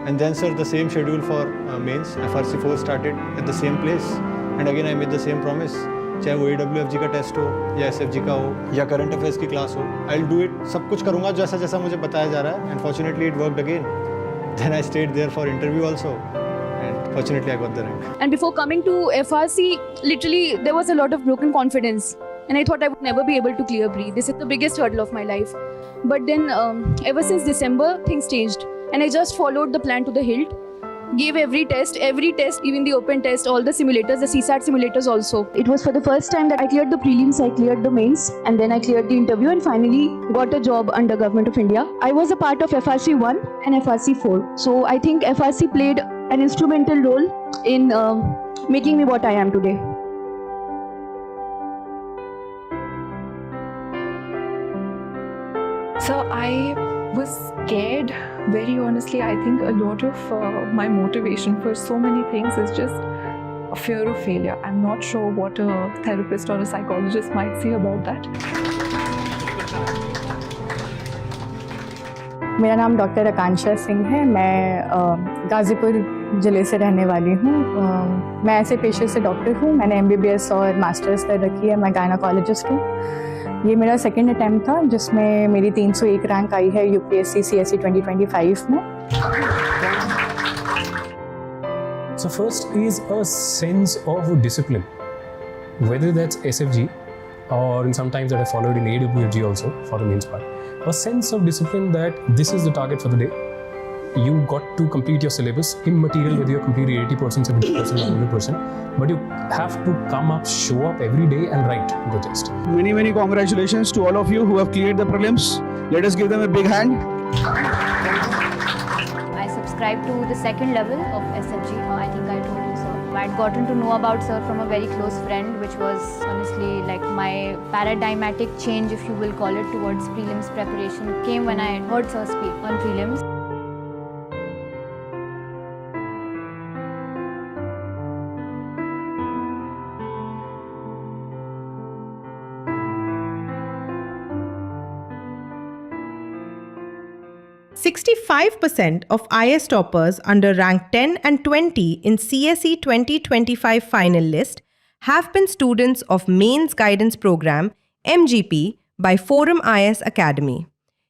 And then sir, the same schedule for mains, FRC4 started at the same place. And again I made the same promise. चाहे वो AWFG का test हो या SFG का हो या करंट अफेयर्स की क्लास हो, I'll do it. सब कुछ करूँगा जैसा जैसा मुझे बताया जा रहा है. And fortunately it worked again. Then I stayed there for interview also. And fortunately I got the rank. And before coming to FRC, literally there was a lot of broken confidence. And I thought I would never be able to clear pre. This is the biggest hurdle of my life. But then ever since December, things changed. And I just followed the plan to the hilt. Gave every test, even the open test, all the simulators, the CSAT simulators also. It was for the first time that I cleared the prelims, I cleared the mains, and then I cleared the interview and finally got a job under Government of India. I was a part of FRC 1 and FRC 4. So I think FRC played an instrumental role in making me what I am today. So I was scared, very honestly. I think a lot of my motivation for so many things is just a fear of failure. I'm not sure what a therapist or a psychologist might say about that. मेरा नाम doctor Akanksha Singh है। मैं गाज़ीपुर ज़िले से रहने वाली हूँ। मैं ऐसे पेशे से डॉक्टर हूँ। मैंने MBBS और मास्टर्स कर रखी है। मैं गायनोकोलॉजिस्ट हूँ। ये मेरा सेकंड अटेम्प्ट था जिसमें मेरी 301 रैंक आई है UPSC CSE 2025 में। So first is a sense of discipline, whether that's SFG or sometimes that I followed in AWFG also for the mains part. A sense of discipline that this is the target for the day. You got to complete your syllabus, immaterial whether you're completing 80%, 70%, 100%, but you have to come up, show up every day and write the test. Many congratulations to all of you who have cleared the prelims. Let us give them a big hand. I subscribed to the second level of SFG. I think I told you so. I had gotten to know about sir from a very close friend, which was honestly like my paradigmatic change, if you will call it, towards prelims preparation came when I heard sir speak on prelims. %65% of IS toppers under rank 10 and 20 in CSE 2025 final list have been students of Mains Guidance Program MGP by ForumIAS Academy,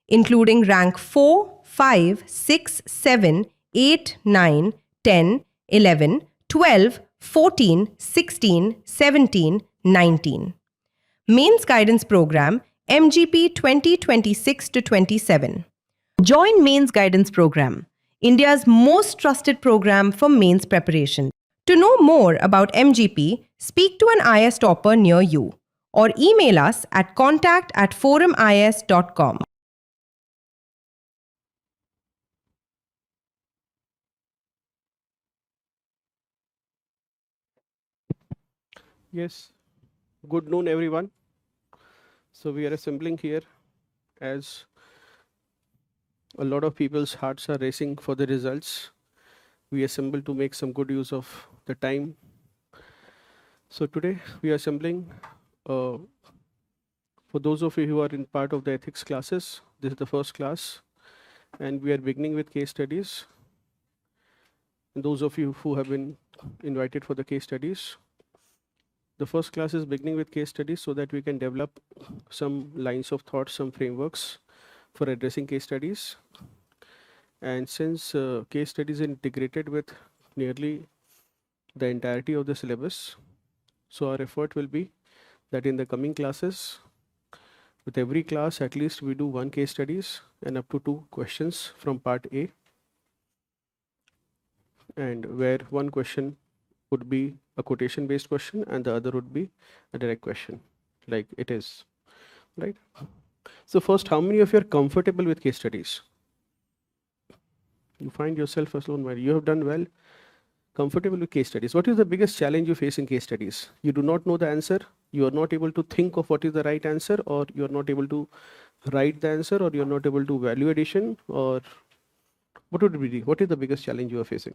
including rank 4, 5, 6, 7, 8, 9, 10, 11, 12, 14, 16, 17, 19. Mains Guidance Program MGP 2026-27. Join Mains Guidance Program, India's most trusted program for mains preparation. To know more about MGP, speak to an IS topper near you or email us at contact@forumias.com. Yes, good noon everyone. So we are assembling here as a lot of people's hearts are racing for the results. We assemble to make some good use of the time. So today we are assembling for those of you who are in part of the ethics classes. This is the first class and we are beginning with case studies. And those of you who have been invited for the case studies, the first class is beginning with case studies so that we can develop some lines of thought, some frameworks for addressing case studies. And since case studies are integrated with nearly the entirety of the syllabus, so our effort will be that in the coming classes, with every class at least we do one case studies and up to 2 questions from part A, and where one question would be a quotation based question and the other would be a direct question, like it is, right? So first, how many of you are comfortable with case studies? You find yourself as alone, you have done well, comfortable with case studies. What is the biggest challenge you face in case studies? You do not know the answer, you are not able to think of what is the right answer, or you are not able to write the answer, or you are not able to value addition, or what would it be? What is the biggest challenge you are facing?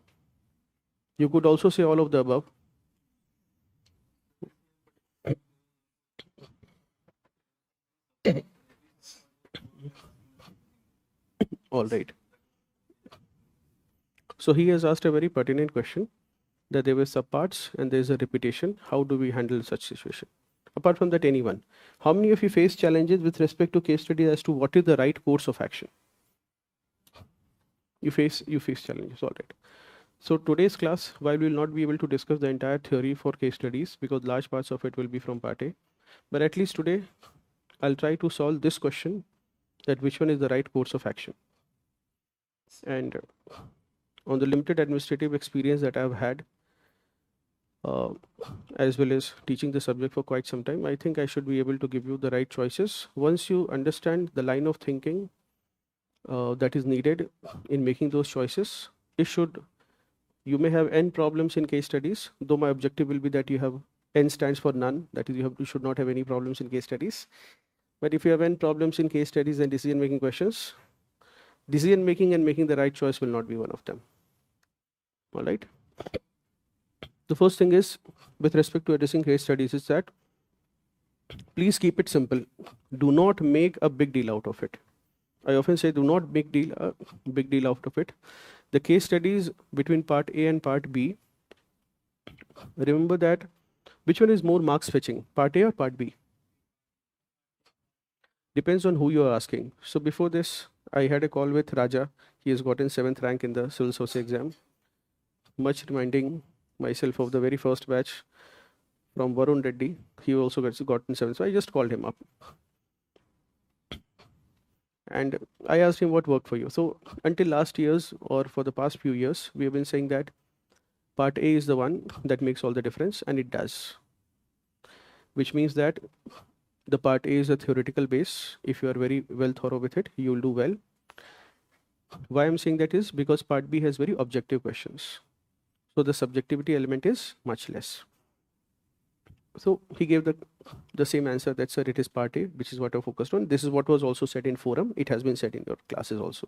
You could also say all of the above. All right. So he has asked a very pertinent question, that there were subparts and there is a repetition. How do we handle such situation? Apart from that, anyone, how many of you face challenges with respect to case study as to what is the right course of action? You face challenges, all right. So today's class, while we will not be able to discuss the entire theory for case studies because large parts of it will be from part A, but at least today I'll try to solve this question, that which one is the right course of action. And on the limited administrative experience that I've had, as well as teaching the subject for quite some time, I think I should be able to give you the right choices. Once you understand the line of thinking that is needed in making those choices, you may have n problems in case studies, though my objective will be that you have n stands for none, that is you should not have any problems in case studies. But if you have n problems in case studies and decision making questions, decision making and making the right choice will not be one of them. All right. The first thing is, with respect to addressing case studies, is that please keep it simple. Do not make a big deal out of it. I often say do not make a big deal out of it. The case studies between part A and part B, remember that which one is more marks fetching, part A or part B? Depends on who you are asking. So before this, I had a call with Raja. He has gotten 7th rank in the civil service exam. Much reminding myself of the very first batch from Varun Reddy. He also gotten 7th. So I just called him up. And I asked him what worked for you. So until last year's or for the past few years, we have been saying that part A is the one that makes all the difference, and it does. Which means that the part A is a theoretical base. If you are very well thorough with it, you will do well. Why I'm saying that is because part B has very objective questions. So the subjectivity element is much less. So he gave the same answer that, sir, it is part A, which is what I focused on. This is what was also said in forum. It has been said in your classes also,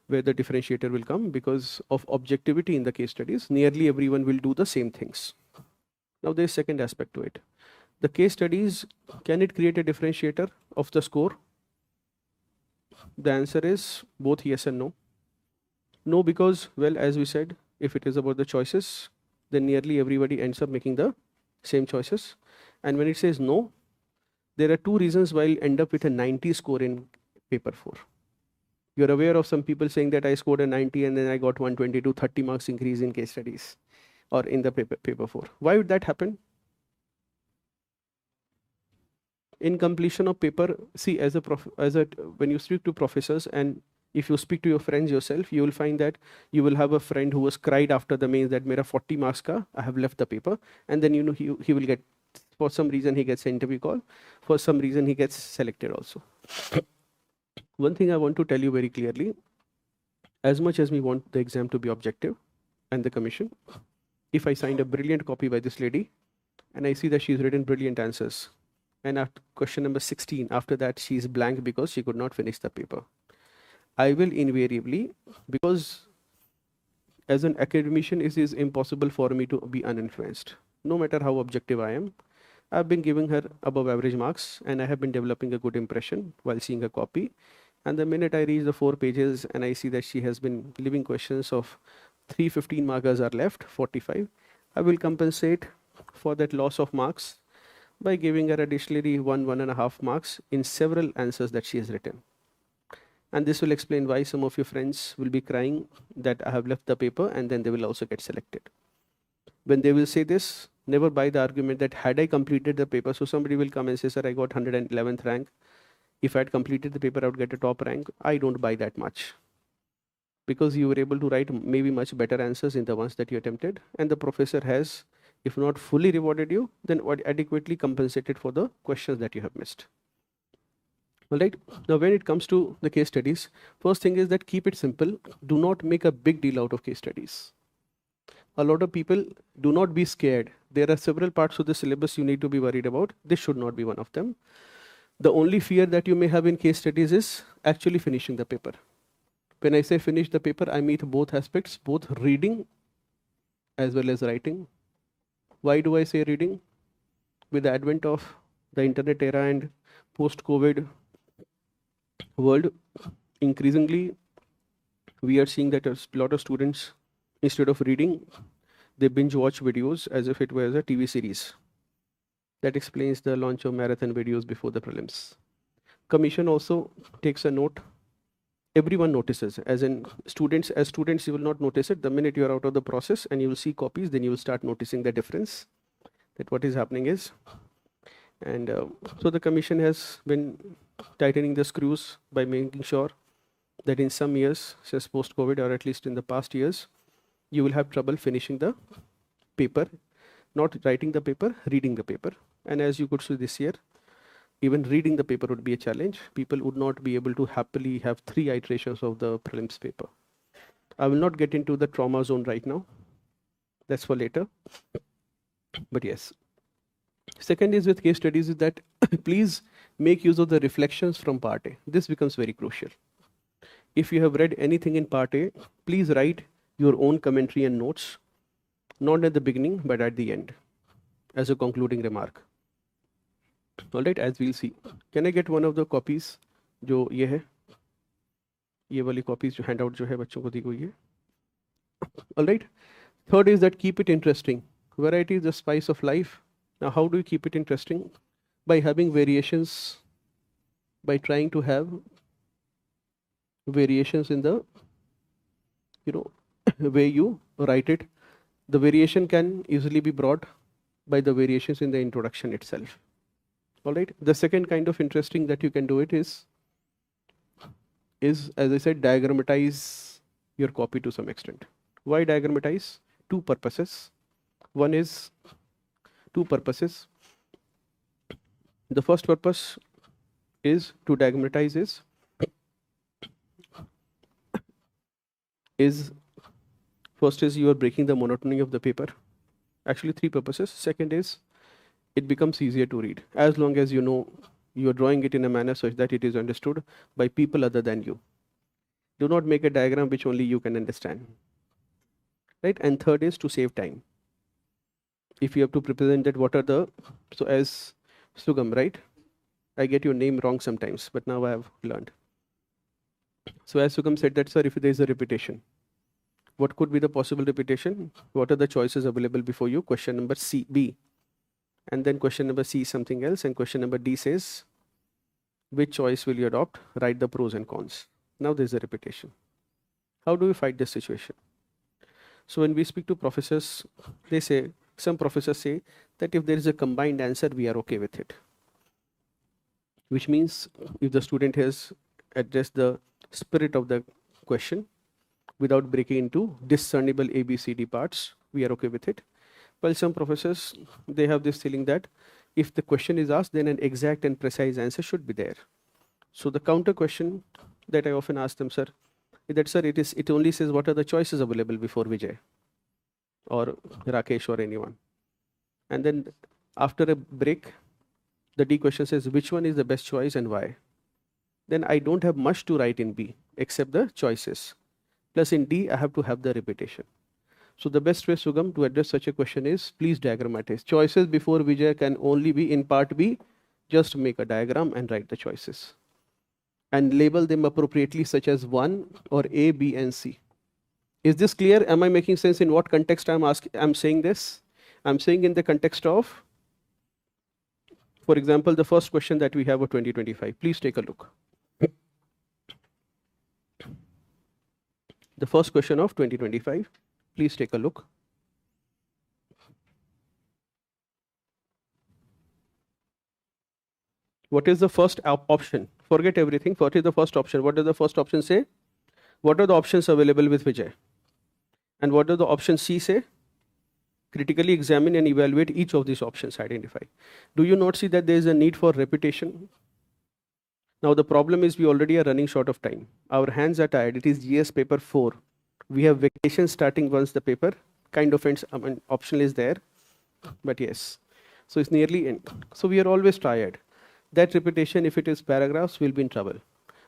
where the differentiator will come because of objectivity in the case studies. Nearly everyone will do the same things. Now there's second aspect to it. The case studies, can it create a differentiator of the score? The answer is both yes and no. No, because, well, as we said, if it is about the choices, then nearly everybody ends up making the same choices. And when it says no, there are two reasons why you'll end up with a 90 score in paper 4. You're aware of some people saying that I scored a 90 and then I got 122, 30 marks increase in case studies or in the paper 4. Why would that happen? In completion of paper, see, when you speak to professors and if you speak to your friends yourself, you will find that you will have a friend who was cried after the mains that mera 40 marks ka, I have left the paper. And then, you know, he will get, for some reason he gets an interview call, for some reason he gets selected also. One thing I want to tell you very clearly, as much as we want the exam to be objective and the commission, if I signed a brilliant copy by this lady and I see that she's written brilliant answers, and after question number 16, after that she's blank because she could not finish the paper, I will invariably, because as an academician it is impossible for me to be uninfluenced. No matter how objective I am, I've been giving her above average marks and I have been developing a good impression while seeing a copy. And the minute I reach the 4 pages and I see that she has been leaving questions of 315 markers are left, 45, I will compensate for that loss of marks by giving her additionally 1.5 marks in several answers that she has written. And this will explain why some of your friends will be crying that I have left the paper, and then they will also get selected. When they will say this, never buy the argument that had I completed the paper, so somebody will come and say, sir, I got 111th rank. If I had completed the paper, I would get a top rank. I don't buy that much. Because you were able to write maybe much better answers in the ones that you attempted, and the professor has, if not fully rewarded you, then adequately compensated for the questions that you have missed. All right. Now, when it comes to the case studies, first thing is that keep it simple. Do not make a big deal out of case studies. A lot of people, do not be scared. There are several parts of the syllabus you need to be worried about. This should not be one of them. The only fear that you may have in case studies is actually finishing the paper. When I say finish the paper, I mean both aspects, both reading as well as writing. Why do I say reading? With the advent of the internet era and post-COVID world, increasingly we are seeing that a lot of students, instead of reading, they binge watch videos as if it was a TV series. That explains the launch of marathon videos before the prelims. Commission also takes a note. Everyone notices, as students you will not notice it. The minute you are out of the process and you will see copies, then you will start noticing the difference, that what is happening is. And so the commission has been tightening the screws by making sure that in some years, since post-COVID, or at least in the past years, you will have trouble finishing the paper, not writing the paper, reading the paper. And as you could see this year, even reading the paper would be a challenge. People would not be able to happily have 3 iterations of the prelims paper. I will not get into the trauma zone right now. That's for later. But yes. Second is with case studies is that please make use of the reflections from part A. This becomes very crucial. If you have read anything in part A, please write your own commentary and notes, not at the beginning, but at the end, as a concluding remark. All right, as we'll see. Can I get one of the copies? जो ये है, ये वाली copies जो handout जो है बच्चों को दी गई है. All right. Third is that keep it interesting. Variety is the spice of life. Now, how do you keep it interesting? By having variations, by trying to have variations in the, way you write it. The variation can easily be brought by the variations in the introduction itself. All right. The second kind of interesting that you can do it is as I said, diagrammatize your copy to some extent. Why diagrammatize? 2 purposes. One is 2 purposes. The first purpose is to diagrammatize is first is you are breaking the monotony of the paper. Actually 3 purposes. Second is it becomes easier to read as long as you know you are drawing it in a manner such that it is understood by people other than you. Do not make a diagram which only you can understand. Right? And third is to save time. If you have to represent that what are the, so as Sugam, right? I get your name wrong sometimes, but now I have learned. So as Sugam said that, sir, if there is a repetition, what could be the possible repetition? What are the choices available before you? Question number B. And then question number C is something else. And question number D says, which choice will you adopt? Write the pros and cons. Now there's a repetition. How do we fight this situation? So when we speak to professors, they say, some professors say that if there is a combined answer, we are okay with it. Which means if the student has addressed the spirit of the question without breaking into discernible ABCD parts, we are okay with it. While some professors, they have this feeling that if the question is asked, then an exact and precise answer should be there. So the counter question that I often ask them, sir, is that, sir, it only says what are the choices available before Vijay or Rakesh or anyone. And then after a break, the D question says which one is the best choice and why. Then I don't have much to write in B except the choices. Plus in D, I have to have the repetition. So the best way, Sugam, to address such a question is please diagrammatize. Choices before Vijay can only be in part B. Just make a diagram and write the choices. And label them appropriately such as 1 or A, B, and C. Is this clear? Am I making sense in what context I'm saying this? I'm saying in the context of, for example, the first question that we have of 2025. Please take a look. The first question of 2025. Please take a look. What is the first option? Forget everything. What is the first option? What does the first option say? What are the options available with Vijay? And what does the option C say? Critically examine and evaluate each of these options identified. Do you not see that there is a need for repetition? Now the problem is we already are running short of time. Our hands are tired. It is GS paper 4. We have vacation starting once the paper kind of ends. Optional is there, but yes. So it's nearly end. So we are always tired. That repetition, if it is paragraphs, will be in trouble.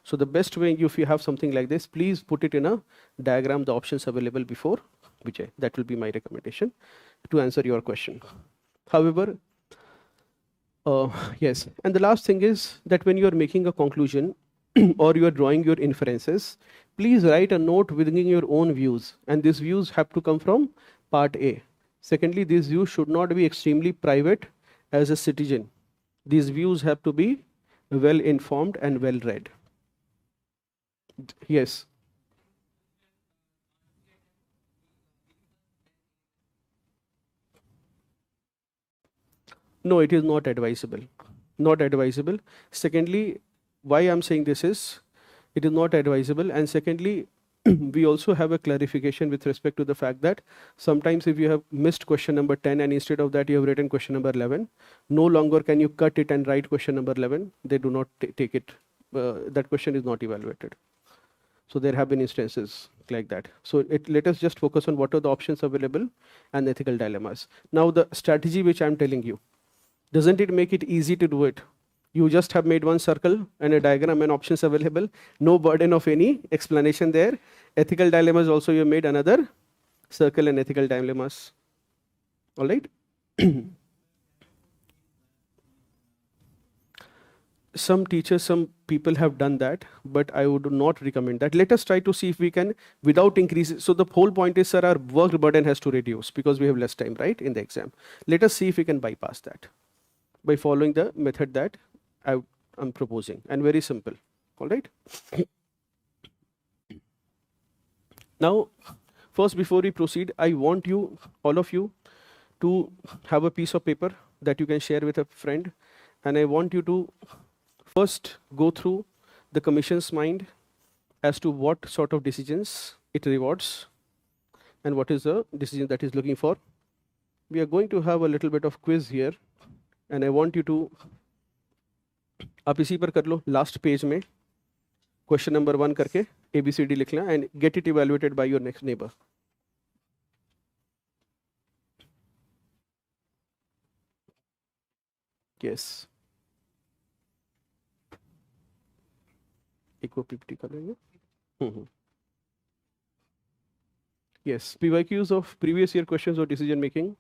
So the best way, if you have something like this, please put it in a diagram, the options available before Vijay. That will be my recommendation to answer your question. However, yes. And the last thing is that when you are making a conclusion or you are drawing your inferences, please write a note within your own views, and these views have to come from part A. Secondly, these views should not be extremely private as a citizen. These views have to be well informed and well read. Yes. No, it is not advisable. Not advisable. Secondly, why I'm saying this is, it is not advisable. And secondly, we also have a clarification with respect to the fact that sometimes if you have missed question number 10 and instead of that you have written question number 11, no longer can you cut it and write question number 11. They do not take it. That question is not evaluated. So there have been instances like that. So let us just focus on what are the options available and ethical dilemmas. Now the strategy which I'm telling you, doesn't it make it easy to do it? You just have made one circle and a diagram and options available. No burden of any explanation there. Ethical dilemmas also, you made another circle and ethical dilemmas. All right. Some teachers, some people have done that, but I would not recommend that. Let us try to see if we can, without increasing. So the whole point is, sir, our work burden has to reduce because we have less time, right, in the exam. Let us see if we can bypass that by following the method that I'm proposing, and very simple. All right. Now, first, before we proceed, I want you, all of you, to have a piece of paper that you can share with a friend, and I want you to first go through the commission's mind as to what sort of decisions it rewards and what is the decision that is looking for. We are going to have a little bit of quiz here, and I want you to, आप इसी पर कर लो, last page में question number 1 करके ABCD लिखना and get it evaluated by your next neighbor. Yes. एक वो PPT कर लेंगे. Yes, PYQs of previous year questions or decision making,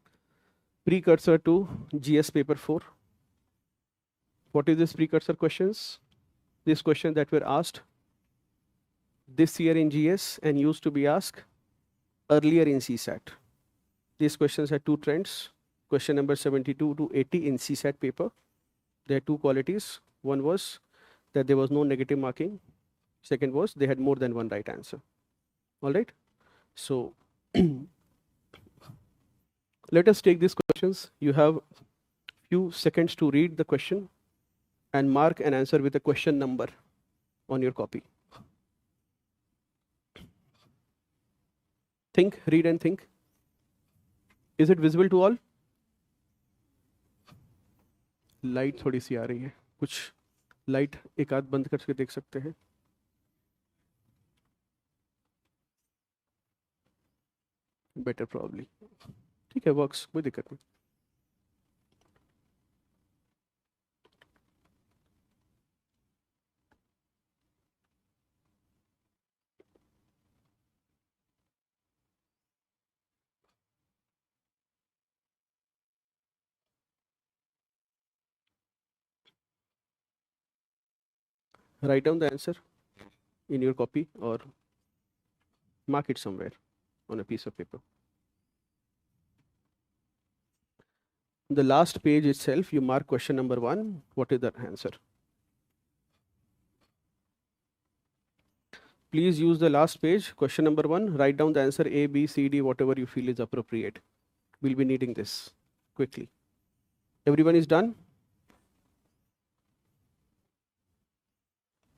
precursor to GS paper 4. What is this precursor questions? This question that were asked this year in GS and used to be asked earlier in CSAT. These questions had two trends. Question number 72 to 80 in CSAT paper. There are two qualities. One was that there was no negative marking. Second was they had more than one right answer. All right. So let us take these questions. You have few seconds to read the question and mark an answer with a question number on your copy. Think, read and think. Is it visible to all? Light थोड़ी सी आ रही है, कुछ light एक आध बंद करके देख सकते हैं. Better probably. ठीक है, वर्क्स, कोई दिक्कत नहीं. Write down the answer in your copy or mark it somewhere on a piece of paper. The last page itself, you mark question number 1. What is the answer? Please use the last page, question number 1. Write down the answer A, B, C, D, whatever you feel is appropriate. We'll be needing this quickly. Everyone is done?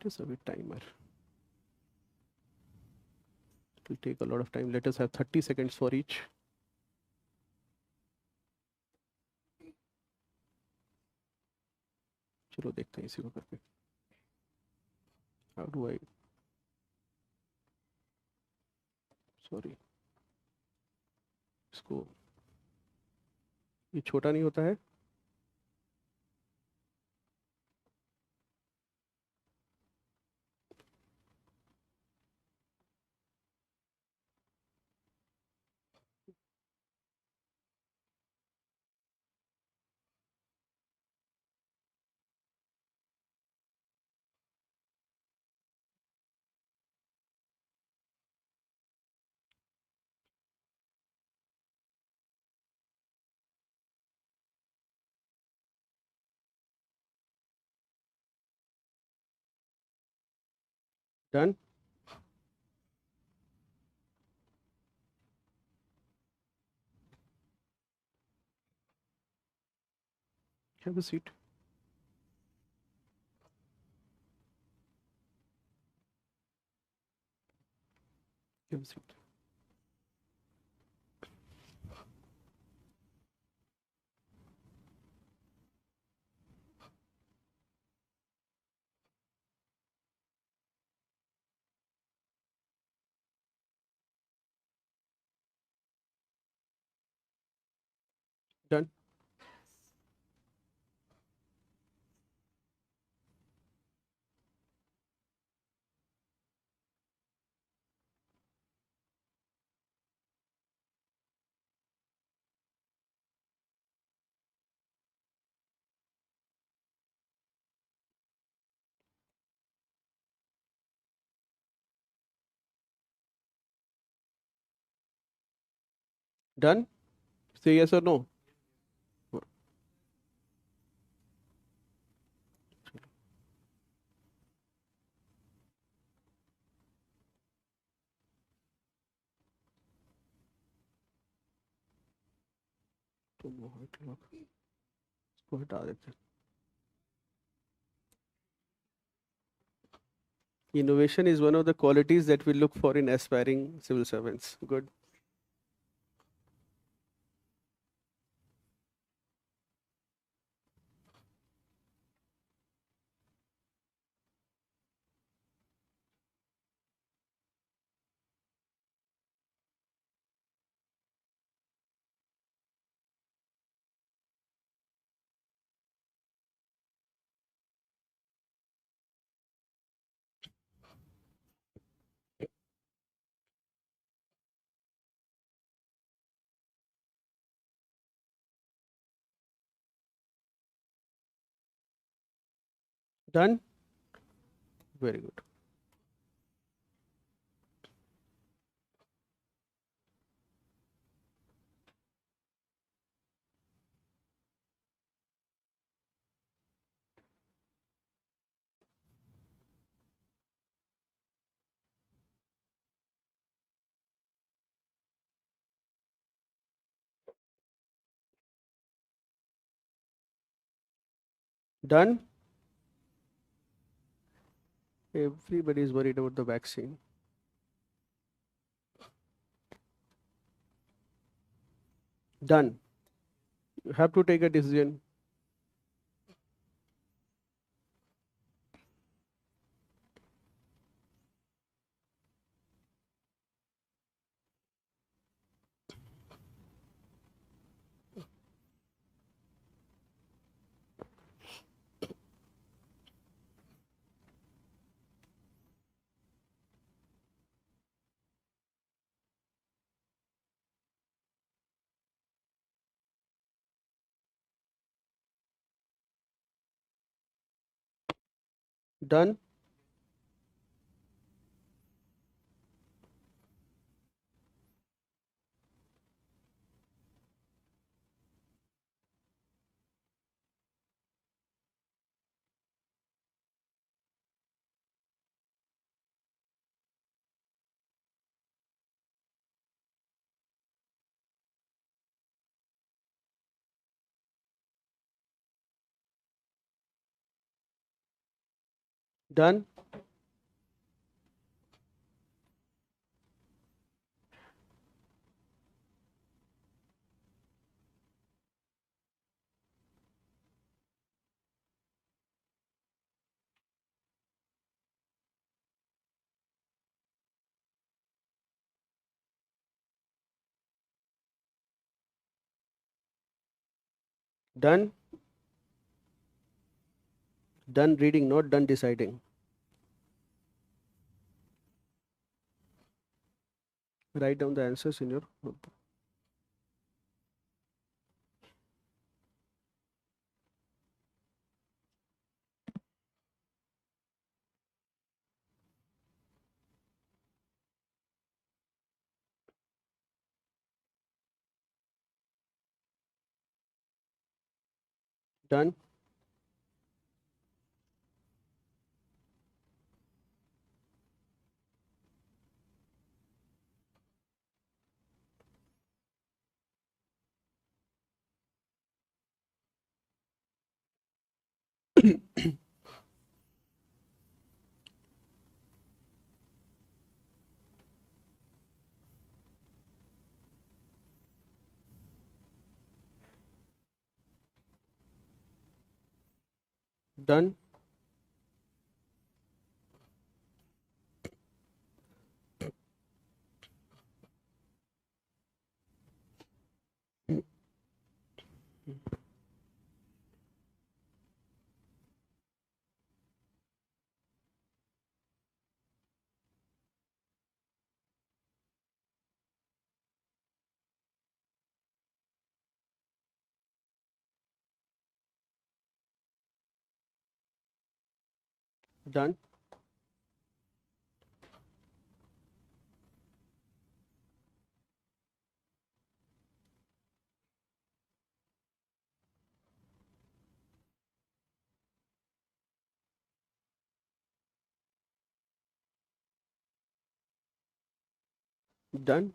Just a bit timer. It will take a lot of time. Let us have 30 seconds for each. चलो देखते हैं इसी को करके. How do I? Sorry. इसको ये छोटा नहीं होता है. Done? Have a seat. Have a seat. Done? Done? Say yes or no. इसको हटा देते हैं. Innovation is one of the qualities that we look for in aspiring civil servants. Good. Done? Very good. Done? Everybody is worried about the vaccine. Done. You have to take a decision. Done? Done? Done? Done reading, not done deciding. Write down the answers in your notebook. Done? Done. Done. Done.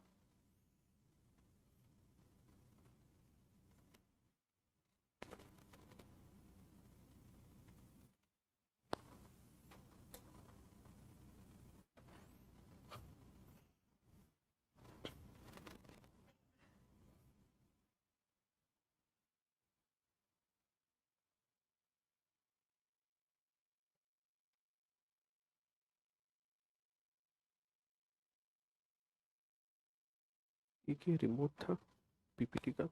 ये remote था PPT का.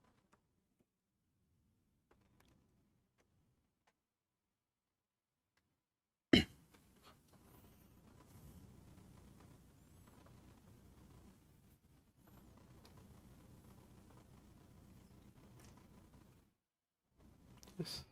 Yes.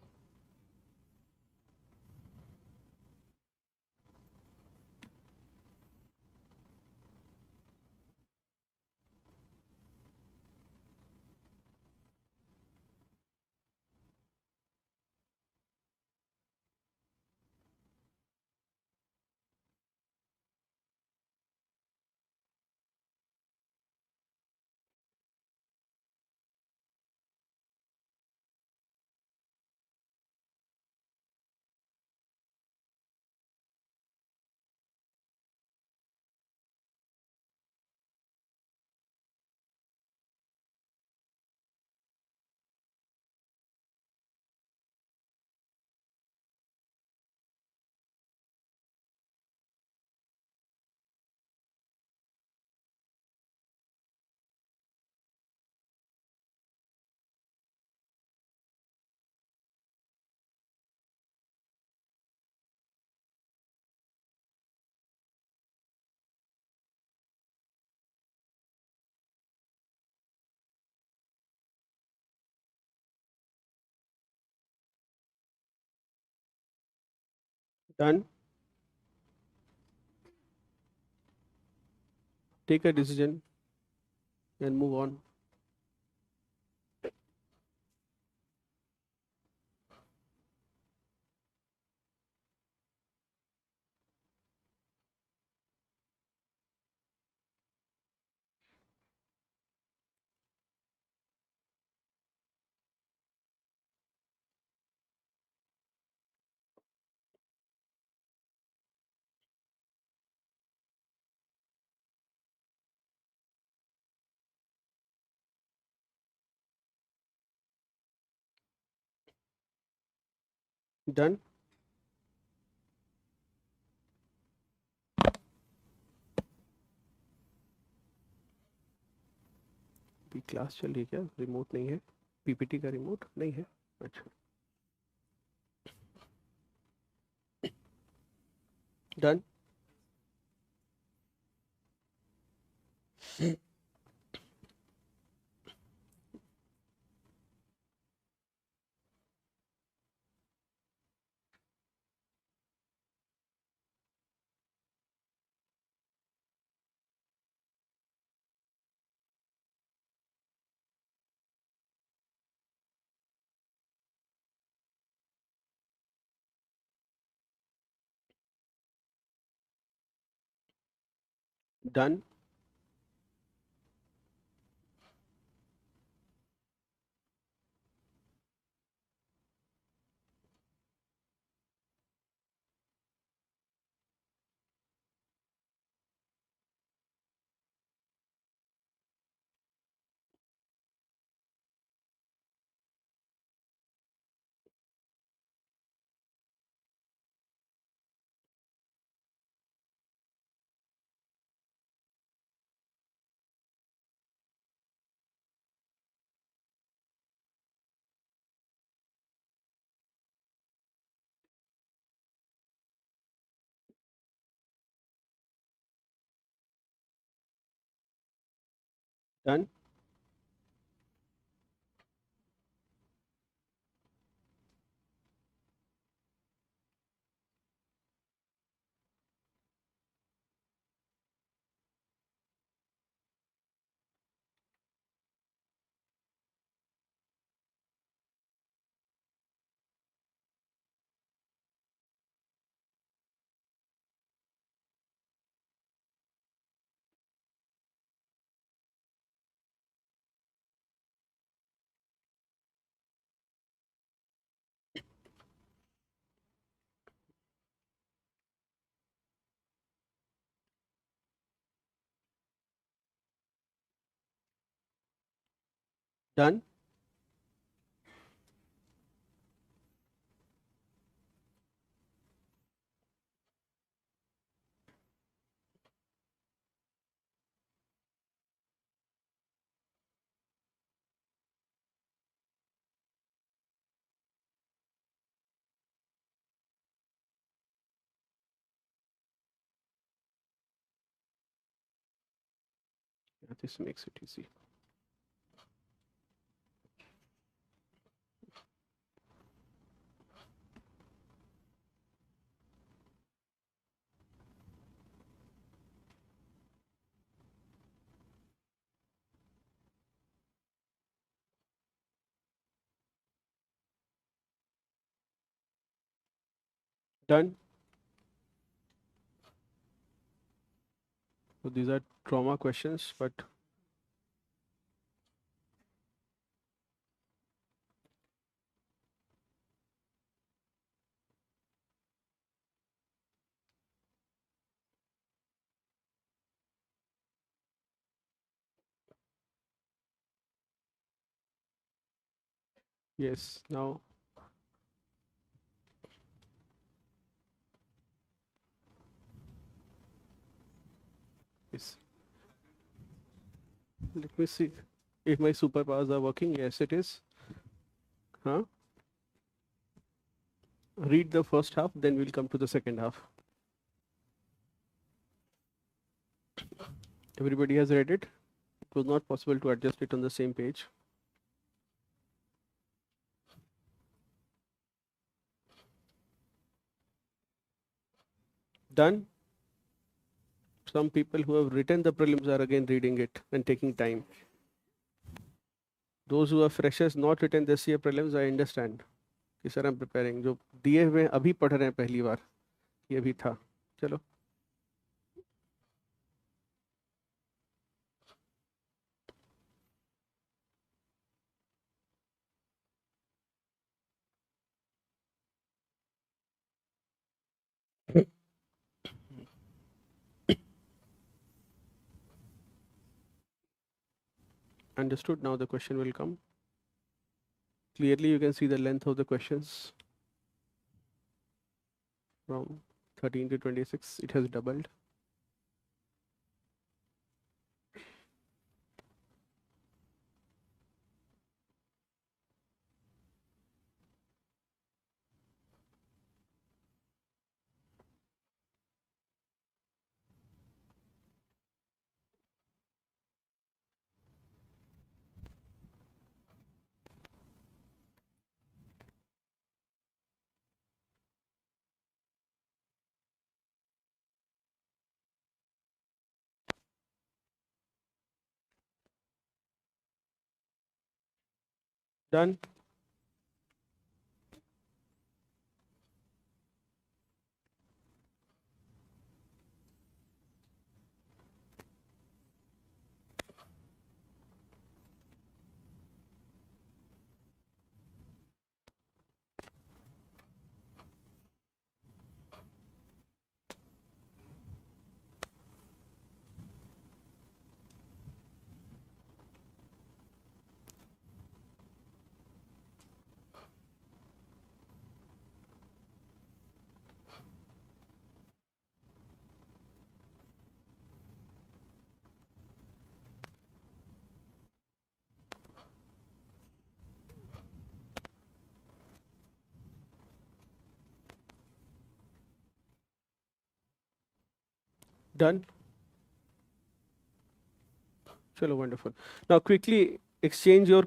Done. Take a decision and move on. Done. भी class चल रही है क्या? Remote नहीं है? पीपीटी का रिमोट नहीं है? अच्छा. Done. Done. Done. Done. Yeah, this makes it easy. Done. So these are trauma questions, but yes, now yes. Let me see if my superpowers are working. Yes, it is. Huh? Read the first half, then we'll come to the second half. Everybody has read it. It was not possible to adjust it on the same page. Done. Some people who have written the prelims are again reading it and taking time. Those who are freshers not written this year prelims, I understand. कि sir I'm preparing. जो दिए हुए अभी पढ़ रहे हैं पहली बार, ये भी था. चलो. Understood. Now the question will come. Clearly you can see the length of the questions from 13 to 26. It has doubled. Done. Done. Chalo, wonderful. Now quickly exchange your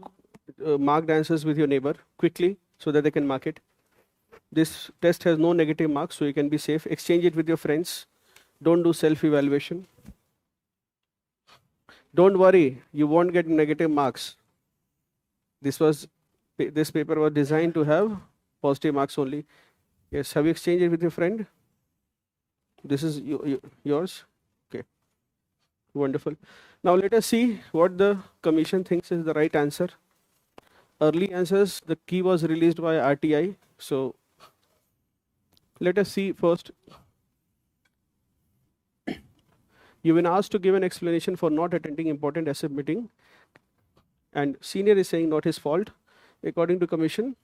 marked answers with your neighbor quickly so that they can mark it. This test has no negative marks, so you can be safe. Exchange it with your friends. Don't do self-evaluation. Don't worry, you won't get negative marks. This paper was designed to have positive marks only. Yes, have you exchanged it with your friend? This is yours? Okay, wonderful. Now let us see what the commission thinks is the right answer. Early answers, the key was released by RTI. So let us see first. You've been asked to give an explanation for not attending important SF meeting. And senior is saying not his fault. According to commission,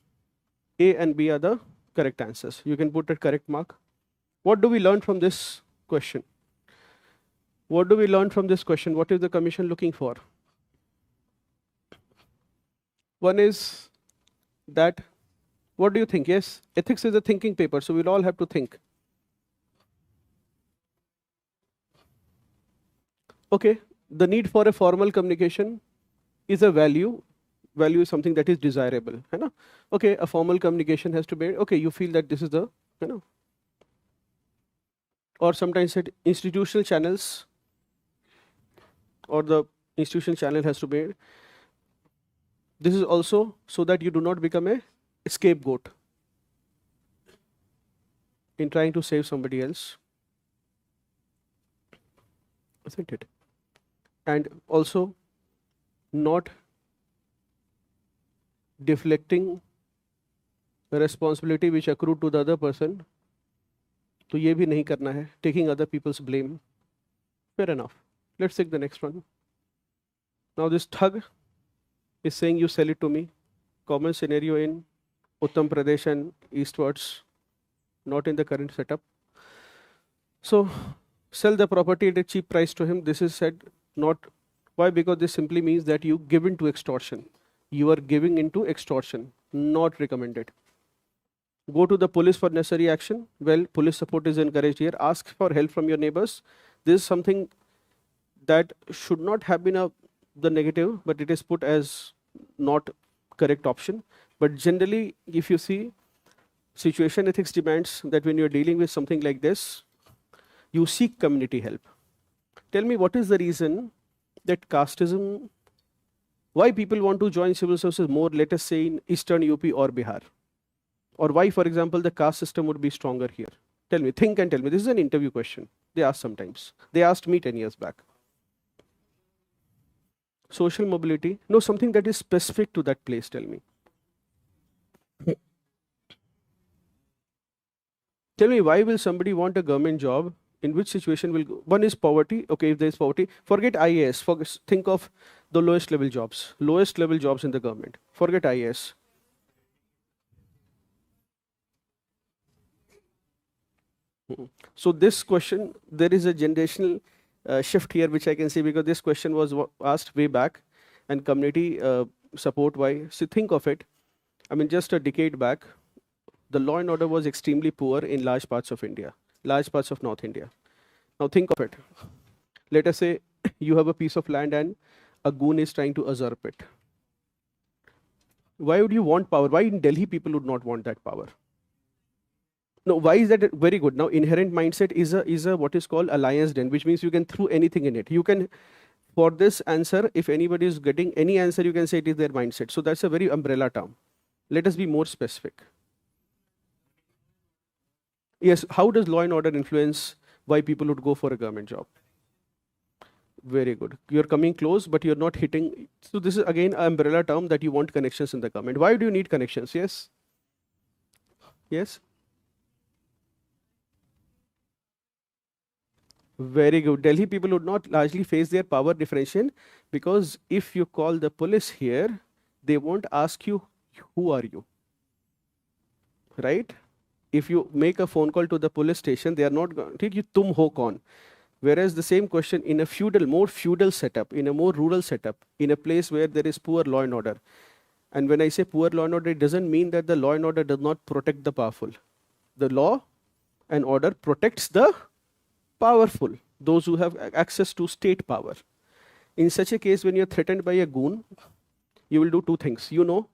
A and B are the correct answers. You can put a correct mark. What do we learn from this question? What do we learn from this question? What is the commission looking for? One is that, what do you think? Yes, ethics is a thinking paper, so we'll all have to think. Okay, the need for a formal communication is a value. Value is something that is desirable. Hai na? Okay, a formal communication has to be, okay, you feel that this is the, you know, or sometimes said institutional channels, or the institutional channel has to be. This is also so that you do not become a scapegoat in trying to save somebody else. Isn't it? And also not deflecting the responsibility which accrued to the other person. तो ये भी नहीं करना है. Taking other people's blame. Fair enough. Let's take the next one. Now this thug is saying you sell it to me. Common scenario in Uttar Pradesh and eastwards, not in the current setup. So sell the property at a cheap price to him. This is said not. Why? Because this simply means that you give in to extortion. You are giving into extortion, not recommended. Go to the police for necessary action. Well, police support is encouraged here. Ask for help from your neighbors. This is something that should not have been the negative, but it is put as not correct option. But generally, if you see, situation ethics demands that when you're dealing with something like this, you seek community help. Tell me, what is the reason that casteism, why people want to join civil services more, let us say in Eastern UP or Bihar? Or why, for example, the caste system would be stronger here? Tell me, think and tell me. This is an interview question. They ask sometimes. They asked me 10 years back. Social mobility. No, something that is specific to that place, tell me. Tell me, why will somebody want a government job? In which situation will go? One is poverty. Okay, if there is poverty, forget IAS. Think of the lowest level jobs. Lowest level jobs in the government. Forget IAS. So this question, there is a generational shift here, which I can see, because this question was asked way back, and community support, why? So think of it. I mean, just a decade back, the law and order was extremely poor in large parts of India, large parts of North India. Now think of it. Let us say you have a piece of land and a goon is trying to usurp it. Why would you want power? Why in Delhi people would not want that power? No, why is that? Very good. Now, inherent mindset is a what is called alliance den, which means you can throw anything in it. You can, for this answer, if anybody is getting any answer, you can say it is their mindset. So that's a very umbrella term. Let us be more specific. Yes, how does law and order influence why people would go for a government job? Very good. You're coming close, but you're not hitting. So this is again an umbrella term that you want connections in the government. Why do you need connections? Yes? Yes? Very good. Delhi people would not largely face their power differentiation, because if you call the police here, they won't ask you, who are you? Right? If you make a phone call to the police station, they are not going to, tum ho kaun? Whereas the same question in a feudal, more feudal setup, in a more rural setup, in a place where there is poor law and order. And when I say poor law and order, it doesn't mean that the law and order does not protect the powerful. The law and order protects the powerful, those who have access to state power. In such a case, when you're threatened by a goon, you will do two things. You know,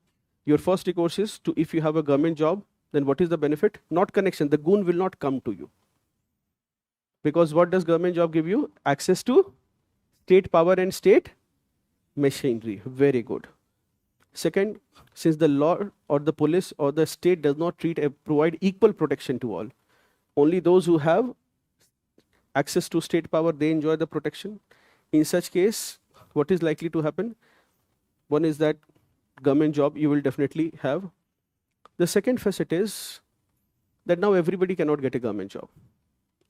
your first recourse is to, if you have a government job, then what is the benefit? Not connection. The goon will not come to you. Because what does government job give you? Access to state power and state machinery. Very good. Second, since the law or the police or the state does not provide equal protection to all, only those who have access to state power, they enjoy the protection. In such case, what is likely to happen? One is that government job you will definitely have. The second facet is that now everybody cannot get a government job.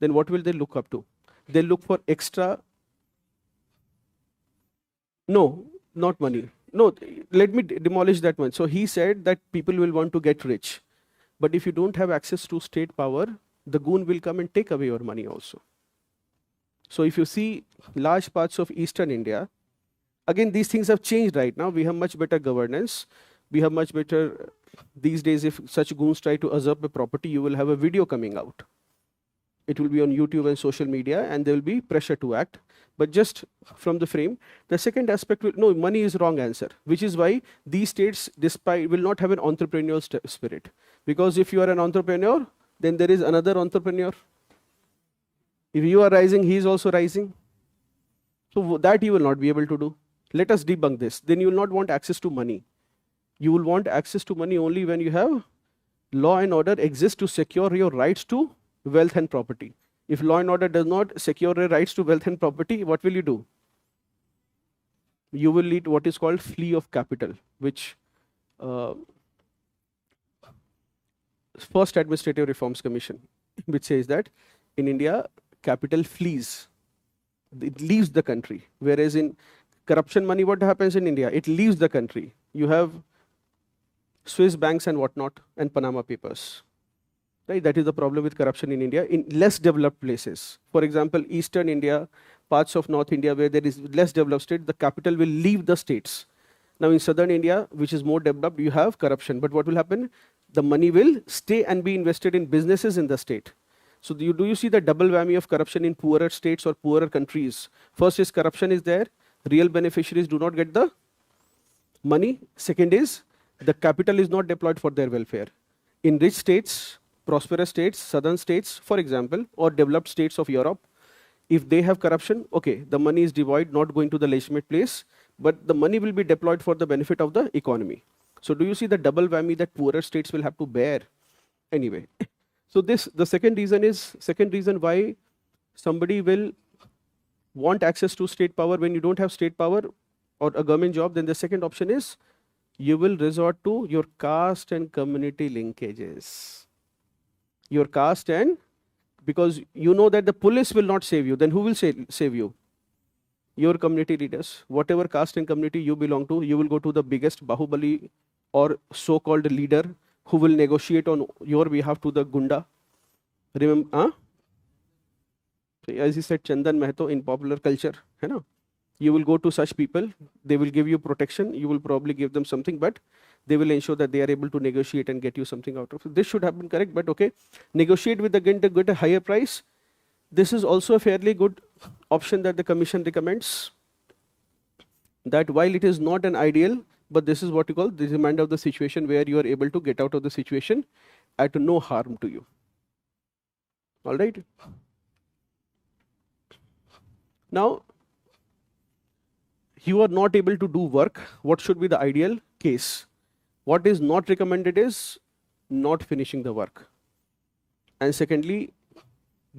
Then what will they look up to? They look for extra. No, not money. No, let me demolish that one. So he said that people will want to get rich. But if you don't have access to state power, the goon will come and take away your money also. So if you see large parts of Eastern India, again, these things have changed right now. We have much better governance. We have much better, these days, if such goons try to usurp a property, you will have a video coming out. It will be on YouTube and social media, and there will be pressure to act. But just from the frame, the second aspect will, no, money is wrong answer, which is why these states will not have an entrepreneurial spirit. Because if you are an entrepreneur, then there is another entrepreneur. If you are rising, he is also rising. So that you will not be able to do. Let us debunk this. Then you will not want access to money. You will want access to money only when you have law and order exists to secure your rights to wealth and property. If law and order does not secure your rights to wealth and property, what will you do? You will lead what is called flee of capital, which first Administrative Reforms Commission, which says that in India, capital flees. It leaves the country. Whereas in corruption money, what happens in India? It leaves the country. You have Swiss banks and whatnot, and Panama Papers. Right? That is the problem with corruption in India. In less developed places, for example, Eastern India, parts of North India where there is less developed state, the capital will leave the states. Now in Southern India, which is more developed, you have corruption. But what will happen? The money will stay and be invested in businesses in the state. So do you see the double whammy of corruption in poorer states or poorer countries? First is corruption is there. Real beneficiaries do not get the money. Second is the capital is not deployed for their welfare. In rich states, prosperous states, southern states, for example, or developed states of Europe, if they have corruption, okay, the money is devoid, not going to the legitimate place, but the money will be deployed for the benefit of the economy. So do you see the double whammy that poorer states will have to bear? Anyway, so the second reason why somebody will want access to state power when you don't have state power or a government job, then the second option is you will resort to your caste and community linkages. Your caste, and because you know that the police will not save you, then who will save you? Your community leaders. Whatever caste and community you belong to, you will go to the biggest Bahubali or so-called leader who will negotiate on your behalf to the Gunda. Remember, as he said, Chandan Mahto in popular culture, you know, you will go to such people, they will give you protection, you will probably give them something, but they will ensure that they are able to negotiate and get you something out of it. This should have been correct, but okay, negotiate with the Gent to get a higher price. This is also a fairly good option that the commission recommends, that while it is not an ideal, but this is what you call the reminder of the situation where you are able to get out of the situation at no harm to you. All right. Now, you are not able to do work. What should be the ideal case? What is not recommended is not finishing the work. And secondly,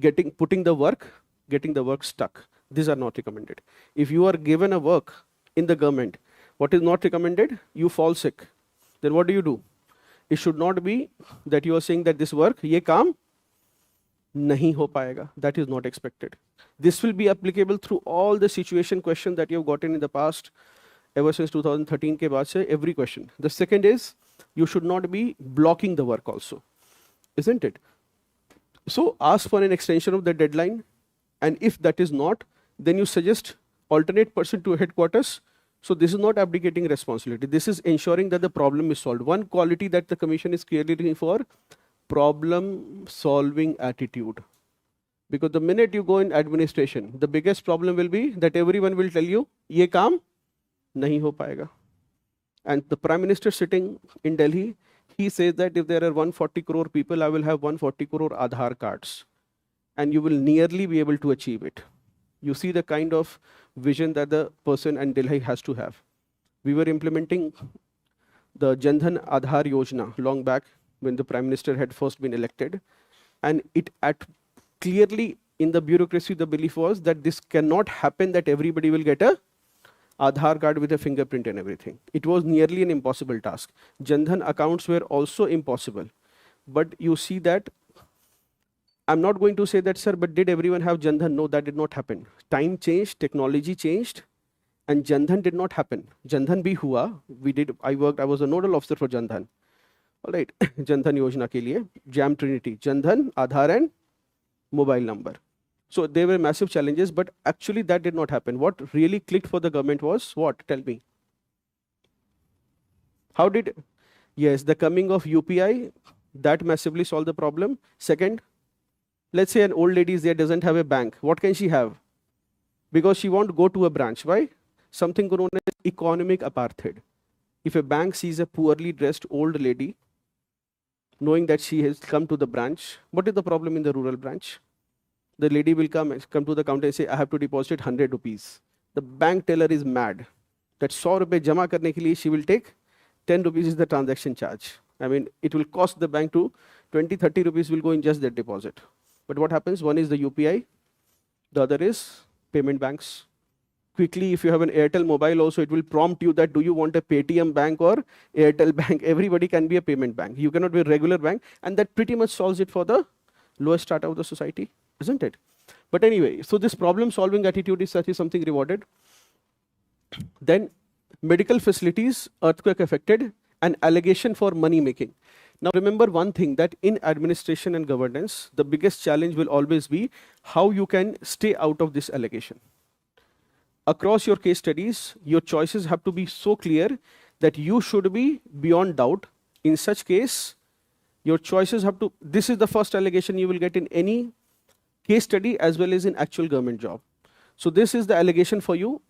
getting the work stuck. These are not recommended. If you are given a work in the government, what is not recommended? You fall sick. Then what do? It should not be that you are saying that this work, ye kaam nahi ho payega. That is not expected. This will be applicable through all the situation questions that you have gotten in the past, ever since 2013 ke baad se, every question. The second is, you should not be blocking the work also, isn't it? So ask for an extension of the deadline, and if that is not, then you suggest alternate person to headquarters. So this is not abdicating responsibility. This is ensuring that the problem is solved. One quality that the commission is clearly looking for, problem solving attitude. Because the minute you go in administration, the biggest problem will be that everyone will tell you, ye kaam nahi ho payega. And the Prime Minister sitting in Delhi, he says that if there are 140 crore people, I will have 140 crore Aadhaar cards. And you will nearly be able to achieve it. You see the kind of vision that the person in Delhi has to have. We were implementing the Jan Dhan Aadhaar Yojana long back when the Prime Minister had first been elected. And it clearly in the bureaucracy, the belief was that this cannot happen, that everybody will get a Aadhaar card with a fingerprint and everything. It was nearly an impossible task. Jan Dhan accounts were also impossible. But you see that, I'm not going to say that, sir, but did everyone have Jan Dhan? No, that did not happen. Time changed, technology changed, and Jan Dhan did not happen. Jan Dhan bhi hua. I was a nodal officer for Jan Dhan. All right, Jan Dhan Yojana ke liye, Jam Trinity, Jan Dhan, Aadhaar and mobile number. So there were massive challenges, but actually that did not happen. What really clicked for the government was what? Tell me. How did, yes, the coming of UPI, that massively solved the problem. Second, let's say an old lady is there, doesn't have a bank. What can she have? Because she won't go to a branch. Why? Something known as economic apartheid. If a bank sees a poorly dressed old lady, knowing that she has come to the branch, what is the problem in the rural branch? The lady will come to the counter and say, I have to deposit 100 rupees. The bank teller is mad. That 100 rupees jama karne ke liye, she will take 10 rupees is the transaction charge. I mean, it will cost the bank to 20, 30 rupees will go in just that deposit. But what happens? One is the UPI, the other is payment banks. Quickly, if you have an Airtel mobile also, it will prompt you that do you want a Paytm bank or Airtel bank? Everybody can be a payment bank. You cannot be a regular bank. And that pretty much solves it for the lowest strata of the society, isn't it? But anyway, so this problem solving attitude is such something rewarded. Then medical facilities, earthquake affected, and allegation for money making. Now remember one thing, that in administration and governance, the biggest challenge will always be how you can stay out of this allegation. Across your case studies, your choices have to be so clear that you should be beyond doubt. In such case, your choices have to, this is the first allegation you will get in any case study as well as in actual government job. So this is the allegation for you.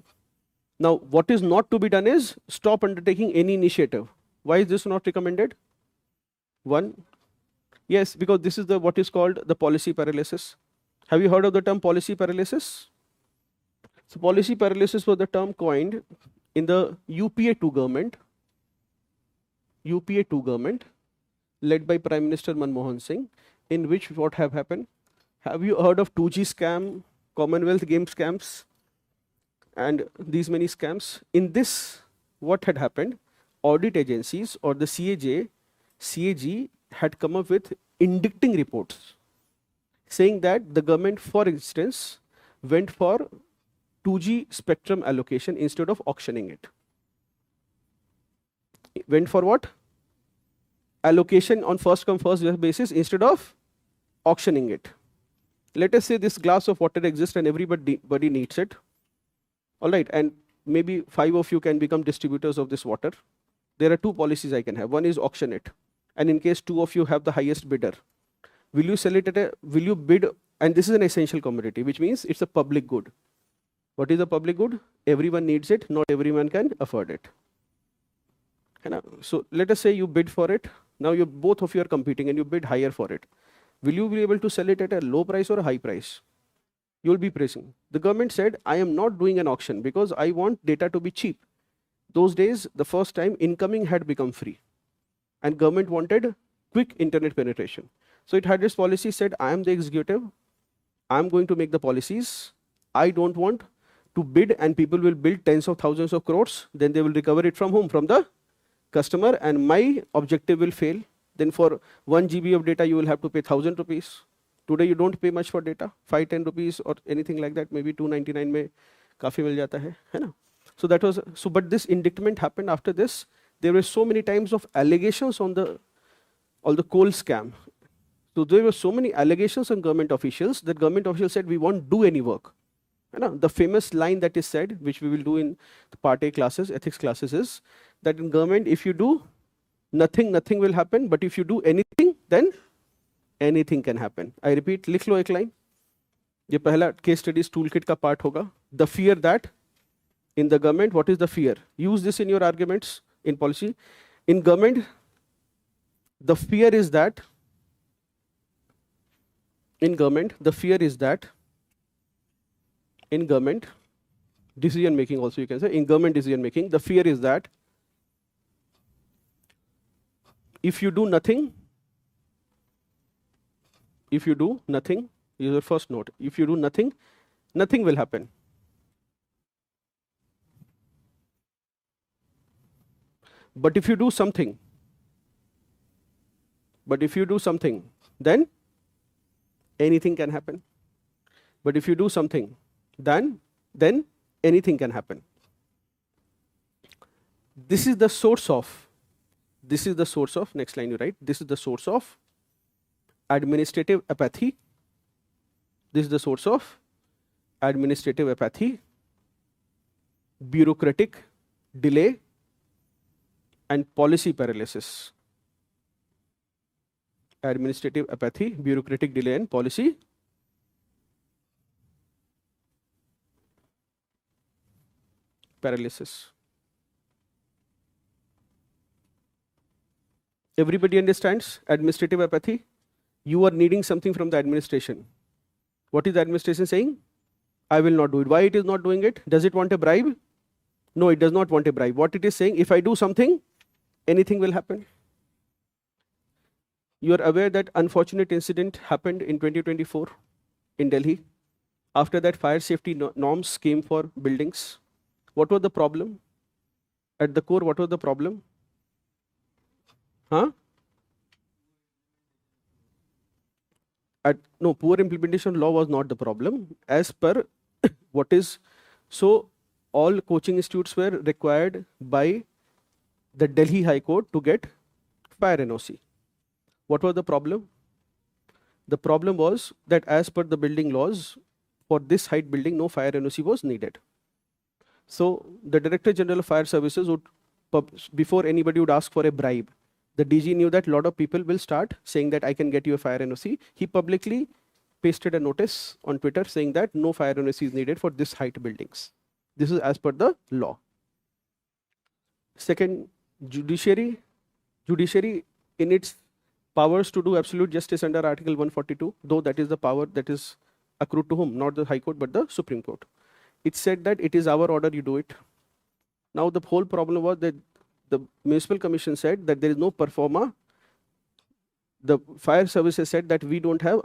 Now, what is not to be done is stop undertaking any initiative. Why is this not recommended? One, yes, because this is the what is called the policy paralysis. Have you heard of the term policy paralysis? So policy paralysis was the term coined in the UPA-2 government, led by Prime Minister Manmohan Singh, in which what have happened? Have you heard of 2G scam, Commonwealth Games scams, and these many scams? In this, what had happened? Audit agencies or the CAG had come up with indicting reports saying that the government, for instance, went for 2G spectrum allocation instead of auctioning it. Went for what? Allocation on first come first basis instead of auctioning it. Let us say this glass of water exists and everybody needs it. All right, and maybe 5 of you can become distributors of this water. There are 2 policies I can have. One is auction it. And in case 2 of you have the highest bidder, will you sell it will you bid? And this is an essential commodity, which means it's a public good. What is a public good? Everyone needs it, not everyone can afford it. So let us say you bid for it. Now both of you are competing and you bid higher for it. Will you be able to sell it at a low price or a high price? You will be pricing. The government said, I am not doing an auction because I want data to be cheap. Those days, the first time incoming had become free. And government wanted quick internet penetration. So it had this policy, said, I am the executive. I am going to make the policies. I don't want to bid and people will build tens of thousands of crores. Then they will recover it from whom? From the customer, and my objective will fail. Then for 1 GB of data, you will have to pay 1,000 rupees. Today, you don't pay much for data, 5-10 rupees or anything like that. Maybe 299 mein kafi mil jata hai na? So that was, so but this indictment happened after this. There were so many times of allegations on the coal scam. So there were so many allegations on government officials that government officials said, we won't do any work. The famous line that is said, which we will do in the Part A classes, ethics classes, is that in government, if you do nothing, nothing will happen. But if you do anything, then anything can happen. I repeat, likh lo ek line. ये पहला case studies tool kit का part होगा. The fear that in the government, what is the fear? Use this in your arguments in policy. In government, the fear is that, in government, decision making also you can say, in government decision making, the fear is that if you do nothing, use your first note, if you do nothing, nothing will happen. But if you do something, then anything can happen. But if you do something, then anything can happen. This is the source of, next line you write, this is the source of administrative apathy. This is the source of administrative apathy, bureaucratic delay, and policy paralysis. Administrative apathy, bureaucratic delay, and policy paralysis. Everybody understands administrative apathy? You are needing something from the administration. What is the administration saying? I will not do it. Why it is not doing it? Does it want a bribe? No, it does not want a bribe. What it is saying, if I do something, anything will happen. You are aware that unfortunate incident happened in 2024 in Delhi. After that, fire safety norms came for buildings. What was the problem? At the core, what was the problem? No, poor implementation law was not the problem. As per what is, so all coaching institutes were required by the Delhi High Court to get fire NOC. What was the problem? The problem was that as per the building laws, for this height building, no fire NOC was needed. So the Director General of Fire Services would, before anybody would ask for a bribe, the DG knew that a lot of people will start saying that I can get you a fire NOC. He publicly pasted a notice on Twitter saying that no fire NOC is needed for this height buildings. This is as per the law. Second, judiciary in its powers to do absolute justice under Article 142, though that is the power that is accrued to whom? Not the High Court, but the Supreme Court. It said that it is our order, you do it. Now the whole problem was that the Municipal Commission said that there is no performa. The fire services said that we don't have,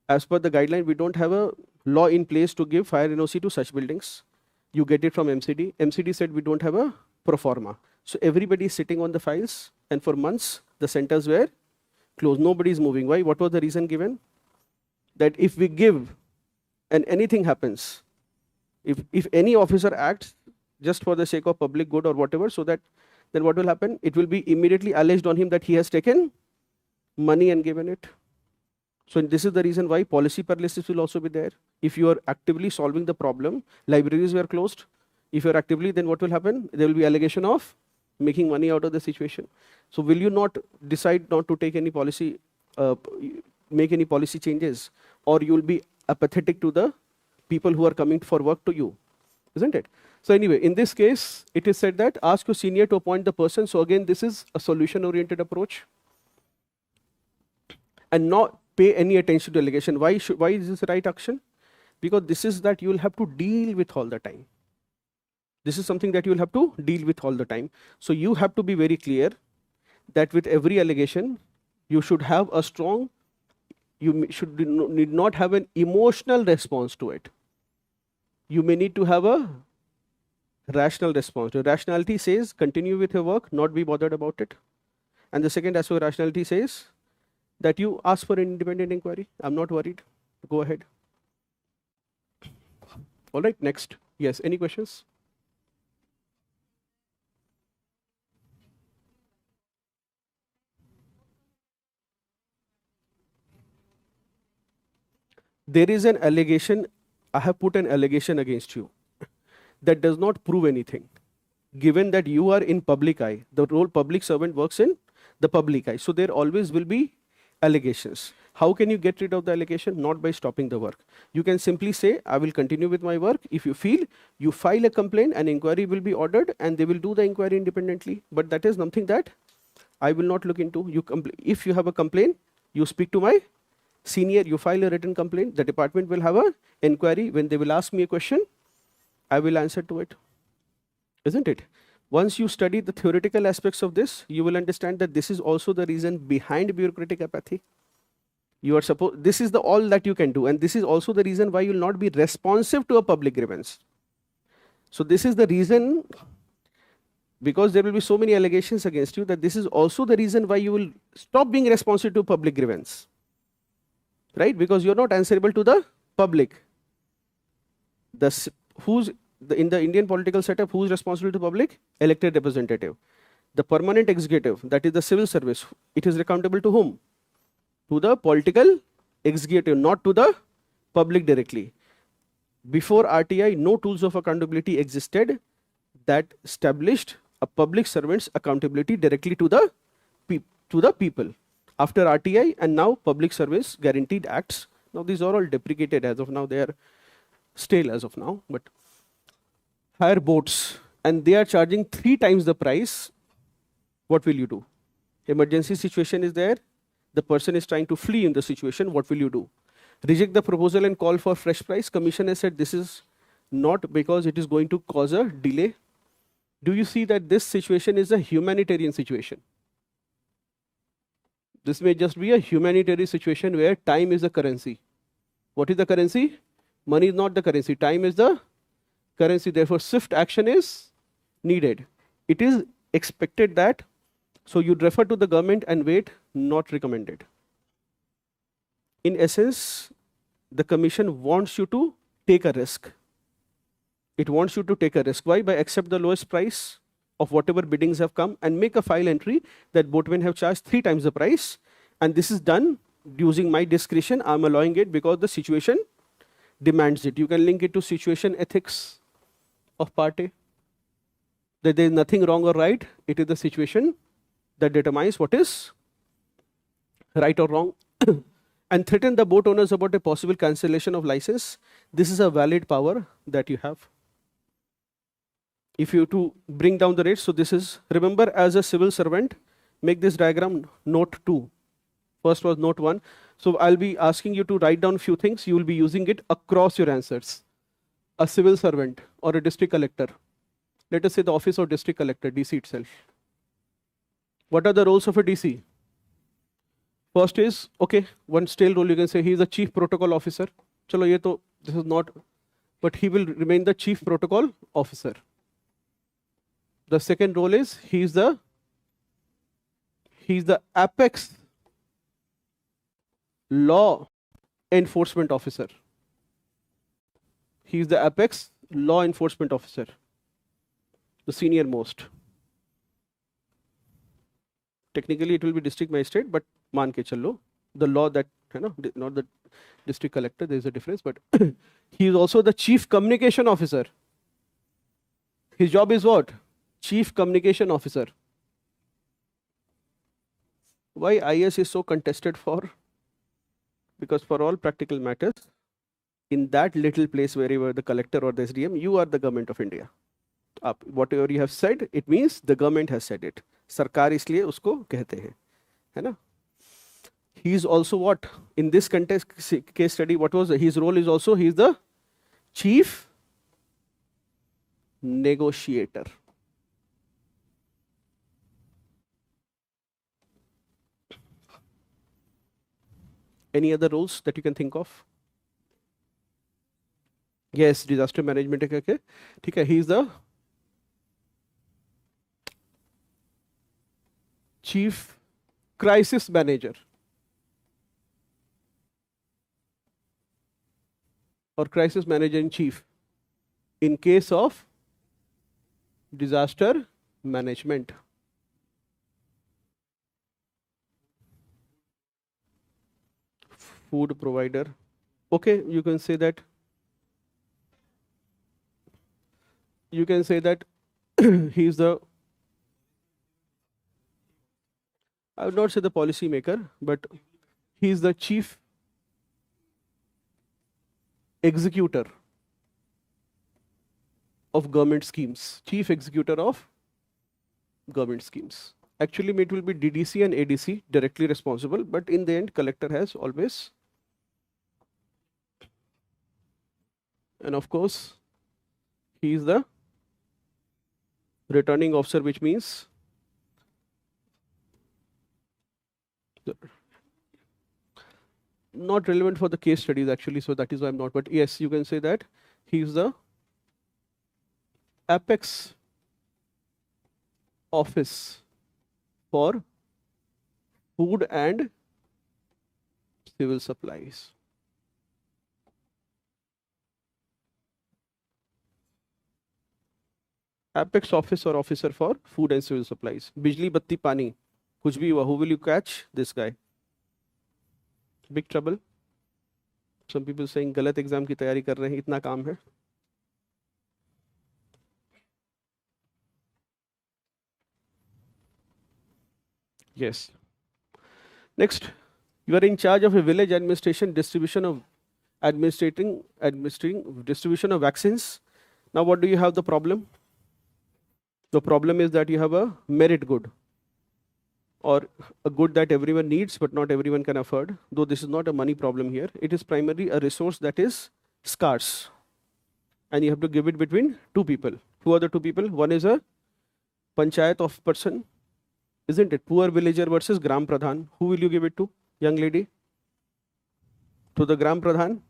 as per the guideline, we don't have a law in place to give fire NOC to such buildings. You get it from MCD. MCD said we don't have a proforma. So everybody is sitting on the files, and for months the centers were closed. Nobody is moving. Why? What was the reason given? That if we give and anything happens, if any officer acts just for the sake of public good or whatever, so that then what will happen? It will be immediately alleged on him that he has taken money and given it. So this is the reason why policy paralysis will also be there. If you are actively solving the problem, libraries were closed. If you are actively, then what will happen? There will be allegation of making money out of the situation. So will you not decide not to take any policy, make any policy changes, or you will be apathetic to the people who are coming for work to you, isn't it? So anyway, in this case, it is said that ask your senior to appoint the person. So again, this is a solution-oriented approach, and not pay any attention to allegation. Why is this the right action? Because this is that you will have to deal with all the time. This is something that you will have to deal with all the time. So you have to be very clear that with every allegation, you should have a strong, need not have an emotional response to it. You may need to have a rational response. The rationality says continue with your work, not be bothered about it. And the second aspect of rationality says that you ask for an independent inquiry. I'm not worried. Go ahead. All right, next. Yes, any questions? There is an allegation, I have put an allegation against you that does not prove anything. Given that you are in public eye, the role public servant works in the public eye. So there always will be allegations. How can you get rid of the allegation? Not by stopping the work. You can simply say, I will continue with my work. If you feel, you file a complaint, an inquiry will be ordered, and they will do the inquiry independently. But that is something that I will not look into. If you have a complaint, you speak to my senior, you file a written complaint, the department will have an inquiry. When they will ask me a question, I will answer to it. Isn't it? Once you study the theoretical aspects of this, you will understand that this is also the reason behind bureaucratic apathy. You are supposed, this is the all that you can do, and this is also the reason why you will not be responsive to a public grievance. So this is the reason, because there will be so many allegations against you, that this is also the reason why you will stop being responsive to public grievance. Right? Because you're not answerable to the public. In the Indian political setup, who's responsible to public? Elected representative. The permanent executive, that is the civil service, it is accountable to whom? To the political executive, not to the public directly. Before RTI, no tools of accountability existed that established a public servant's accountability directly to the people. After RTI and now Public Service Guaranteed Acts, now these are all deprecated as of now, they are stale as of now, but hire boats and they are charging 3 times the price. What will you do? Emergency situation is there, the person is trying to flee in the situation, what will you do? Reject the proposal and call for fresh price. Commission has said this is not because it is going to cause a delay. Do you see that this situation is a humanitarian situation? This may just be a humanitarian situation where time is the currency. What is the currency? Money is not the currency, time is the currency. Therefore, swift action is needed. It is expected that, so you'd refer to the government and wait, not recommended. In essence, the commission wants you to take a risk. It wants you to take a risk. Why? By accept the lowest price of whatever biddings have come and make a file entry that boatmen have charged 3 times the price. And this is done using my discretion. I'm allowing it because the situation demands it. You can link it to situation ethics of party. That there is nothing wrong or right. It is the situation that determines what is right or wrong. And threaten the boat owners about a possible cancellation of license. This is a valid power that you have. If you to bring down the rates, so this is, remember as a civil servant, make this diagram note 2. First was note 1. So I'll be asking you to write down few things. You will be using it across your answers. A civil servant or a district collector. Let us say the office of district collector, DC itself. What are the roles of a DC? First is, okay, one stale role you can say he is a chief protocol officer. Chalo, this is not, but he will remain the chief protocol officer. The second role is he is the apex law enforcement officer. He is the apex law enforcement officer, the senior most. Technically it will be district magistrate, but मान के चलो, the law that, not the district collector, there is a difference, but he is also the chief communication officer. His job is what? Chief communication officer. Why IS is so contested for? Because for all practical matters, in that little place wherever the collector or the SDM, you are the government of India. Whatever you have said, it means the government has said it. सरकार इसलिए उसको कहते हैं, है ना? He is also what? In this context case study, what was his role? Is also he is the chief negotiator. Any other roles that you can think of? Yes, disaster management करके, ठीक है? He is the chief crisis manager or crisis manager in chief in case of disaster management. Food provider. Okay, you can say that. You can say that he is the, I would not say the policy maker, but He is the chief executor of government schemes. Chief executor of government schemes. Actually, it will be DDC and ADC directly responsible, but in the end, collector has always. And of course, he is the returning officer, which means not relevant for the case studies actually, so that is why I'm not, but yes, you can say that he is the apex office for food and civil supplies. Apex office or officer for food and civil supplies. Bijli batti pani, kuch bhi hua, who will you catch? This guy. Big trouble. Some people saying galat exam ki tayari kar rahe hain, itna kaam hai. Yes. Next, you are in charge of a village administration, distribution of administering distribution of vaccines. Now what do you have the problem? The problem is that you have a merit good, or a good that everyone needs but not everyone can afford. Though this is not a money problem here, it is primarily a resource that is scarce, and you have to give it between two people. Who are the two people? One is a panchayat of person, isn't it? Poor villager versus gram pradhan. Who will you give it to, young lady? To the gram pradhan.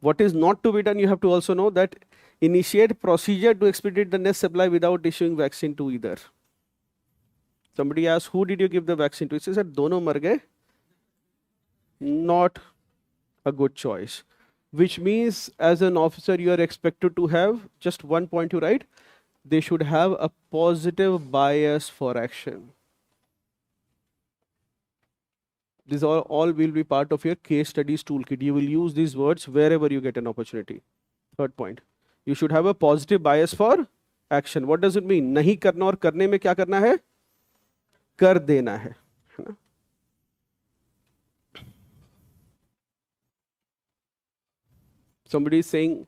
What is not to be done, you have to also know that initiate procedure to expedite the next supply without issuing vaccine to either. Somebody asked, who did you give the vaccine to? It says that dono mar gaye. Not a good choice. Which means as an officer, you are expected to have just one point to write. They should have a positive bias for action. These are all will be part of your case studies toolkit. You will use these words wherever you get an opportunity. Third point. You should have a positive bias for action. What does it mean? नहीं करना और करने में क्या करना है? कर देना है ना? Somebody is saying,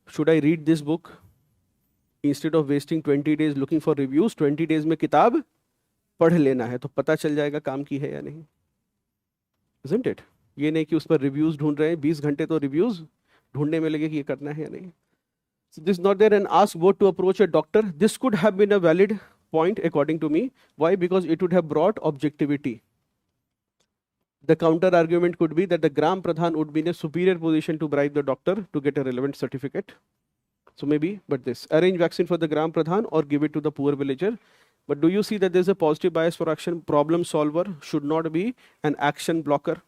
should I read this book? Instead of wasting 20 days looking for reviews, 20 days में किताब पढ़ लेना है, तो पता चल जाएगा काम की है या नहीं. Isn't it? ये नहीं कि उस पर reviews ढूंढ रहे हैं, 20 घंटे तो reviews ढूंढने में लगे कि ये करना है या नहीं. So this is not there. And ask what to approach a doctor. This could have been a valid point according to me. Why? Because it would have brought objectivity. The counter argument could be that the Gram Pradhan would be in a superior position to bribe the doctor to get a relevant certificate. So maybe, but this, arrange vaccine for the Gram Pradhan or give it to the poor villager. But do you see that there's a positive bias for action? Problem solver should not be an action blocker.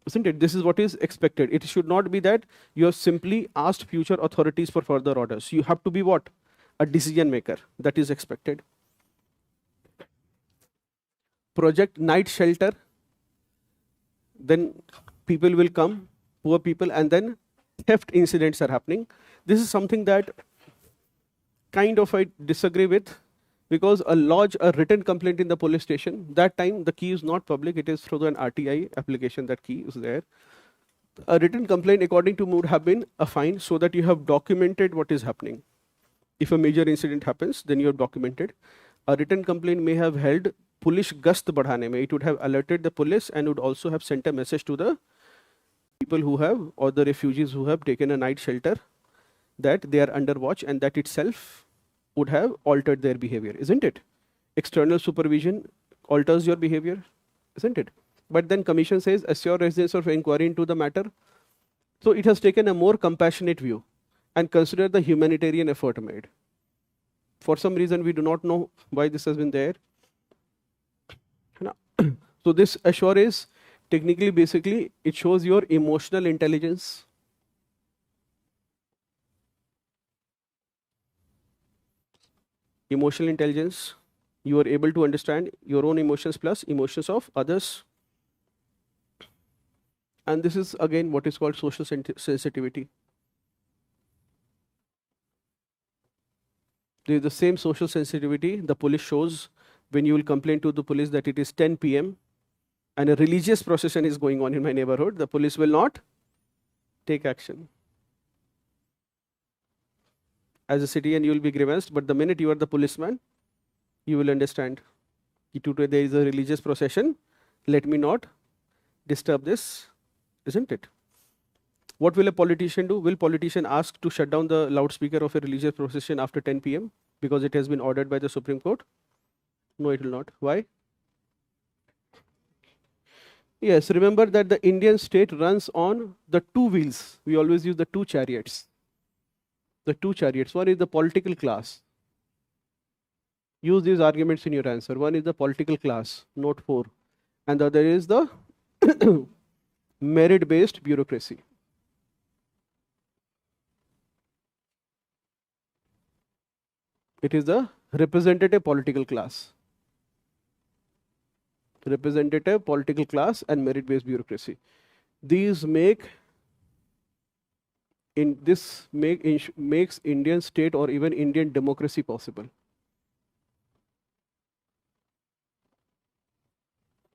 Isn't it? This is what is expected. It should not be that you have simply asked future authorities for further orders. You have to be what? A decision maker. That is expected. Project night shelter. Then people will come, poor people, and then theft incidents are happening. This is something that kind of I disagree with, because lodge a written complaint in the police station. That time the key is not public, it is through an RTI application that key is there. A written complaint according to me would have been a fine, so that you have documented what is happening. If a major incident happens, then you have documented. A written complaint may have held police gast badhane mein. It would have alerted the police and would also have sent a message to the people who have, or the refugees who have taken a night shelter, that they are under watch, and that itself would have altered their behavior, isn't it? External supervision alters your behavior, isn't it? But then commission says assure residents of inquiry into the matter. So it has taken a more compassionate view and considered the humanitarian effort made. For some reason we do not know why this has been there. So this assure is technically, basically, it shows your emotional intelligence. Emotional intelligence, you are able to understand your own emotions plus emotions of others. And this is again what is called social sensitivity. There is the same social sensitivity the police shows when you will complain to the police that it is 10 p.m. and a religious procession is going on in my neighborhood, the police will not take action. As a citizen, you will be grievous, but the minute you are the policeman, you will understand. Today there is a religious procession, let me not disturb this, isn't it? What will a politician do? Will politician ask to shut down the loudspeaker of a religious procession after 10 p.m. because it has been ordered by the Supreme Court? No, it will not. Why? Yes, remember that the Indian state runs on the two wheels. We always use the two chariots. The two chariots. One is the political class. Use these arguments in your answer. One is the political class, note 4. And the other is the merit-based bureaucracy. It is the representative political class. Representative political class and merit-based bureaucracy. These makes Indian state or even Indian democracy possible.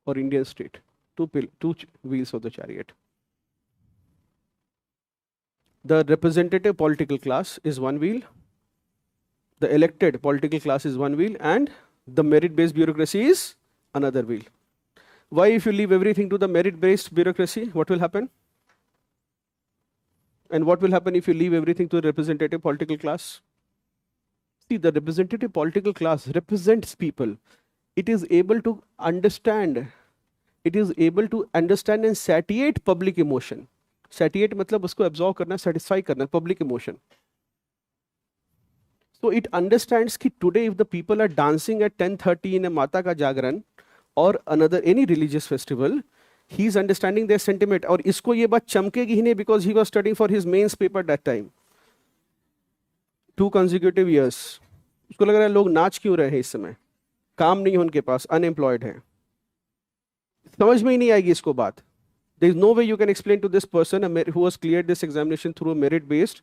Or Indian state. Two wheels of the chariot. The representative political class is one wheel. The elected political class is one wheel, and the merit-based bureaucracy is another wheel. Why, if you leave everything to the merit-based bureaucracy, what will happen? And what will happen if you leave everything to the representative political class? See, the representative political class represents people. It is able to understand. It is able to understand and satiate public emotion. Satiate मतलब उसको absorb करना, satisfy करना, public emotion. So it understands कि today if the people are dancing at 10:30 in a Mata ka Jagran or any religious festival, he is understanding their sentiment. और इसको ये बात चमकेगी ही नहीं because he was studying for his mains paper that time. 2 consecutive years. उसको लग रहा है लोग नाच क्यों रहे हैं इस समय? काम नहीं है उनके पास, unemployed है. समझ में ही नहीं आएगी इसको बात. There is no way you can explain to this person who has cleared this examination through a merit-based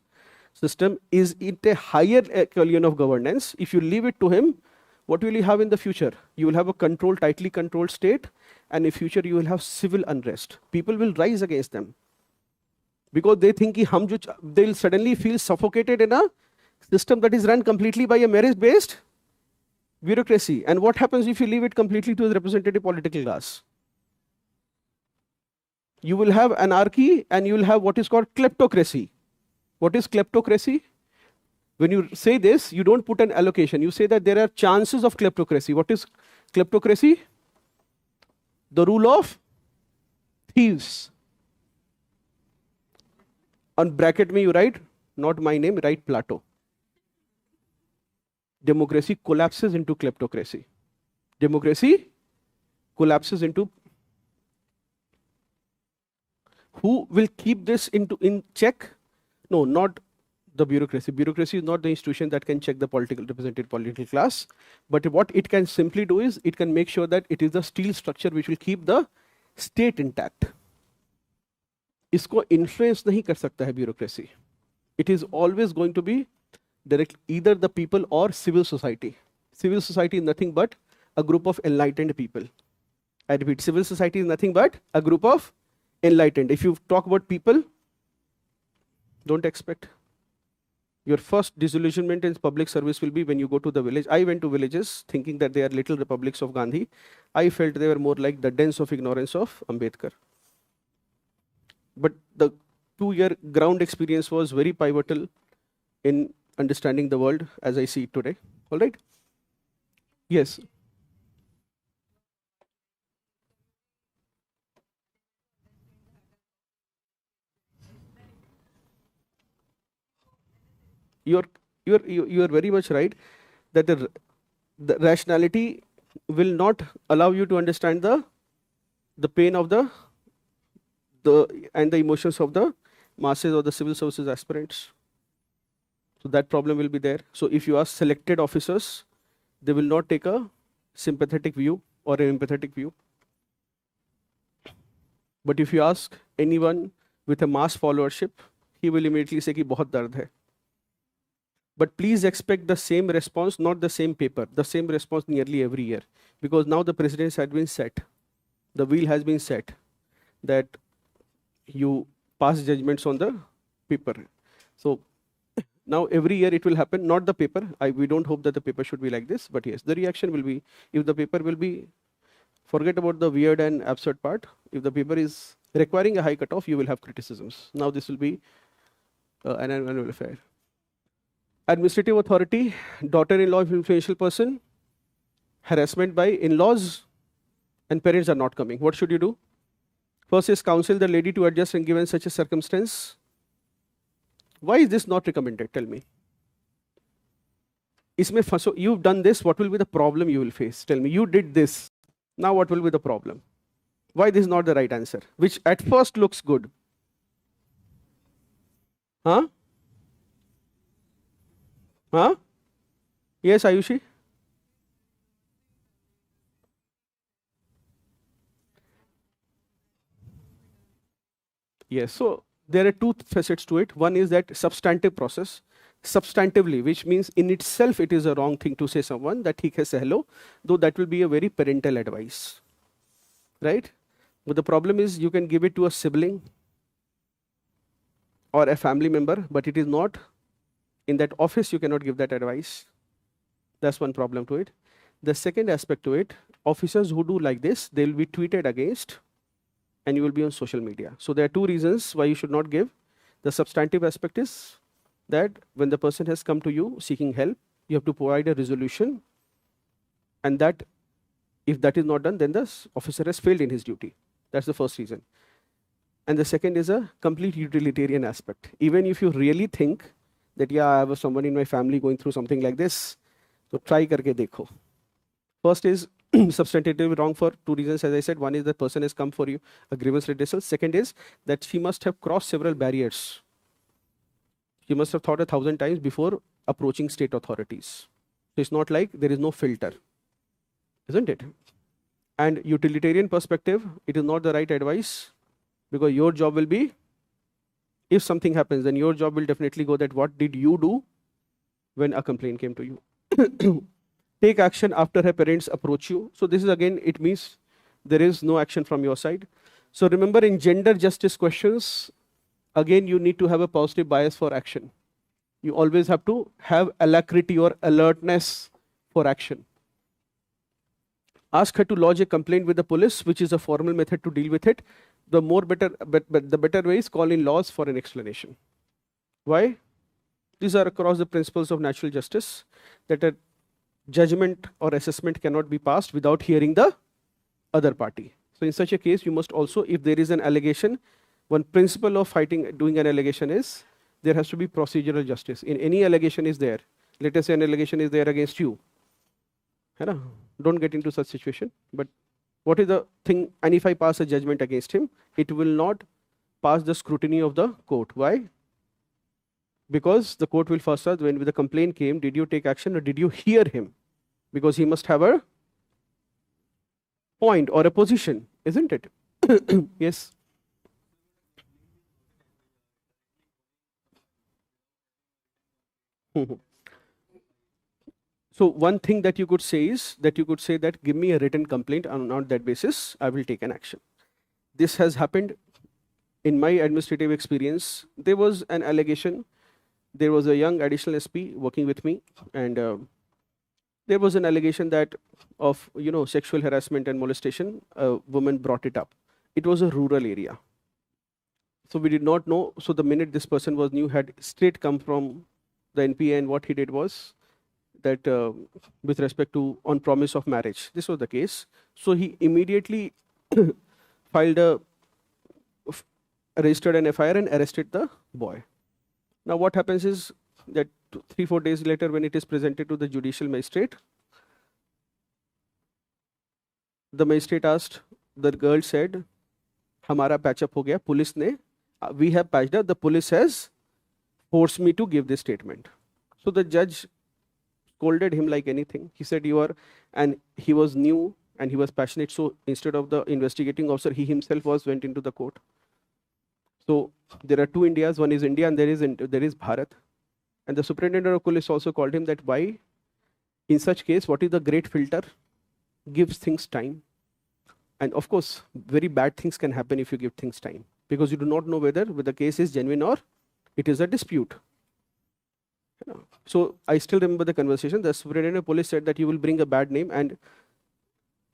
system, is it a higher echelon of governance? If you leave it to him, what will you have in the future? You will have a tightly controlled state, and in future you will have civil unrest. People will rise against them because they think they will suddenly feel suffocated in a system that is run completely by a merit-based bureaucracy. And what happens if you leave it completely to the representative political class? You will have anarchy, and you will have what is called kleptocracy. What is kleptocracy? When you say this, you don't put an allocation. You say that there are chances of kleptocracy. What is kleptocracy? The rule of thieves. On bracket me you write, not my name, write Plato. Democracy collapses into kleptocracy. Democracy collapses into. Who will keep this in check? No, not the bureaucracy. Bureaucracy is not the institution that can check the represented political class. But what it can simply do is, it can make sure that it is the steel structure which will keep the state intact. इसको influence नहीं कर सकता है bureaucracy. It is always going to be direct, either the people or civil society. Civil society is nothing but a group of enlightened people. I repeat, civil society is nothing but a group of enlightened. If you talk about people, don't expect. Your first disillusionment in public service will be when you go to the village. I went to villages thinking that they are little republics of Gandhi. I felt they were more like the dens of ignorance of Ambedkar. But the 2-year ground experience was very pivotal in understanding the world as I see it today. All right? Yes. You are very much right that the rationality will not allow you to understand the pain of the emotions of the masses or the civil services aspirants. So that problem will be there. So if you ask selected officers, they will not take a sympathetic view or an empathetic view. But if you ask anyone with a mass followership, he will immediately say कि बहुत दर्द है. But please expect the same response, not the same paper, the same response nearly every year. Because now the precedence had been set. The wheel has been set that you pass judgments on the paper. So now every year it will happen, not the paper. We don't hope that the paper should be like this, but yes, the reaction will be, if the paper will be, forget about the weird and absurd part. If the paper is requiring a high cutoff, you will have criticisms. Now this will be an annual affair. Administrative authority, daughter-in-law of influential person, harassment by in-laws, and parents are not coming. What should you do? First is counsel the lady to adjust and given such a circumstance. Why is this not recommended? Tell me. So you've done this, what will be the problem you will face? Tell me, you did this. Now what will be the problem? Why this is not the right answer? Which at first looks good. Huh? Huh? Yes, Ayushi? Yes, so there are two facets to it. One is that substantive process. Substantively, which means in itself it is a wrong thing to say someone that he can say hello, though that will be a very parental advice. Right? But the problem is you can give it to a sibling or a family member, but it is not in that office, you cannot give that advice. That's one problem to it. The second aspect to it, officers who do like this, they will be tweeted against and you will be on social media. So there are two reasons why you should not give. The substantive aspect is that when the person has come to you seeking help, you have to provide a resolution, and that if that is not done, then the officer has failed in his duty. That's the first reason. And the second is a complete utilitarian aspect. Even if you really think that, yeah, I have someone in my family going through something like this, so try karke dekho. First is substantively wrong for two reasons, as I said. One is the person has come for you, a grievance redressal. Second is that she must have crossed several barriers. She must have thought 1,000 times before approaching state authorities. So it's not like there is no filter, isn't it? And utilitarian perspective, it is not the right advice, because your job will be, if something happens, then your job will definitely go that what did you do when a complaint came to you? Take action after her parents approach you. So this is again, it means there is no action from your side. So remember, in gender justice questions, again, you need to have a positive bias for action. You always have to have alacrity or alertness for action. Ask her to lodge a complaint with the police, which is a formal method to deal with it. The better way is call in laws for an explanation. Why? These are across the principles of natural justice, that a judgment or assessment cannot be passed without hearing the other party. So in such a case, you must also, if there is an allegation, one principle of doing an allegation is there has to be procedural justice. In any allegation is there. Let us say an allegation is there against you. Don't get into such situation. But what is the thing? And if I pass a judgment against him, it will not pass the scrutiny of the court. Why? Because the court will first ask, when the complaint came, did you take action or did you hear him? Because he must have a point or a position, isn't it? Yes. So one thing that you could say is that you could say that give me a written complaint, and on that basis, I will take an action. This has happened in my administrative experience. There was an allegation. There was a young additional SP working with me, and there was an allegation that of sexual harassment and molestation. A woman brought it up. It was a rural area, so we did not know. So the minute this person was new, had straight come from the NPA, and what he did was that with respect to on promise of marriage, this was the case. So he immediately registered an FIR and arrested the boy. Now what happens is that 3-4 days later, when it is presented to the judicial magistrate, the magistrate asked, the girl said, "Hamara patch up ho gaya, police ne, we have patched up, the police has forced me to give this statement." So the judge scolded him like anything. He said, and he was new and he was passionate. So instead of the investigating officer, he himself went into the court. So there are two Indias. One is India and there is Bharat. And the superintendent of police also called him that why, in such case, what is the great filter? Gives things time. And of course, very bad things can happen if you give things time, because you do not know whether the case is genuine or it is a dispute. So I still remember the conversation. The superintendent of police said that you will bring a bad name, and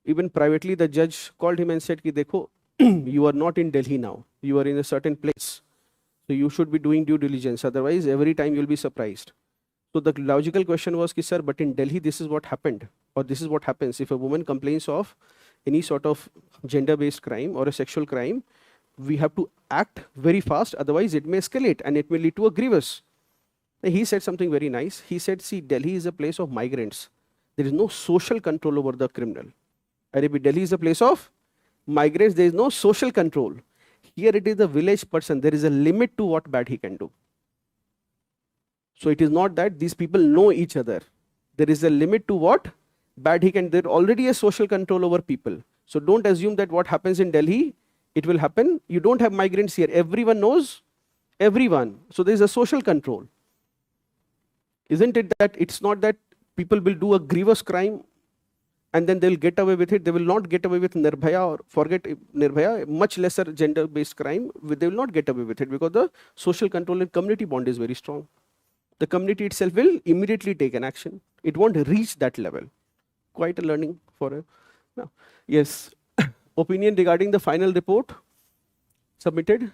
even privately the judge called him and said, Ki dekho, you are not in Delhi now. You are in a certain place. So you should be doing due diligence. Otherwise, every time you'll be surprised. So the logical question was, Ki, sir, but in Delhi, this is what happened, or this is what happens if a woman complains of any sort of gender-based crime or a sexual crime. We have to act very fast. Otherwise, it may escalate and it may lead to a grievous. And he said something very nice. He said, see, Delhi is a place of migrants. There is no social control over the criminal. I repeat, Delhi is a place of migrants. There is no social control. Here it is the village person. There is a limit to what bad he can do. So it is not that these people know each other. There is a limit to what bad he can. There already a social control over people. So don't assume that what happens in Delhi, it will happen. You don't have migrants here. Everyone knows everyone. So there is a social control. Isn't it that it's not that people will do a grievous crime and then they'll get away with it? They will not get away with Nirbhaya, or forget Nirbhaya, much lesser gender-based crime. They will not get away with it because the social control and community bond is very strong. The community itself will immediately take an action. It won't reach that level. Quite a learning for a... No. Yes. Opinion regarding the final report submitted.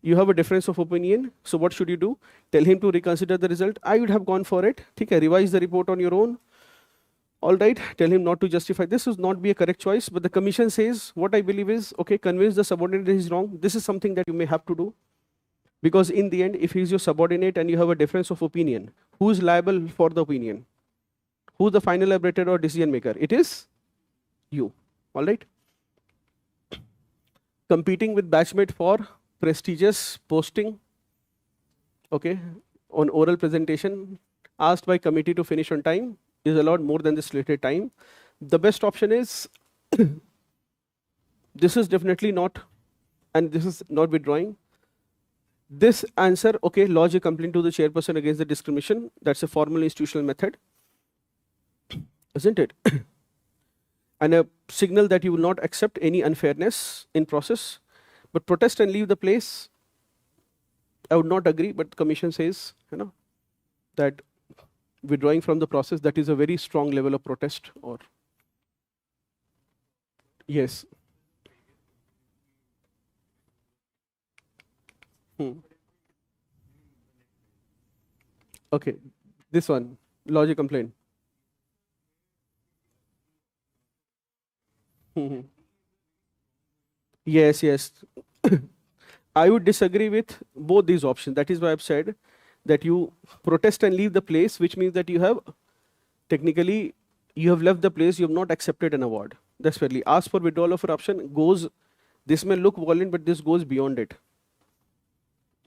You have a difference of opinion. So what should you do? Tell him to reconsider the result. I would have gone for it. Okay, revise the report on your own. All right, tell him not to justify. This would not be a correct choice, but the commission says, what I believe is, okay, convince the subordinate that he's wrong. This is something that you may have to do. Because in the end, if he's your subordinate and you have a difference of opinion, who is liable for the opinion? Who's the final arbitrator or decision maker? It is you. All right. Competing with batchmate for prestigious posting, okay, on oral presentation, asked by committee to finish on time, is allowed more than the slated time. The best option is, this is definitely not, and this is not withdrawing. This answer, okay, lodge a complaint to the chairperson against the discrimination. That's a formal institutional method, isn't it? And a signal that you will not accept any unfairness in process. But protest and leave the place, I would not agree, but the commission says, that withdrawing from the process, that is a very strong level of protest. Or yes. Okay, this one, lodge a complaint. Yes, yes. I would disagree with both these options. That is why I've said that you protest and leave the place, which means that you have, technically, you have left the place, you have not accepted an award. That's fairly. Ask for withdrawal of option goes, this may look violent, but this goes beyond it.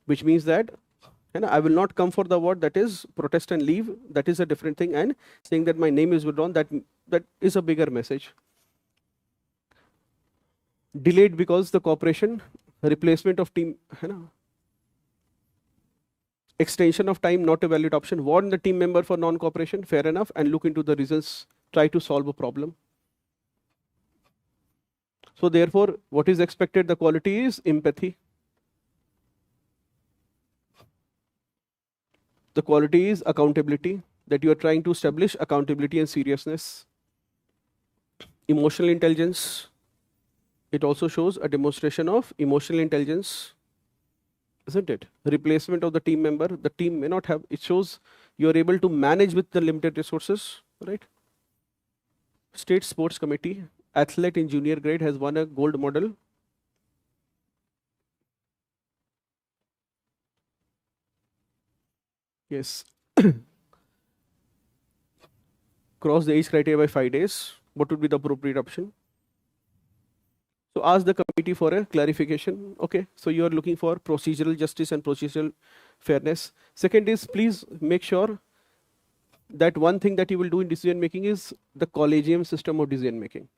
Which means that, I will not come for the award, that is protest and leave, that is a different thing. And saying that my name is withdrawn, that is a bigger message. Delayed because the cooperation, replacement of team, extension of time, not a valid option. Warn the team member for non-cooperation, fair enough, and look into the reasons, try to solve a problem. So therefore, what is expected, the quality is empathy. The quality is accountability, that you are trying to establish accountability and seriousness. Emotional intelligence. It also shows a demonstration of emotional intelligence, isn't it? Replacement of the team member. The team may not have, it shows you are able to manage with the limited resources, right? State Sports Committee, athlete in junior grade has won a gold medal. Yes. Cross the age criteria by 5 days. What would be the appropriate option? So ask the committee for a clarification. Okay, so you are looking for procedural justice and procedural fairness. Second is, please make sure that one thing that you will do in decision making is the collegium system of decision making.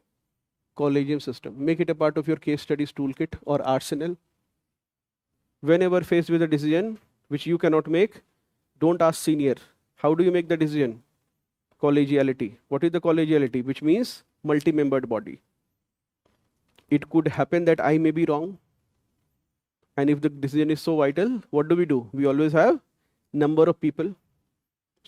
Collegium system. Make it a part of your case studies toolkit or arsenal. Whenever faced with a decision which you cannot make, Don't ask senior. How do you make the decision? Collegiality. What is the collegiality? Which means multi-membered body. It could happen that I may be wrong. And if the decision is so vital, what do? We always have number of people.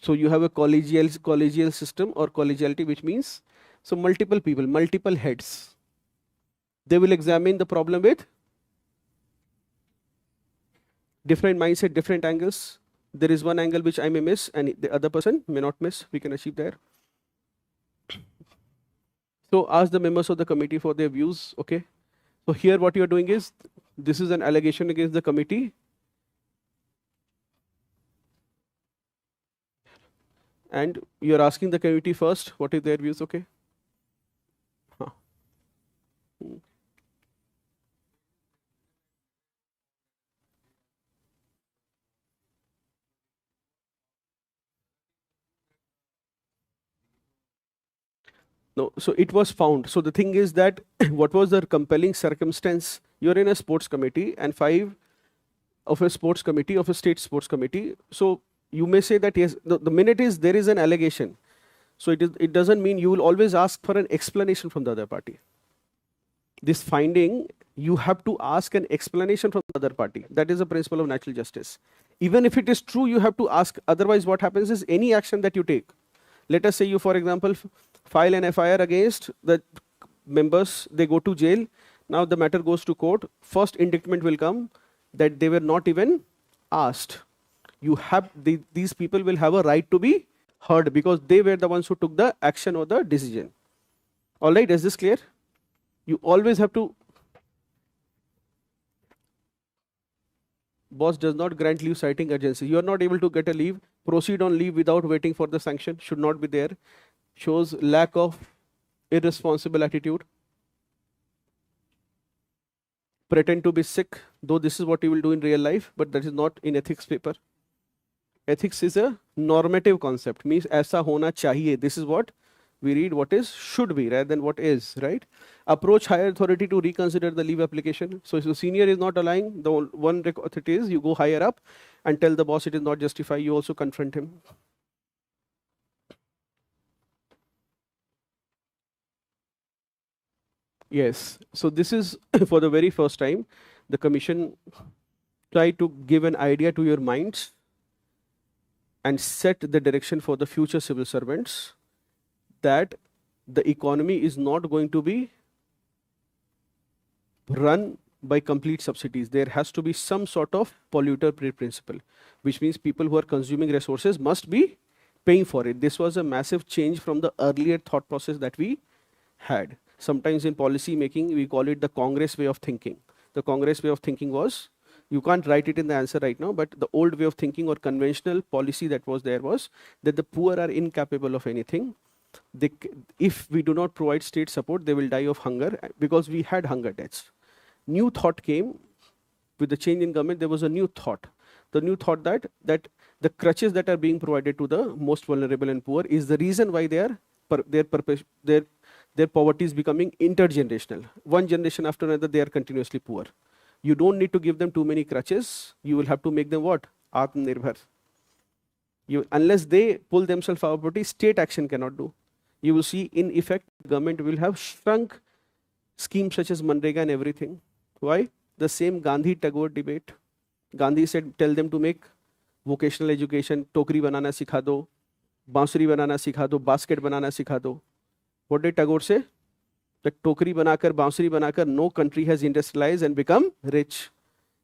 So you have a collegial system or collegiality, which means so multiple people, multiple heads. They will examine the problem with different mindset, different angles. There is one angle which I may miss and the other person may not miss. We can achieve there. So ask the members of the committee for their views. Okay. So here what you are doing is, this is an allegation against the committee. And you are asking the committee first, what is their views? Okay. Huh. No, so it was found. So the thing is that what was the compelling circumstance? You're in a sports committee and 5 of a sports committee, of a state sports committee. So you may say that yes, the minute is there is an allegation. So it doesn't mean you will always ask for an explanation from the other party. This finding, you have to ask an explanation from the other party. That is the principle of natural justice. Even if it is true, you have to ask. Otherwise, what happens is any action that you take. Let us say you, for example, file an FIR against the members, they go to jail. Now the matter goes to court. First indictment will come that they were not even asked. You have these people will have a right to be heard because they were the ones who took the action or the decision. All right, is this clear? You always have to. Boss does not grant leave citing urgency. You are not able to get a leave. Proceed on leave without waiting for the sanction. Should not be there. Shows lack of irresponsible attitude. Pretend to be sick, though this is what you will do in real life, but that is not in ethics paper. Ethics is a normative concept, means aisa hona chahiye. This is what we read, what is should be rather than what is, right? Approach higher authority to reconsider the leave application. So if the senior is not allowing, the one authority is you go higher up and tell the boss it is not justified. You also confront him. Yes, so this is for the very first time, the commission try to give an idea to your minds and set the direction for the future civil servants that the economy is not going to be run by complete subsidies. There has to be some sort of polluter pay principle, which means people who are consuming resources must be paying for it. This was a massive change from the earlier thought process that we had. Sometimes in policy making, we call it the Congress way of thinking. The Congress way of thinking was, you can't write it in the answer right now, but the old way of thinking or conventional policy that was there was that the poor are incapable of anything. If we do not provide state support, they will die of hunger because we had hunger deaths. New thought came with the change in government. There was a new thought. The new thought that the crutches that are being provided to the most vulnerable and poor is the reason why their poverty is becoming intergenerational. One generation after another, they are continuously poor. You don't need to give them too many crutches. You will have to make them what? Atmanirbhar. Unless they pull themselves out of poverty, state action cannot do. You will see, in effect, government will have shrunk schemes such as Manrega and everything. Why? The same Gandhi-Tagore debate. Gandhi said, tell them to make vocational education, tokri banana sikha do, bansuri banana sikha do, basket banana sikha do. What did Tagore say? That tokri banakar, bansuri banakar, no country has industrialized and become rich.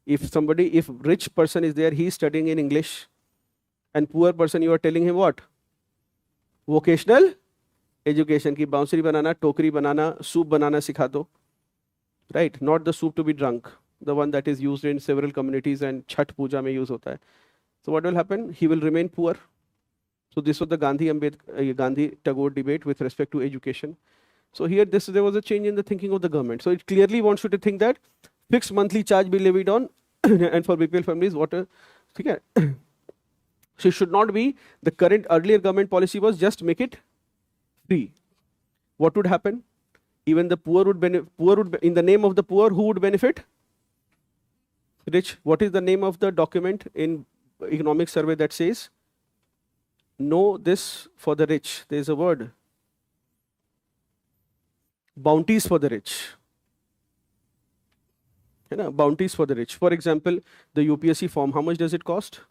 If rich person is there, he is studying in English, and poor person, you are telling him what? Vocational education, ki bansuri banana, tokri banana, soup banana sikha do. Right? Not the soup to be drunk, the one that is used in several communities and Chhat Puja mein use hota hai. So what will happen? He will remain poor. So this was the Gandhi-Tagore debate with respect to education. So here there was a change in the thinking of the government. So it clearly wants you to think that fixed monthly charge be levied on and for BPL families, water. Okay. So it should not be the current earlier government policy was just make it free. What would happen? Even the poor would benefit. In the name of the poor, who would benefit? Rich. What is the name of the document in economic survey that says know this for the rich. There's a word. Bounties for the rich. Bounties for the rich. For example, the UPSC form, how much does it cost?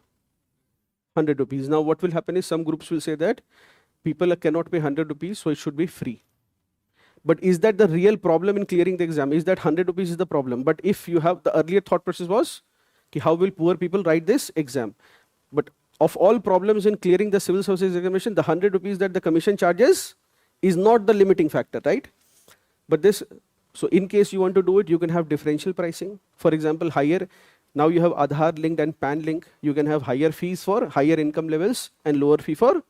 100 rupees. Now what will happen is some groups will say that people cannot pay 100 rupees, so it should be free. But is that the real problem in clearing the exam? Is that 100 rupees is the problem? But if you have, the earlier thought process was, how will poor people write this exam? But of all problems in clearing the civil services examination, the 100 rupees that the commission charges is not the limiting factor, right? But this, so in case you want to do it, you can have differential pricing. For example, higher, now you have Aadhaar linked and PAN linked. You can have higher fees for higher income levels and lower fee for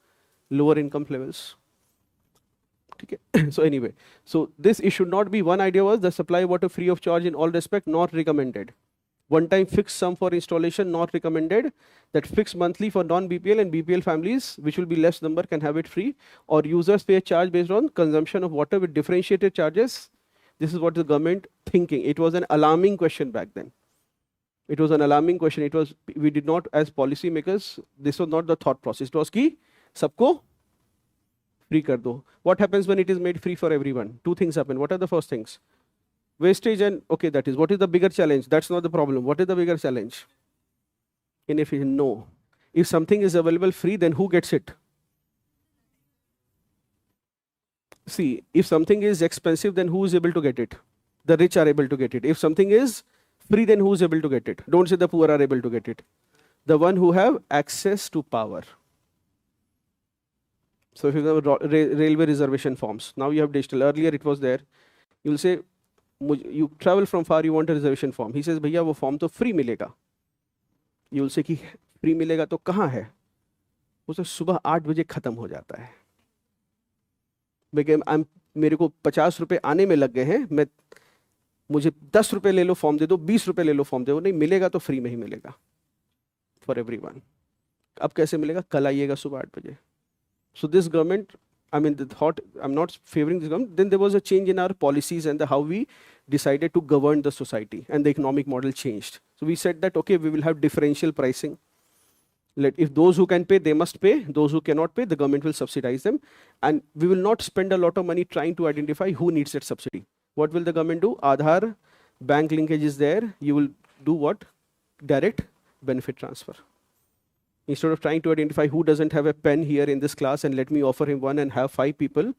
lower income levels. Okay. So anyway, so this, it should not be, one idea was the supply water free of charge in all respect, not recommended. One time fixed sum for installation, not recommended. That fixed monthly for non-BPL and BPL families, which will be less number, can have it free. Or users pay a charge based on consumption of water with differentiated charges. This is what the government thinking. It was an alarming question back then. It was an alarming question. It was, we did not, as policy makers, this was not the thought process. It was ki, sabko free kar do. What happens when it is made free for everyone? Two things happen. What are the first things? Wastage and, okay, that is, what is the bigger challenge? That's not the problem. What is the bigger challenge? Inefficient, no. If something is available free, then who gets it? See, if something is expensive, then who is able to get it? The rich are able to get it. If something is free, then who is able to get it? Don't say the poor are able to get it. The one who have access to power. So if you have railway reservation forms, now you have digital. Earlier it was there. You will say, you travel from far, you want a reservation form. He says, भैया वो form तो free मिलेगा. You will say कि free मिलेगा तो कहाँ है? वो तो सुबह 8 बजे खत्म हो जाता है. मेरे को 50 रुपए आने में लग गए हैं. मुझे 10 रुपए ले लो फॉर्म दे दो, 20 रुपए ले लो फॉर्म दे दो. नहीं मिलेगा तो फ्री में ही मिलेगा. For everyone. अब कैसे मिलेगा? कल आइएगा सुबह 8 बजे. So this government, I mean, the thought, I'm not favoring this government. Then there was a change in our policies and how we decided to govern the society, and the economic model changed. So we said that, okay, we will have differential pricing. If those who can pay, they must pay. Those who cannot pay, the government will subsidize them. And we will not spend a lot of money trying to identify who needs that subsidy. What will the government do? Aadhaar, bank linkage is there. You will do what? Direct benefit transfer. Instead of trying to identify who doesn't have a pen here in this class and let me offer him one and have 5 people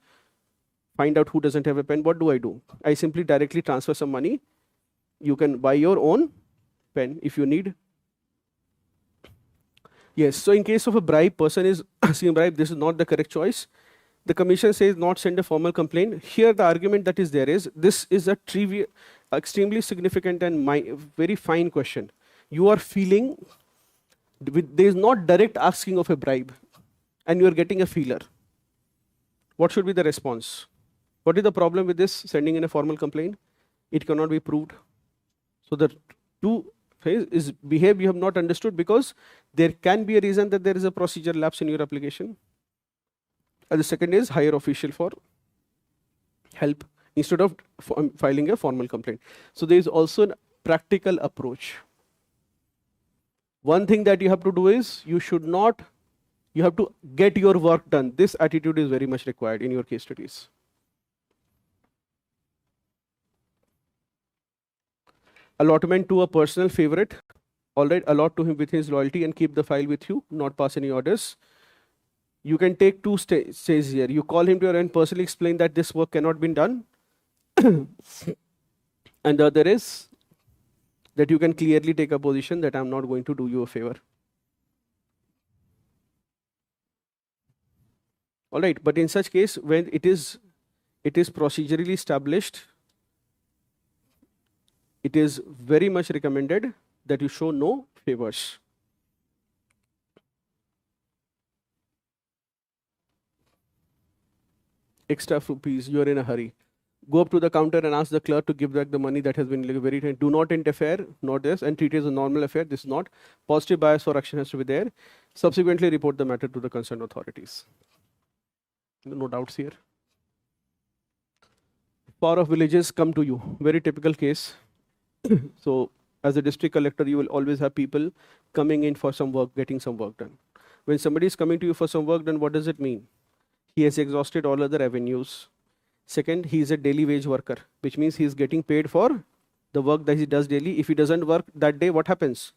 find out who doesn't have a pen, what do? I simply directly transfer some money. You can buy your own pen if you need. Yes, so in case of a bribe, person is asking bribe, this is not the correct choice. The commission says not send a formal complaint. Here the argument that is there is, this is a trivial, extremely significant and very fine question. You are feeling, there is not direct asking of a bribe and you are getting a feeler. What should be the response? What is the problem with this sending in a formal complaint? It cannot be proved. So the two phase is behave you have not understood, because there can be a reason that there is a procedure lapse in your application. And the second is hire official for help instead of filing a formal complaint. So there is also a practical approach. One thing that you have to do is you have to get your work done. This attitude is very much required in your case studies. Allotment to a personal favorite. All right, allot to him with his loyalty and keep the file with you, not pass any orders. You can take 2 stages here. You call him to your end, personally explain that this work cannot be done. And the other is that you can clearly take a position that I'm not going to do you a favor. All right, but in such case, when it is procedurally established, it is very much recommended that you show no favors. Extra rupees, you are in a hurry. Go up to the counter and ask the clerk to give back the money that has been very. Do not interfere, not this, and treat it as a normal affair. This is not. Positive bias for action has to be there. Subsequently report the matter to the concerned authorities. No doubts here. Power of villages come to you. Very typical case. So as a district collector, you will always have people coming in for some work, getting some work done. When somebody is coming to you for some work, then what does it mean? He has exhausted all other avenues. Second, he is a daily wage worker, which means he is getting paid for the work that he does daily. If he doesn't work that day, what happens?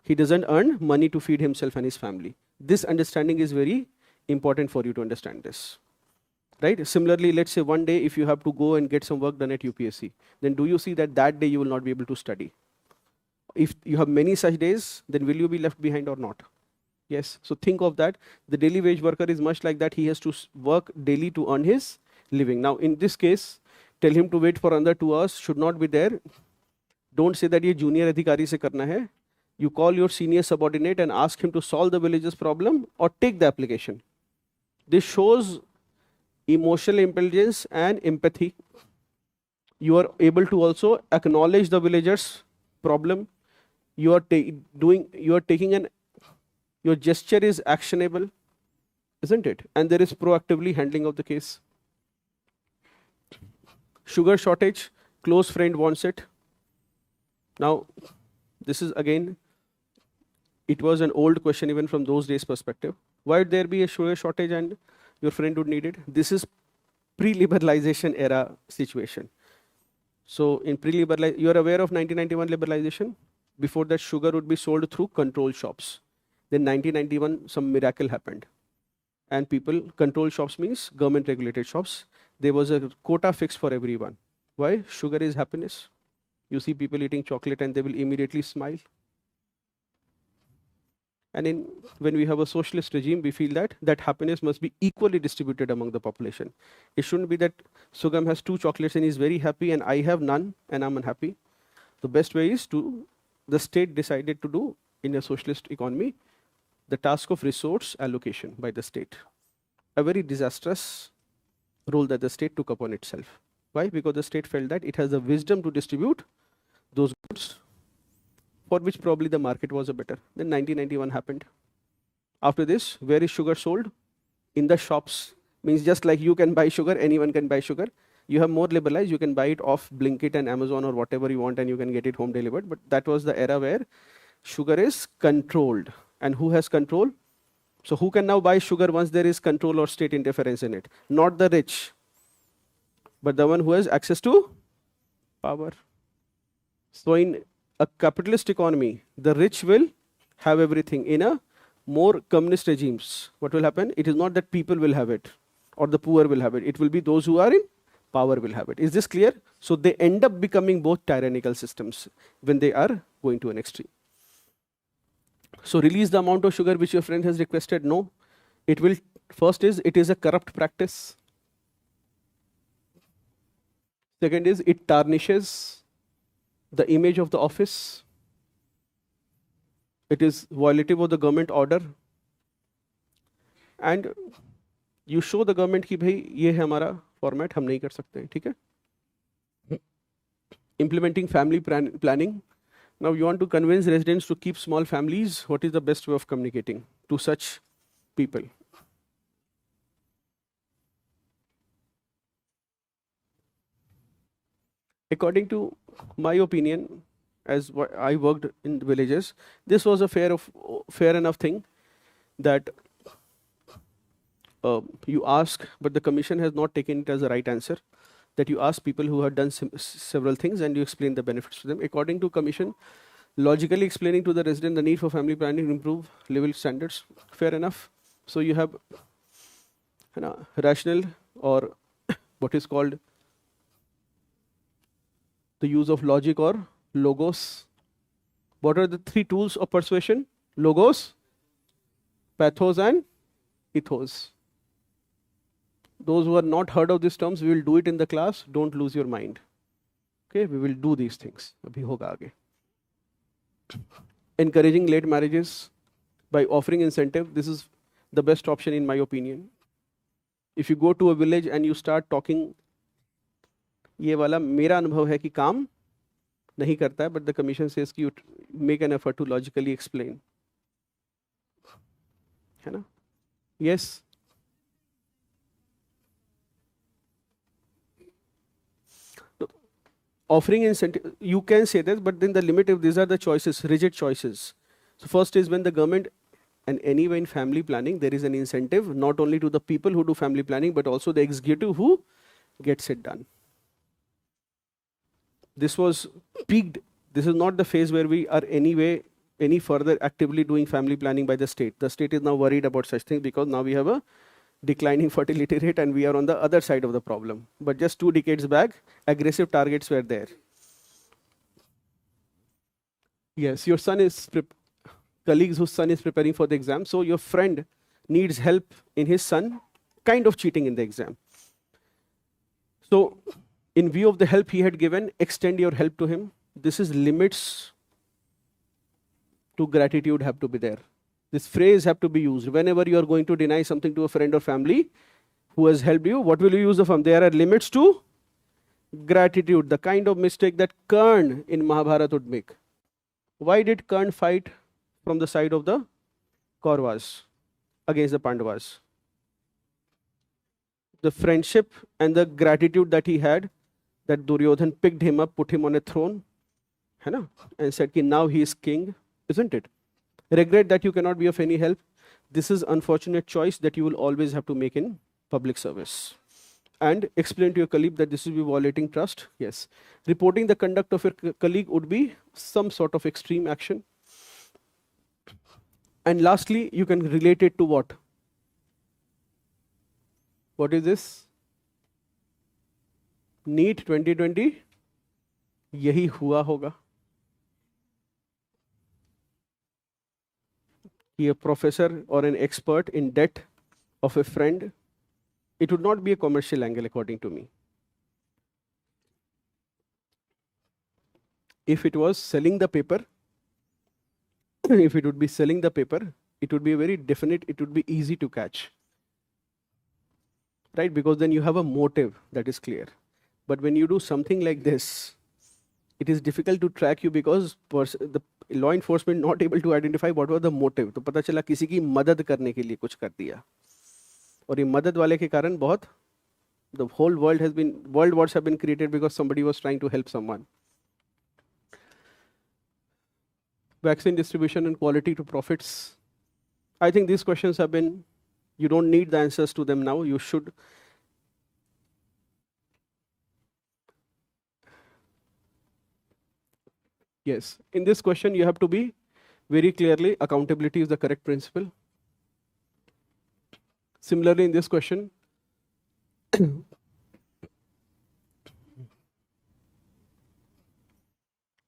He doesn't earn money to feed himself and his family. This understanding is very important for you to understand this. Right? Similarly, let's say one day if you have to go and get some work done at UPSC, then do you see that that day you will not be able to study? If you have many such days, then will you be left behind or not? Yes. So think of that. The daily wage worker is much like that. He has to work daily to earn his living. Now, in this case, tell him to wait for another 2 hours, should not be there. Don't say that ye junior adhikari se karna hai. You call your senior subordinate and ask him to solve the villager's problem or take the application. This shows emotional intelligence and empathy. You are able to also acknowledge the villager's problem. You are your gesture is actionable, isn't it? And there is proactively handling of the case. Sugar shortage, close friend wants it. Now, this is again, it was an old question even from those days' perspective. Why would there be a sugar shortage and your friend would need it? This is pre-liberalization era situation. So in pre-liberalization, you are aware of 1991 liberalization? Before that, sugar would be sold through control shops. Then 1991, some miracle happened. And control shops means government regulated shops. There was a quota fixed for everyone. Why? Sugar is happiness. You see people eating chocolate and they will immediately smile. And when we have a socialist regime, we feel that happiness must be equally distributed among the population. It shouldn't be that Sugam has 2 chocolates and he's very happy and I have none and I'm unhappy. The best way is the state decided to do in a socialist economy, the task of resource allocation by the state. A very disastrous role that the state took upon itself. Why? Because the state felt that it has the wisdom to distribute those goods for which probably the market was a better. Then 1991 happened. After this, where is sugar sold? In the shops. Means just like you can buy sugar, anyone can buy sugar. You have more liberalized, you can buy it off Blinkit and Amazon or whatever you want and you can get it home delivered. But that was the era where sugar is controlled. And who has control? So who can now buy sugar once there is control or state interference in it? Not the rich, but the one who has access to power. So in a capitalist economy, the rich will have everything. In a more communist regimes, what will happen? It is not that people will have it or the poor will have it. It will be those who are in power will have it. Is this clear? So they end up becoming both tyrannical systems when they are going to an extreme. So release the amount of sugar which your friend has requested. No, it will. First is, it is a corrupt practice. Second is, it tarnishes the image of the office. It is violative of the government order. And you show the government कि भाई ये है हमारा format, हम नहीं कर सकते हैं, ठीक है? Implementing family planning. Now you want to convince residents to keep small families. What is the best way of communicating to such people? According to my opinion, as I worked in villages, this was a fair enough thing that you ask, but the commission has not taken it as a right answer. That you ask people who have done several things and you explain the benefits to them. According to commission, logically explaining to the resident the need for family planning to improve living standards, fair enough. So you have rational or what is called the use of logic or logos. What are the 3 tools of persuasion? Logos, pathos and ethos. Those who are not heard of these terms, we will do it in the class. Don't lose your mind. Okay, we will do these things. Abhi hoga aage. Encouraging late marriages by offering incentive. This is the best option in my opinion. If you go to a village and you start talking, ये वाला मेरा अनुभव है कि काम नहीं करता है, but the commission says कि you make an effort to logically explain. है ना? Yes. Offering incentive, you can say that, but then the limit, if these are the choices, rigid choices. So first is when the government And anyway, in family planning, there is an incentive not only to the people who do family planning, but also the executive who gets it done. This was peaked. This is not the phase where we are any further actively doing family planning by the state. The state is now worried about such things because now we have a declining fertility rate and we are on the other side of the problem. But just 2 decades back, aggressive targets were there. Yes, your son is colleagues whose son is preparing for the exam. So your friend needs help in his son kind of cheating in the exam. So in view of the help he had given, extend your help to him. This is limits to gratitude have to be there. This phrase have to be used. Whenever you are going to deny something to a friend or family who has helped you, what will you use the form? There are limits to gratitude, the kind of mistake that Karna in Mahabharata would make. Why did Karna fight from the side of the Kauravas against the Pandavas? The friendship and the gratitude that he had, that Duryodhan picked him up, put him on a throne, and said, now he is king, isn't it? Regret that you cannot be of any help. This is unfortunate choice that you will always have to make in public service. And explain to your colleague that this will be violating trust. Yes. Reporting the conduct of your colleague would be some sort of extreme action. And lastly, you can relate it to what? What is this? NEET 2020? Yahi hua hoga. A professor or an expert in debt of a friend, it would not be a commercial angle according to me. If it was selling the paper, if it would be selling the paper, it would be very definite, it would be easy to catch. Right? Because then you have a motive that is clear. But when you do something like this, it is difficult to track you because the law enforcement not able to identify what was the motive. तो पता चला किसी की मदद करने के लिए कुछ कर दिया. और ये मदद वाले के कारण बहुत the whole world wars have been created because somebody was trying to help someone. Vaccine distribution and quality to profits. I think these questions have been, you don't need the answers to them now. You should. Yes, in this question you have to be very clearly, accountability is the correct principle. Similarly, in this question, in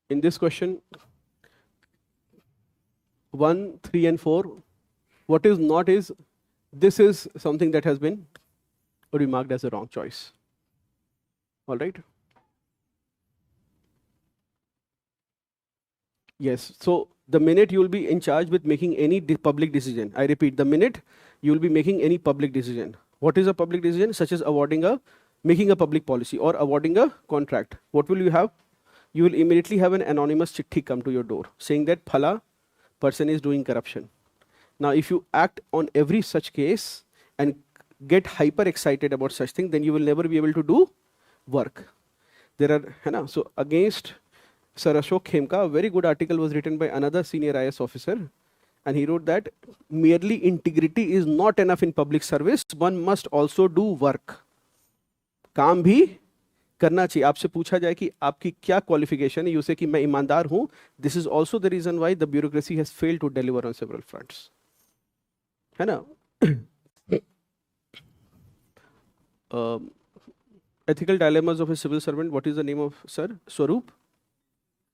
this question, 1, 3 and 4, what is not is, this is something that has been remarked as a wrong choice. All right. Yes, so the minute you will be in charge with making any public decision, I repeat, the minute you will be making any public decision. What is a public decision? Such as making a public policy or awarding a contract. What will you have? You will immediately have an anonymous chitti come to your door saying that phala person is doing corruption. Now, if you act on every such case and get hyper excited about such thing, then you will never be able to do work. There are, so against Sir Ashok Khemka, a very good article was written by another senior IS officer, and he wrote that merely integrity is not enough in public service, one must also do work. काम भी करना चाहिए. आपसे पूछा जाए कि आपकी क्या क्वालिफिकेशन है, यू से कि मैं ईमानदार हूं. This is also the reason why the bureaucracy has failed to deliver on several fronts. है ना? Ethical dilemmas of a civil servant. What is the name of sir? Swaroop?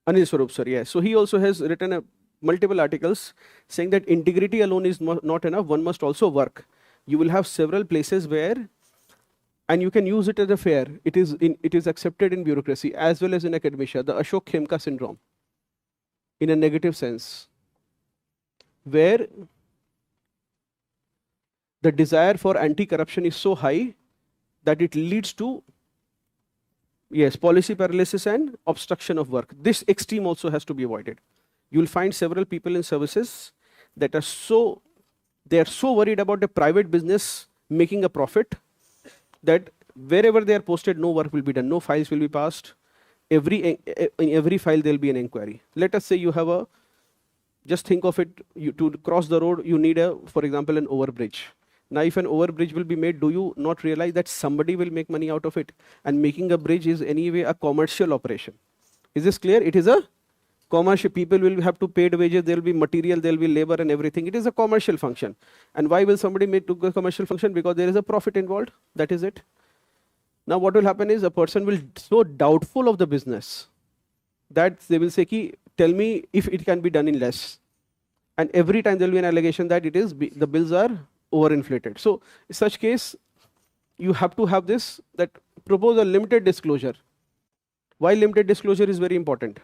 Anil Swaroop, sir. Yes. So he also has written multiple articles saying that integrity alone is not enough. One must also work. You will have several places where, and you can use it as a fair. It is accepted in bureaucracy as well as in academia. The Ashok Khemka syndrome, in a negative sense, where the desire for anti-corruption is so high that it leads to, yes, policy paralysis and obstruction of work. This extreme also has to be avoided. You will find several people in services that are so worried about the private business making a profit that wherever they are posted, no work will be done, no files will be passed. In every file there will be an inquiry. Let us say you have a Just think of it, to cross the road, you need for example, an overbridge. Now, if an overbridge will be made, do you not realize that somebody will make money out of it? And making a bridge is anyway a commercial operation. Is this clear? It is a commercial. People will have to pay the wages, there will be material, there will be labor and everything. It is a commercial function. And why will somebody make to a commercial function? Because there is a profit involved. That is it. Now, what will happen is a person will be so doubtful of the business that they will say, tell me if it can be done in less. And every time there will be an allegation that the bills are overinflated. So in such case, you have to have this, that propose a limited disclosure. Why limited disclosure is very important?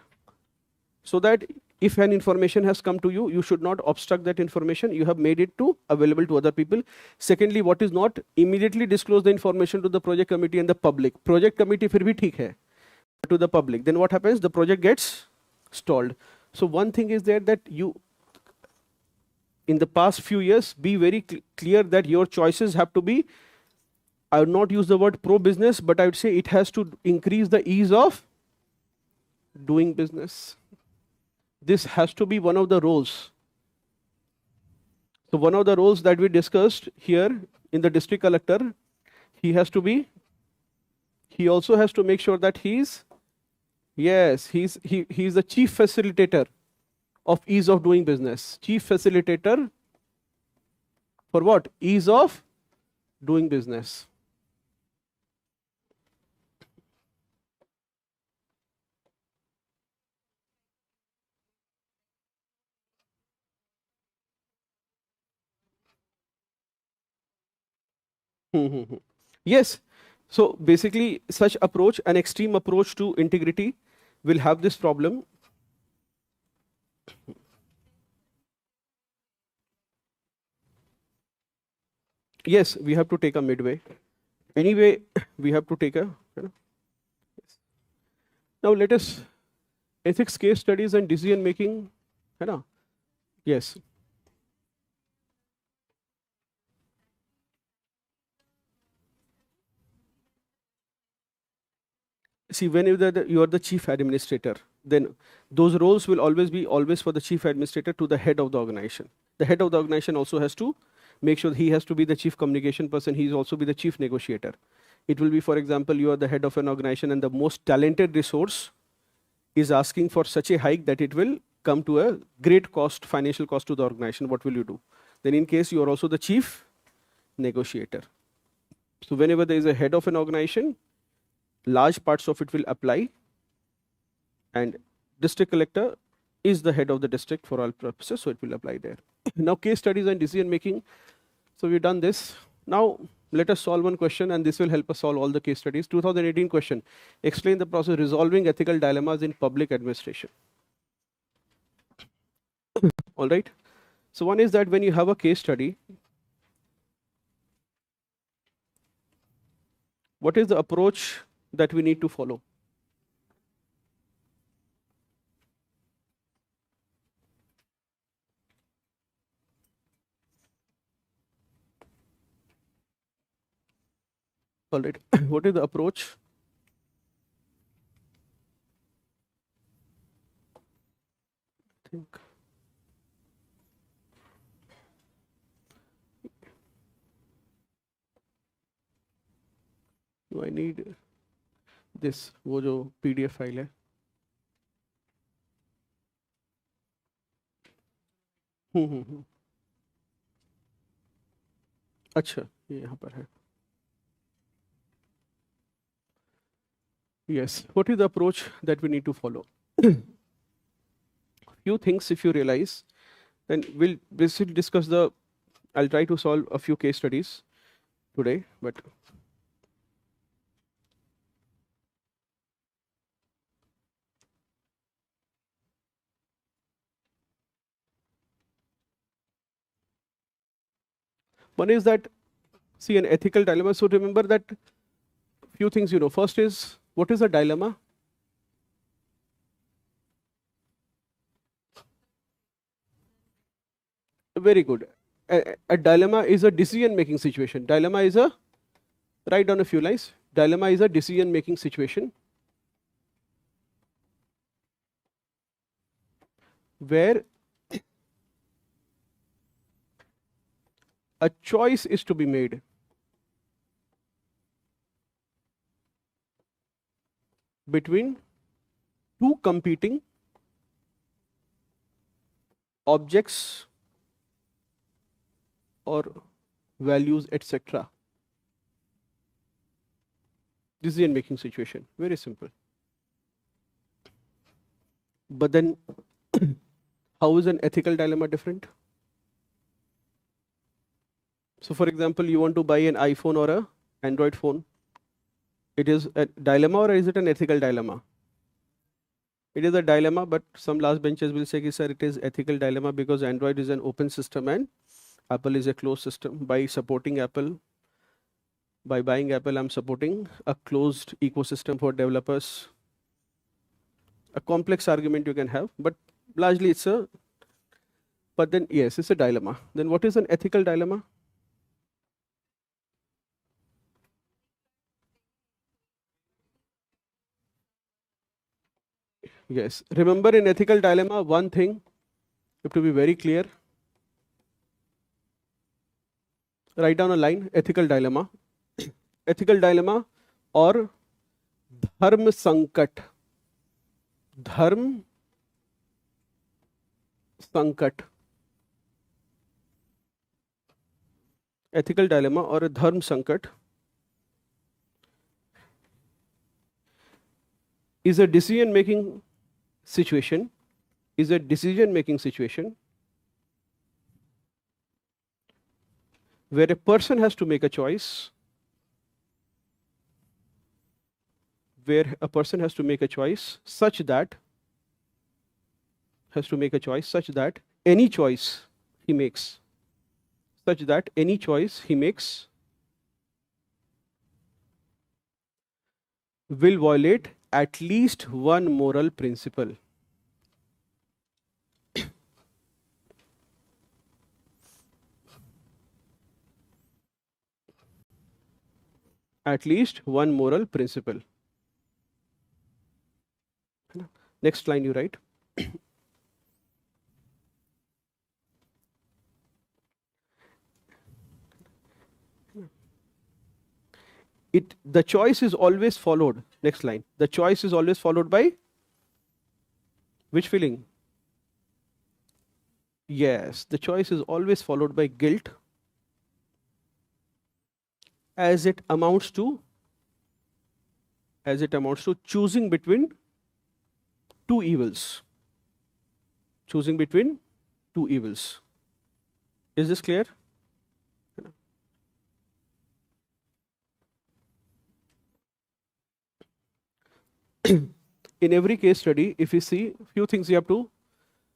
So that if an information has come to you, you should not obstruct that information. You have made it available to other people. Secondly, what is not, immediately disclose the information to the project committee and the public. Project committee fir bhi theek hai, to the public. Then what happens? The project gets stalled. So one thing is there that you, in the past few years, be very clear that your choices have to be, I would not use the word pro-business, but I would say it has to increase the ease of doing business. This has to be one of the roles. So one of the roles that we discussed here in the district collector, he also has to make sure that he's the chief facilitator of ease of doing business. Chief facilitator for what? Ease of doing business. Yes. So basically, such approach, an extreme approach to integrity, will have this problem. Yes, we have to take a midway. Anyway, we have to take a. Now let us, ethics case studies and decision making. Yes. See, whenever you are the chief administrator, then those roles will always be for the chief administrator to the head of the organization. The head of the organization also has to make sure he has to be the chief communication person. He is also be the chief negotiator. It will be, for example, you are the head of an organization and the most talented resource is asking for such a hike that it will come to a great cost, financial cost to the organization. What will you do? Then in case you are also the chief negotiator. So whenever there is a head of an organization, large parts of it will apply, and district collector is the head of the district for all purposes, so it will apply there. Now case studies and decision making. So we've done this. Now let us solve one question, and this will help us solve all the case studies. 2018 question. Explain the process resolving ethical dilemmas in public administration. All right. So one is that when you have a case study, what is the approach that we need to follow? All right. What is the approach? I think. Do I need this? वो जो PDF file है. अच्छा, ये यहाँ पर है. Yes. What is the approach that we need to follow? Few things, if you realize, then we'll basically discuss the. I'll try to solve a few case studies today, but. One is that, see, an ethical dilemma. So remember that few things, First is, what is a dilemma? Very good. A dilemma is a decision-making situation. Dilemma is a, write down a few lines. Dilemma is a decision-making situation where a choice is to be made between two competing objects or values, etc. Decision making situation, very simple. But then how is an ethical dilemma different? So for example, you want to buy an iPhone or a Android phone. It is a dilemma or is it an ethical dilemma? It is a dilemma, but some last benches will say, sir, it is ethical dilemma because Android is an open system and Apple is a closed system. By supporting Apple, by buying Apple, I'm supporting a closed ecosystem for developers. A complex argument you can have, but largely it's a, but then yes, it's a dilemma. Then what is an ethical dilemma? Yes, remember in ethical dilemma, one thing, you have to be very clear. Write down a line, ethical dilemma. Ethical dilemma or dharma sankat. Dharma sankat. Ethical dilemma or a dharma sankat is a decision making situation, where a person has to make a choice, such that any choice he makes will violate at least one moral principle. At least one moral principle. Next line you write. The choice is always followed. Next line. The choice is always followed by which feeling? Yes, the choice is always followed by guilt, as it amounts to choosing between two evils. Is this clear? In every case study, if you see few things you have to,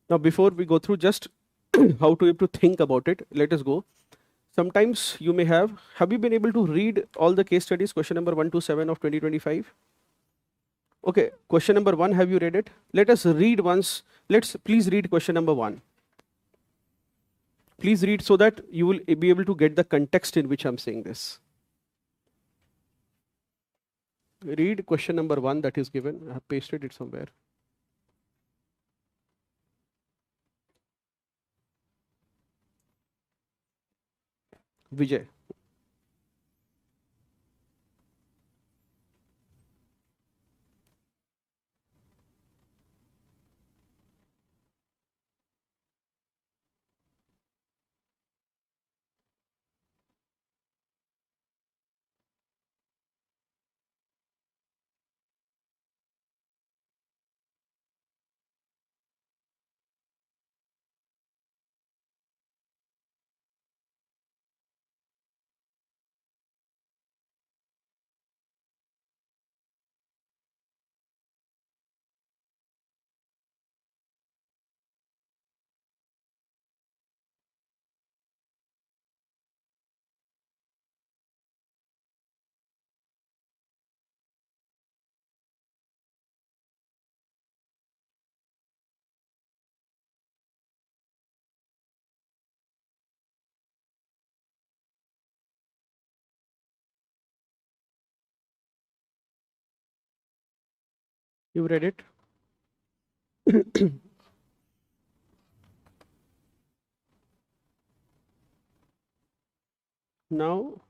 now before we go through just how to think about it, let us go. Sometimes you may have you been able to read all the case studies, question number 1 to 7 of 2025? Okay, question number 1, have you read it? Let us read once. Please read question number 1. Please read so that you will be able to get the context in which I'm saying this. Read question number 1 that is given. I have pasted it somewhere. Vijay. You read it? Now,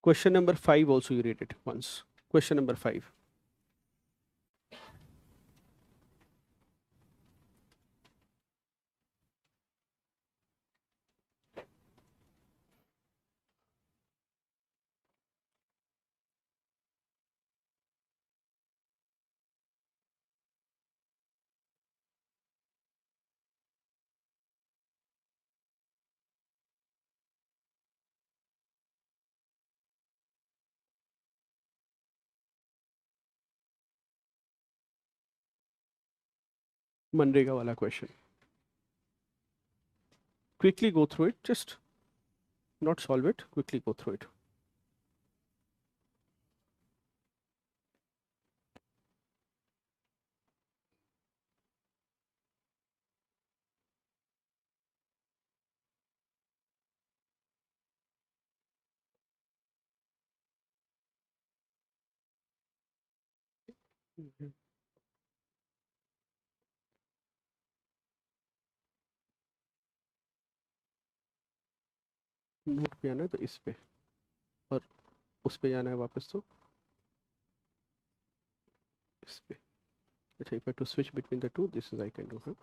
question number 5 also you read it once. Question number 5. Manrega wala question. Quickly go through it, just not solve it, quickly go through it. Note पे आना है तो इस पे और उस पे जाना है वापस तो इस पे. अच्छा, if I have to switch between the two, this is I can do. Huh?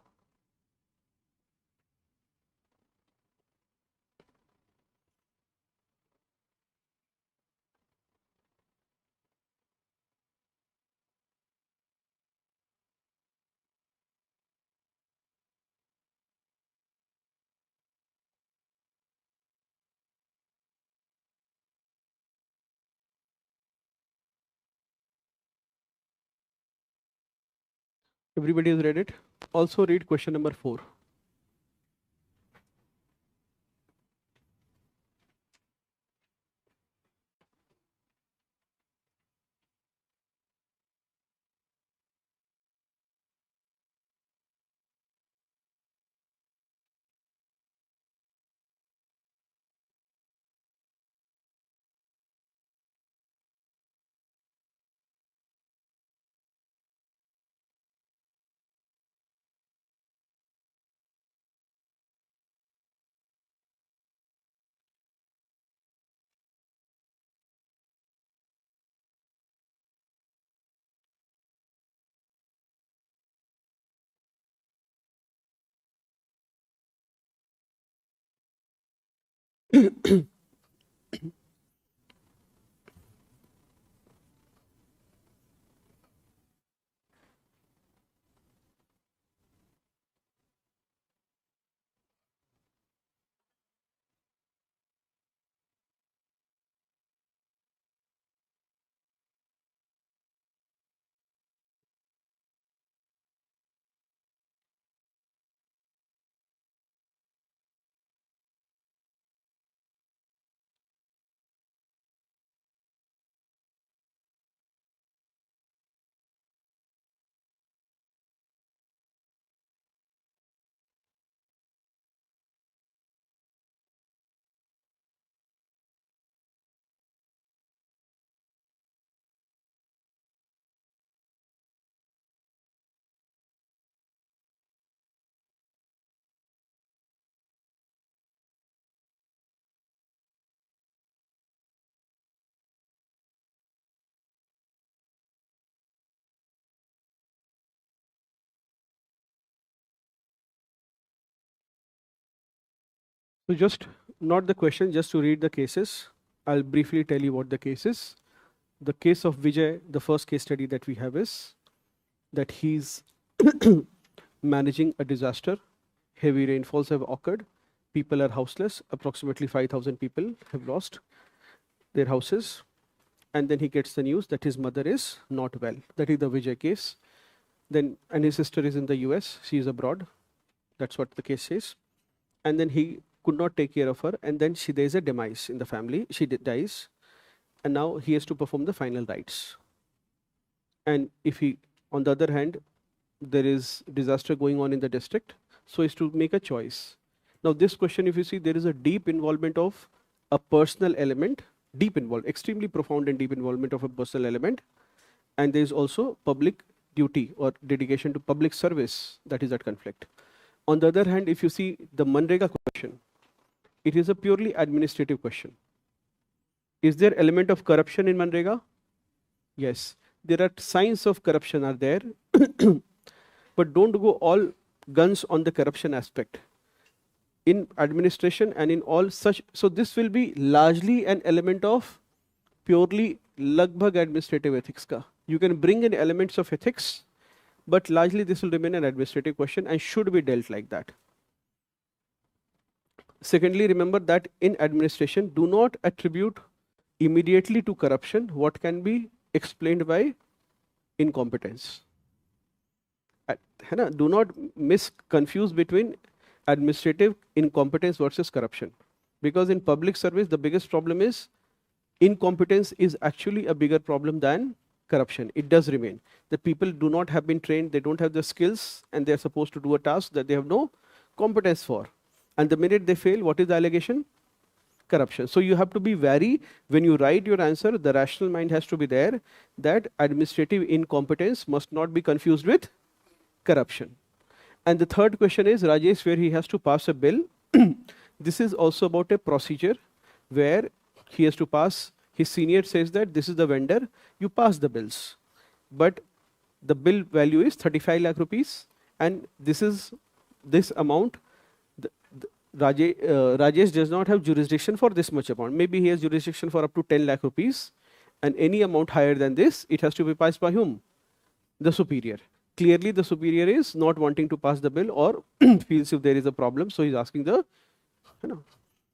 Everybody has read it. Also read question number 4. So just not the question, just to read the cases. I'll briefly tell you what the case is. The case of Vijay, the first case study that we have is that he's managing a disaster. Heavy rainfalls have occurred. People are houseless. Approximately 5,000 people have lost their houses. And then he gets the news that his mother is not well. That is the Vijay case. Then, and his sister is in the US. She is abroad. That's what the case says. And then he could not take care of her. And then there's a demise in the family. She dies. And now he has to perform the final rites. And if he, on the other hand, there is disaster going on in the district. So is to make a choice. Now this question, if you see, there is a deep involvement of a personal element, extremely profound and deep involvement of a personal element. And there is also public duty or dedication to public service that is at conflict. On the other hand, if you see the Manrega question, it is a purely administrative question. Is there element of corruption in Manrega? Yes. There are signs of corruption are there, but don't go all guns on the corruption aspect. In administration and in all such, so this will be largely an element of purely lagbhag administrative ethics ka. You can bring in elements of ethics, but largely this will remain an administrative question and should be dealt like that. Secondly, remember that in administration, do not attribute immediately to corruption what can be explained by incompetence. Do not confuse between administrative incompetence versus corruption. Because in public service, the biggest problem is incompetence is actually a bigger problem than corruption. It does remain. The people do not have been trained, they don't have the skills, and they're supposed to do a task that they have no competence for. And the minute they fail, what is the allegation? Corruption. So you have to be wary when you write your answer. The rational mind has to be there that administrative incompetence must not be confused with corruption. And the third question is Rajesh, where he has to pass a bill. This is also about a procedure where he has to pass. His senior says that this is the vendor, you pass the bills. But the bill value is 35 lakh rupees, and this is this amount. Rajesh does not have jurisdiction for this much amount. Maybe he has jurisdiction for up to 10 lakh rupees, and any amount higher than this, it has to be passed by whom? The superior. Clearly, the superior is not wanting to pass the bill or feels if there is a problem, so he's asking the.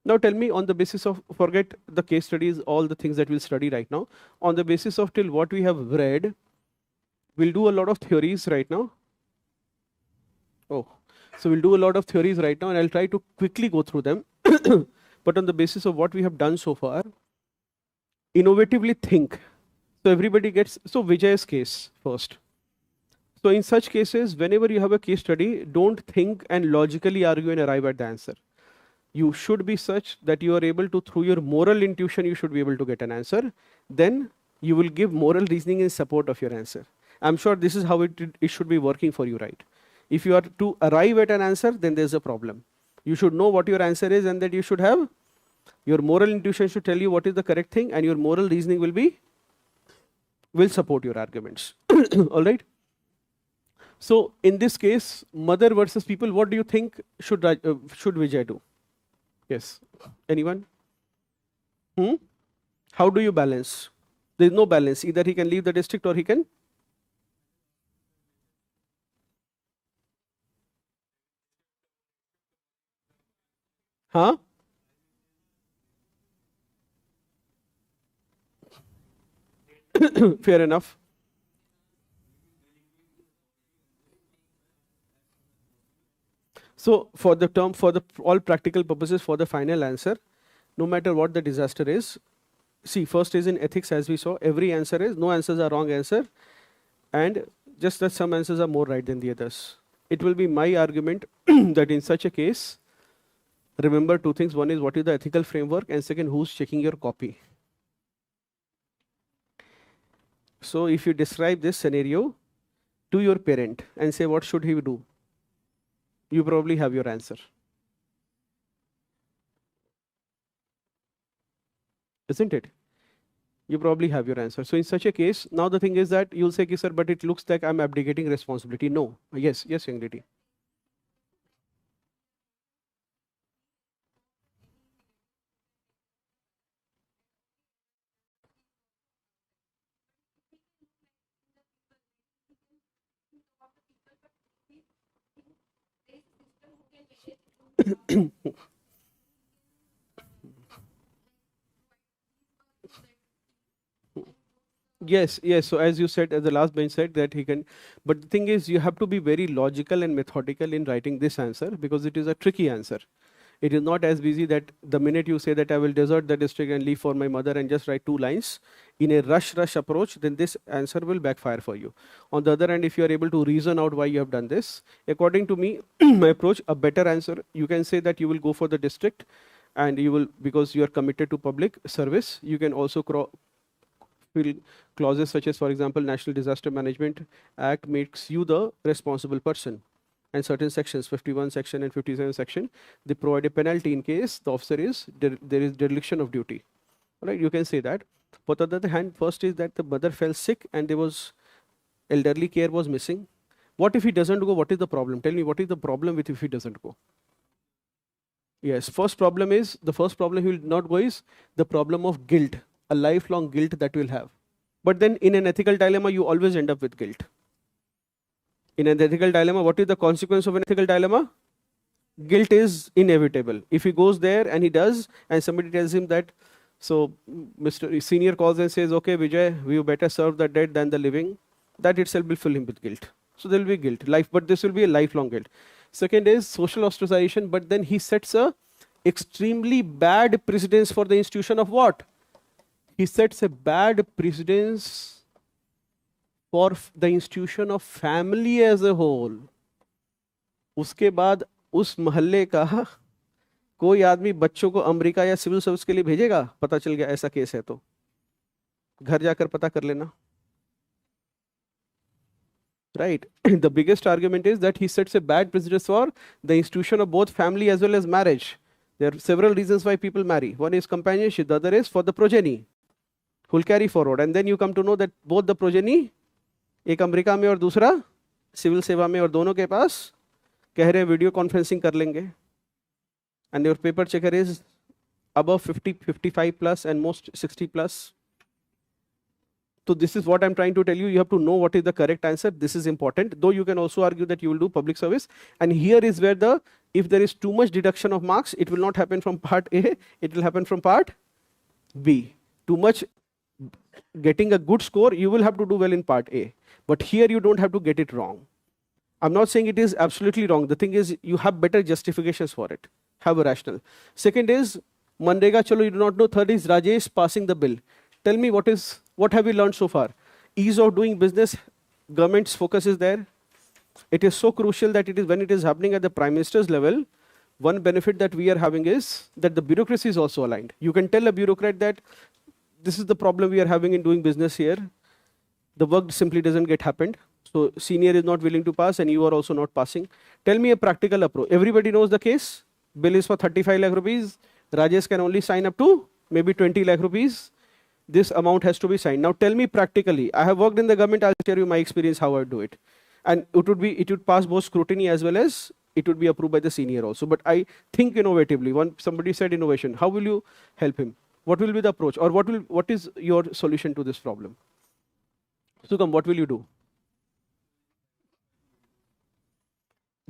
Now tell me, on the basis of, forget the case studies, all the things that we'll study right now, on the basis of till what we have read, we'll do a lot of theories right now. So we'll do a lot of theories right now, and I'll try to quickly go through them. But on the basis of what we have done so far, innovatively think. So everybody gets, so Vijay's case first. So in such cases, whenever you have a case study, don't think and logically argue and arrive at the answer. You should be such that you are able to, through your moral intuition, you should be able to get an answer. Then you will give moral reasoning in support of your answer. I'm sure this is how it should be working for you, right? If you are to arrive at an answer, then there's a problem. You should know what your answer is, and that you should have, your moral intuition should tell you what is the correct thing, and your moral reasoning will support your arguments. All right? So in this case, mother versus people, what do you think should Vijay do? Yes. Anyone? How do you balance? There is no balance. Either he can leave the district or he can. Huh? Fair enough. So for the term, for the all practical purposes, for the final answer, no matter what the disaster is, see, first is in ethics, as we saw, every answer is, no answers are wrong answer, and just that some answers are more right than the others. It will be my argument that in such a case, remember two things. One is what is the ethical framework, and second, who's checking your copy. So if you describe this scenario to your parent and say, what should he do? You probably have your answer. Isn't it? You probably have your answer. So in such a case, now the thing is that you'll say, sir, but it looks like I'm abdicating responsibility. No. Yes, young lady. Yes. So as you said, as the last bench said, that he can, but the thing is, you have to be very logical and methodical in writing this answer, because it is a tricky answer. It is not as busy that the minute you say that I will desert the district and leave for my mother and just write 2 lines in a rush approach, then this answer will backfire for you. On the other hand, if you are able to reason out why you have done this, according to me, my approach, a better answer, you can say that you will go for the district and you will, because you are committed to public service, you can also fill clauses such as, for example, National Disaster Management Act makes you the responsible person. And certain sections, 51 section and 57 section, they provide a penalty in case the officer is, there is dereliction of duty. Right? You can say that. But on the other hand, first is that the mother fell sick and there was elderly care was missing. What if he doesn't go? What is the problem? Tell me, what is the problem with if he doesn't go? Yes, the first problem he will not go is the problem of guilt, a lifelong guilt that will have. But then in an ethical dilemma, you always end up with guilt. In an ethical dilemma, what is the consequence of an ethical dilemma? Guilt is inevitable. If he goes there and he does, and somebody tells him that, so Mr. Senior calls and says, okay, Vijay, we better serve the dead than the living, that itself will fill him with guilt. So there will be guilt, but this will be a lifelong guilt. Second is social ostracization, but then he sets a extremely bad precedence for the institution of what? He sets a bad precedence for the institution of family as a whole. उसके बाद उस महल्ले का कोई आदमी बच्चों को America या civil service के लिए भेजेगा? पता चल गया ऐसा केस है तो घर जाकर पता कर लेना. Right? The biggest argument is that he sets a bad precedent for the institution of both family as well as marriage. There are several reasons why people marry. One is companionship, the other is for the progeny who will carry forward. And then you come to know that both the progeny, एक America में और दूसरा civil सेवा में, और दोनों के पास कह रहे हैं वीडियो कॉन्फ्रेंसिंग कर लेंगे. And your paper checker is above 50, 55 plus and most 60 plus. So this is what I'm trying to tell you. You have to know what is the correct answer. This is important. Though you can also argue that you will do public service. And here is where if there is too much deduction of marks, it will not happen from part A. It will happen from part B. Too much getting a good score, you will have to do well in part A. But here you don't have to get it wrong. I'm not saying it is absolutely wrong. The thing is, you have better justifications for it. Have a rational. Second is, Manrega, chalo, you do not know. Third is Rajesh passing the bill. Tell me what have we learned so far? Ease of doing business, government's focus is there. It is so crucial that it is when it is happening at the Prime Minister's level, one benefit that we are having is that the bureaucracy is also aligned. You can tell a bureaucrat that this is the problem we are having in doing business here. The work simply doesn't get happened. So senior is not willing to pass and you are also not passing. Tell me a practical approach. Everybody knows the case. Bill is for 35 lakh rupees. Rajesh can only sign up to maybe 20 lakh rupees. This amount has to be signed. Now tell me practically. I have worked in the government. I'll share you my experience how I do it. And it would pass both scrutiny as well as it would be approved by the senior also. But I think innovatively. Somebody said innovation. How will you help him? What will be the approach? Or what is your solution to this problem? Sukam, what will you do?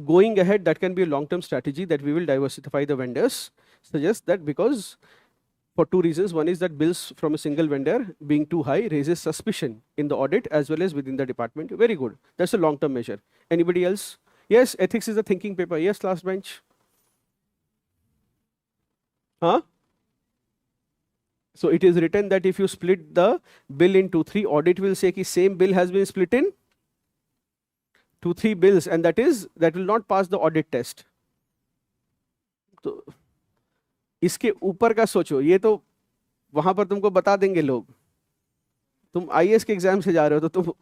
Going ahead, that can be a long-term strategy that we will diversify the vendors. Suggest that because for 2 reasons. One is that bills from a single vendor being too high raises suspicion in the audit as well as within the department. Very good. That's a long-term measure. Anybody else? Yes, ethics is a thinking paper. Yes, last bench. Huh? So it is written that if you split the bill into 3, audit will say that same bill has been split in 2-3 bills, and that will not pass the audit test. तो इसके ऊपर का सोचो, ये तो वहां पर तुमको बता देंगे लोग. तुम IAS के एग्जाम से जा रहे हो तो तुम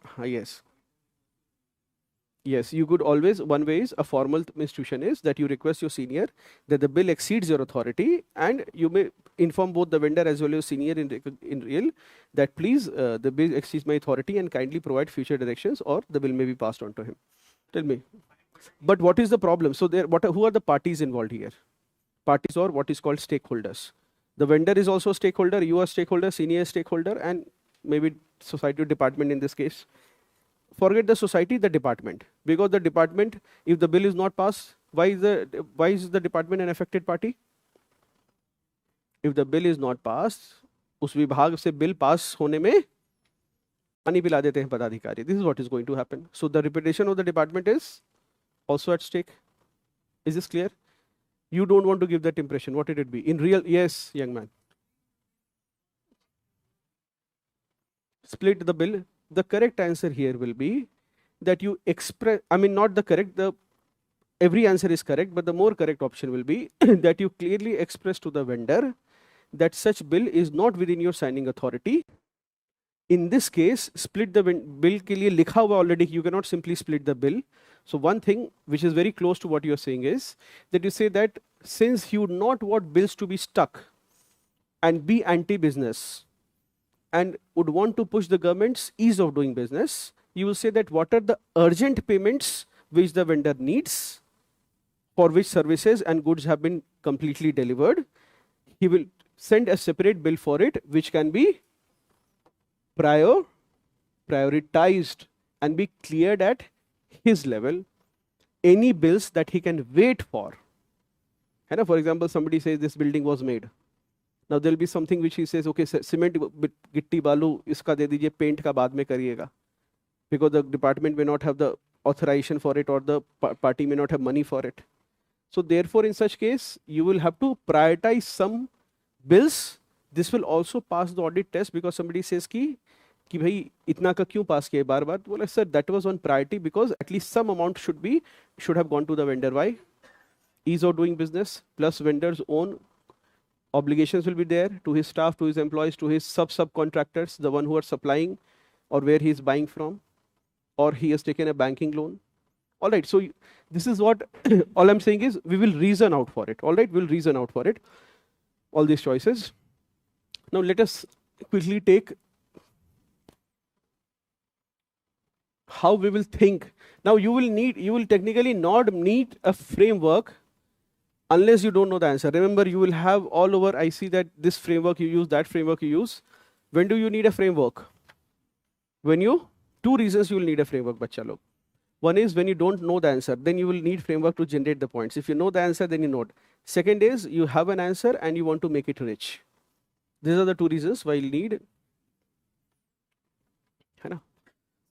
yes, you could always, one way is a formal institution is that you request your senior that the bill exceeds your authority, and you may inform both the vendor as well as senior in real that please the bill exceeds my authority and kindly provide future directions, or the bill may be passed on to him. Tell me. But what is the problem? So who are the parties involved here? Parties or what is called stakeholders. The vendor is also a stakeholder, you are stakeholder, senior stakeholder, and maybe society department in this case. Forget the society, the department. Because the department, if the bill is not passed, why is the department an affected party? If the bill is not passed, उस विभाग से bill pass होने में पानी पिला देते हैं पदाधिकारी. This is what is going to happen. So the reputation of the department is also at stake. Is this clear? You don't want to give that impression. What did it be? In real, yes, young man. Split the bill. The correct answer here will be that you express, I mean, not the correct, every answer is correct, but the more correct option will be that you clearly express to the vendor that such bill is not within your signing authority. In this case, split the bill के लिए लिखा हुआ already, you cannot simply split the bill. So one thing which is very close to what you are saying is that you say that since you not want bills to be stuck and be anti-business and would want to push the government's ease of doing business, you will say that what are the urgent payments which the vendor needs, for which services and goods have been completely delivered. He will send a separate bill for it, which can be prioritized and be cleared at his level. Any bills that he can wait for. And for example, somebody says this building was made. Now there will be something which he says, okay, cement, gitti, balu, iska de dijiye, paint ka baad mein kariyega. Because the department may not have the authorization for it, or the party may not have money for it. So therefore, in such case, you will have to prioritize some bills. This will also pass the audit test, because somebody says कि भाई इतना का क्यों पास किया बार बार. Well, sir, that was on priority because at least some amount should have gone to the vendor. Why? Ease of doing business plus vendor's own obligations will be there to his staff, to his employees, to his subcontractors, the one who are supplying or where he is buying from, or he has taken a banking loan. All right, so this is what all I'm saying is we will reason out for it. All right, we'll reason out for it, all these choices. Now let us quickly take how we will think. Now you will technically not need a framework unless you don't know the answer. Remember, you will have all over, I see that this framework you use, that framework you use. When do you need a framework? Two reasons you will need a framework, bachcha log. One is when you don't know the answer, then you will need framework to generate the points. If you know the answer, then you know it. Second is you have an answer and you want to make it rich. These are the two reasons why you need.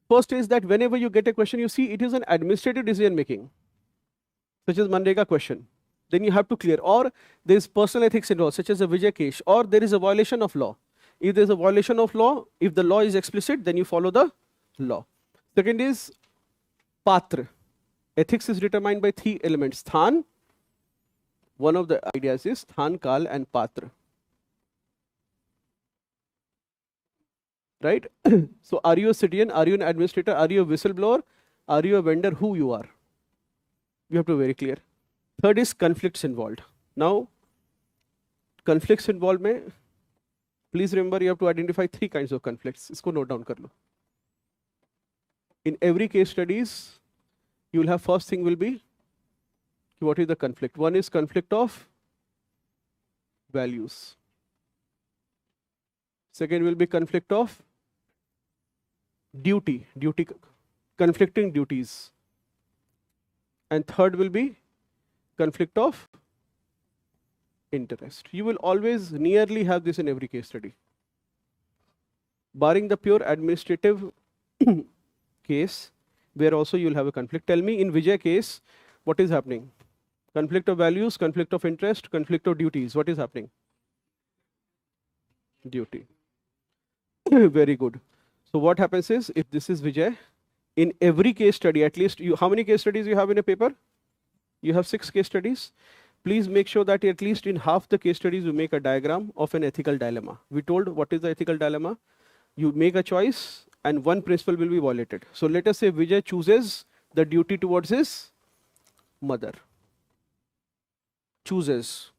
First is that whenever you get a question, you see it is an administrative decision making, such as Manrega question. Then you have to clear, or there is personal ethics involved, such as a Vijay case, or there is a violation of law. If there is a violation of law, if the law is explicit, then you follow the law. Second is Patra. Ethics is determined by 3 elements. Sthan, one of the ideas is Sthan, Kal and Patra. Right? So are you a citizen? Are you an administrator? Are you a whistleblower? Are you a vendor? Who you are? You have to be very clear. Third is conflicts involved. Now, conflicts involved mein, please remember you have to identify 3 kinds of conflicts. Isko note down kar lo. In every case studies, you will have first thing will be, what is the conflict? One is conflict of values. Second will be conflict of duty, conflicting duties. And third will be conflict of interest. You will always nearly have this in every case study. Barring the pure administrative case, where also you will have a conflict. Tell me, in Vijay case, what is happening? Conflict of values, conflict of interest, conflict of duties. What is happening? Duty. Very good. So what happens is, if this is Vijay, in every case study, at least how many case studies you have in a paper? You have 6 case studies. Please make sure that at least in half the case studies you make a diagram of an ethical dilemma. We told what is the ethical dilemma. You make a choice and one principle will be violated. So let us say Vijay chooses the duty towards his mother. Chooses.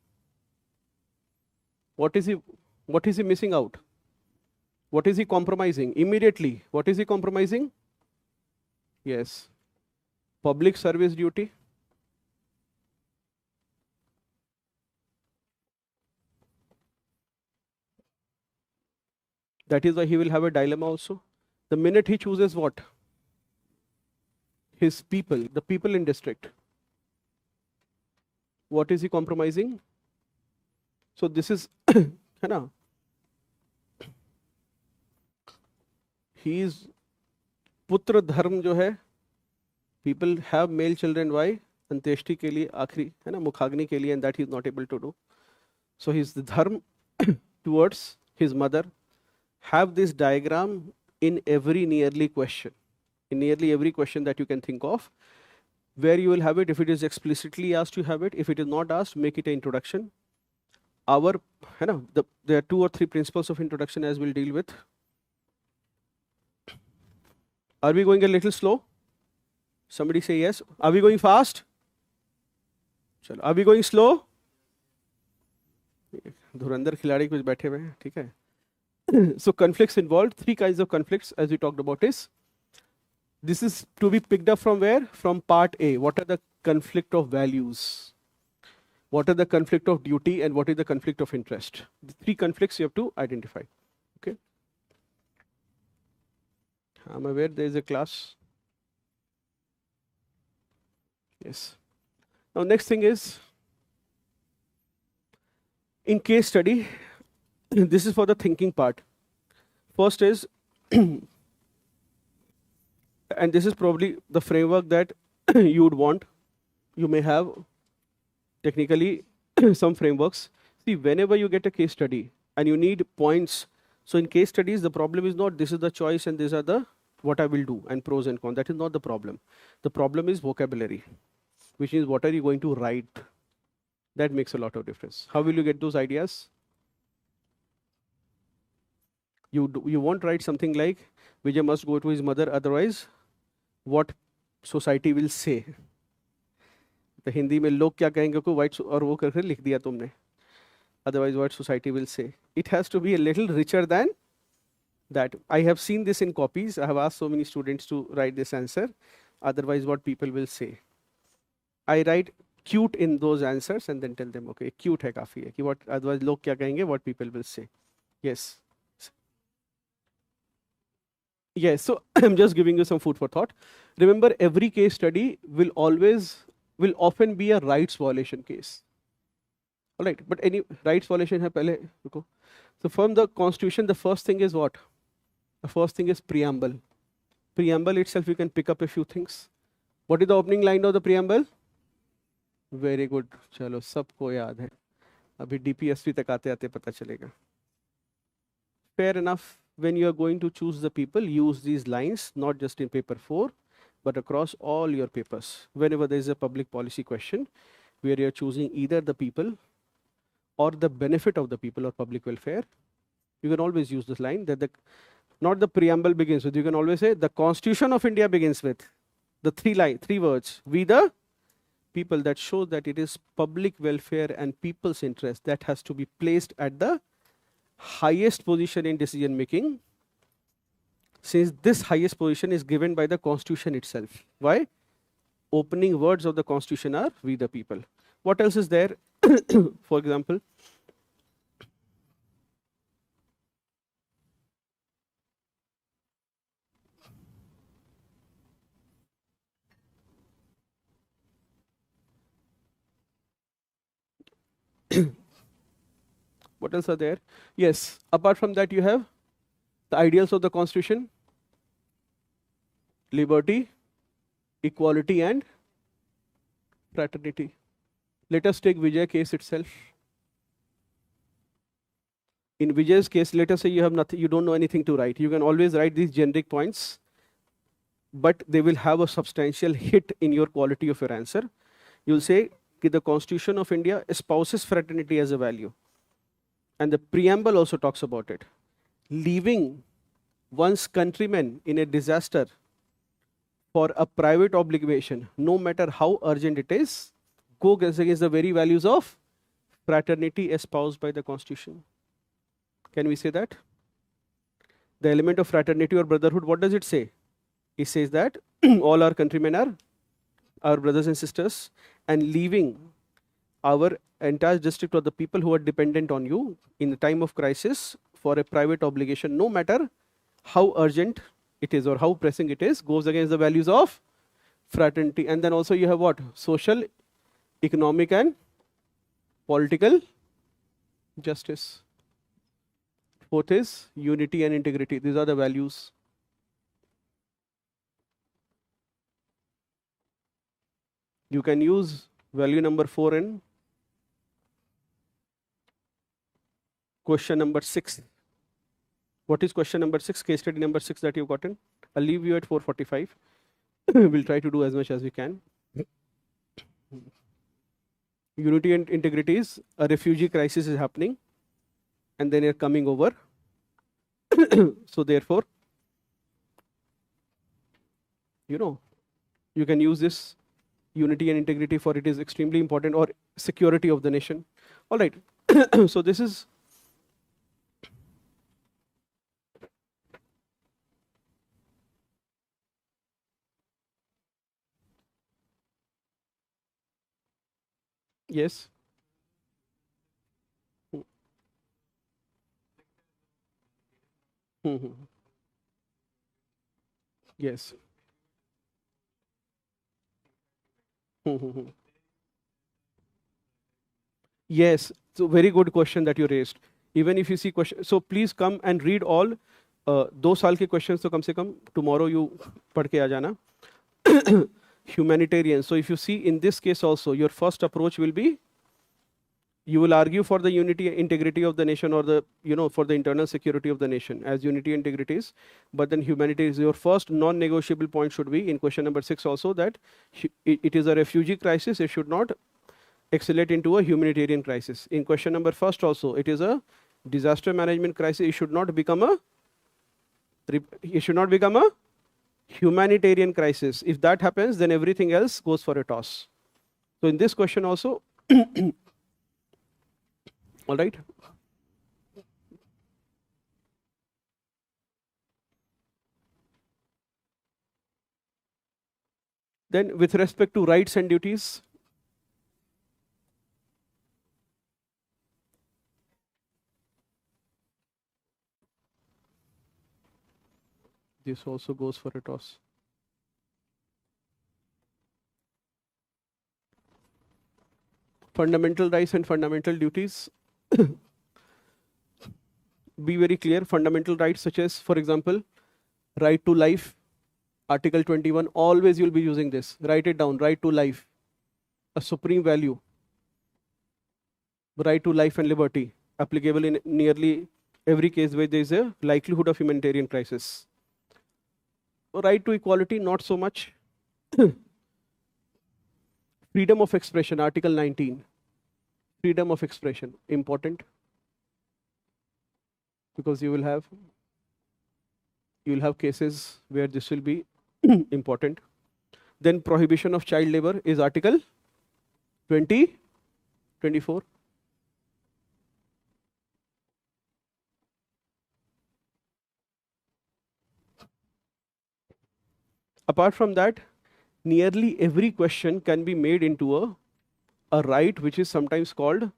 What is he missing out? What is he compromising? Immediately, what is he compromising? Yes. Public service duty. That is why he will have a dilemma also. The minute he chooses what? His people, the people in district. What is he compromising? So this is, he is Putra Dharma jo hai. People have male children. Why? अंत्येष्टि के लिए आखिरी है ना मुखाग्नि के लिए, and that he is not able to do. So his dharma towards his mother. Have this diagram in every nearly question, in nearly every question that you can think of, where you will have it. If it is explicitly asked, you have it. If it is not asked, make it an introduction. Our, you know, there are 2 or 3 principles of introduction as we'll deal with. Are we going a little slow? Somebody say yes. Are we going fast? Chalo. Are we going slow? धुरंधर खिलाड़ी कुछ बैठे हुए हैं, ठीक है. So conflicts involved, 3 kinds of conflicts as we talked about is. This is to be picked up from where? From part A. What are the conflict of values? What are the conflict of duty and what is the conflict of interest? The 3 conflicts you have to identify. Okay. I'm aware there is a class. Yes. Now next thing is, in case study, this is for the thinking part. First is, and this is probably the framework that you would want. You may have technically some frameworks. See, whenever you get a case study and you need points, so in case studies, the problem is not this is the choice and these are the what I will do and pros and cons. That is not the problem. The problem is vocabulary, which is what are you going to write. That makes a lot of difference. How will you get those ideas? You won't write something like Vijay must go to his mother, otherwise what society will say. तो हिंदी में लोग क्या कहेंगे को white और वो करके लिख दिया तुमने. Otherwise what society will say. It has to be a little richer than that. I have seen this in copies. I have asked so many students to write this answer. Otherwise what people will say. I write cute in those answers and then tell them okay cute है काफी है कि what otherwise लोग क्या कहेंगे what people will say. Yes. Yes, so I'm just giving you some food for thought. Remember, every case study will often be a rights violation case. All right, but any rights violation hai pehle ruko. So from the constitution, the first thing is what? The first thing is preamble. Preamble itself, you can pick up a few things. What is the opening line of the preamble? Very good. Chalo, sabko yaad hai. Abhi DPSP tak aate aate pata chalega. Fair enough. When you are going to choose the people, use these lines, not just in paper 4, but across all your papers. Whenever there is a public policy question, where you are choosing either the people or the benefit of the people or public welfare, you can always use this line that not the preamble begins with, you can always say the Constitution of India begins with the 3 words, we the people, that shows that it is public welfare and people's interest that has to be placed at the highest position in decision making, since this highest position is given by the Constitution itself. Why? Opening words of the Constitution are we the people. What else is there? For example, what else are there? Yes, apart from that, you have the ideals of the Constitution: liberty, equality, and fraternity. Let us take Vijay case itself. In Vijay's case, let us say you have nothing, you don't know anything to write. You can always write these generic points, but they will have a substantial hit in your quality of your answer. You'll say that the Constitution of India espouses fraternity as a value. And the preamble also talks about it. Leaving one's countrymen in a disaster for a private obligation, no matter how urgent it is, go against the very values of fraternity espoused by the Constitution. Can we say that? The element of fraternity or brotherhood, what does it say? It says that all our countrymen are our brothers and sisters, and leaving our entire district or the people who are dependent on you in the time of crisis for a private obligation, no matter how urgent it is or how pressing it is, goes against the values of fraternity. And then also you have what? Social, economic, and political justice. Fourth is unity and integrity. These are the values. You can use value number 4 in question number 6. What is question number 6? Case study number 6 that you've gotten. I'll leave you at 4:45. We'll try to do as much as we can. Unity and integrity is a refugee crisis is happening and then you're coming over. So therefore, you can use this unity and integrity for it is extremely important, or security of the nation. All right. So this is yes. Yes. Yes, so very good question that you raised. Even if you see question, so please come and read all 2 साल के questions. तो कम से कम tomorrow you पढ़ के आ जाना. Humanitarian. So if you see in this case also, your first approach will be, you will argue for the unity and integrity of the nation, or the for the internal security of the nation as unity and integrity is. But then humanity is your first non-negotiable point. Should be in question number 6 also, that it is a refugee crisis. It should not escalate into a humanitarian crisis. In question number 1 also, it is a disaster management crisis. It should not become a humanitarian crisis. If that happens, then everything else goes for a toss. So in this question also, all right. Then with respect to rights and duties, this also goes for a toss. Fundamental rights and fundamental duties. Be very clear. Fundamental rights such as, for example, right to life, Article 21, always you'll be using this. Write it down, right to life, a supreme value. Right to life and liberty, applicable in nearly every case where there is a likelihood of humanitarian crisis. Right to equality, not so much. Freedom of expression, Article 19. Freedom of expression, important, because you will have cases where this will be important. Then prohibition of child labor is Article 24. Apart from that, nearly every question can be made into a right which is sometimes called,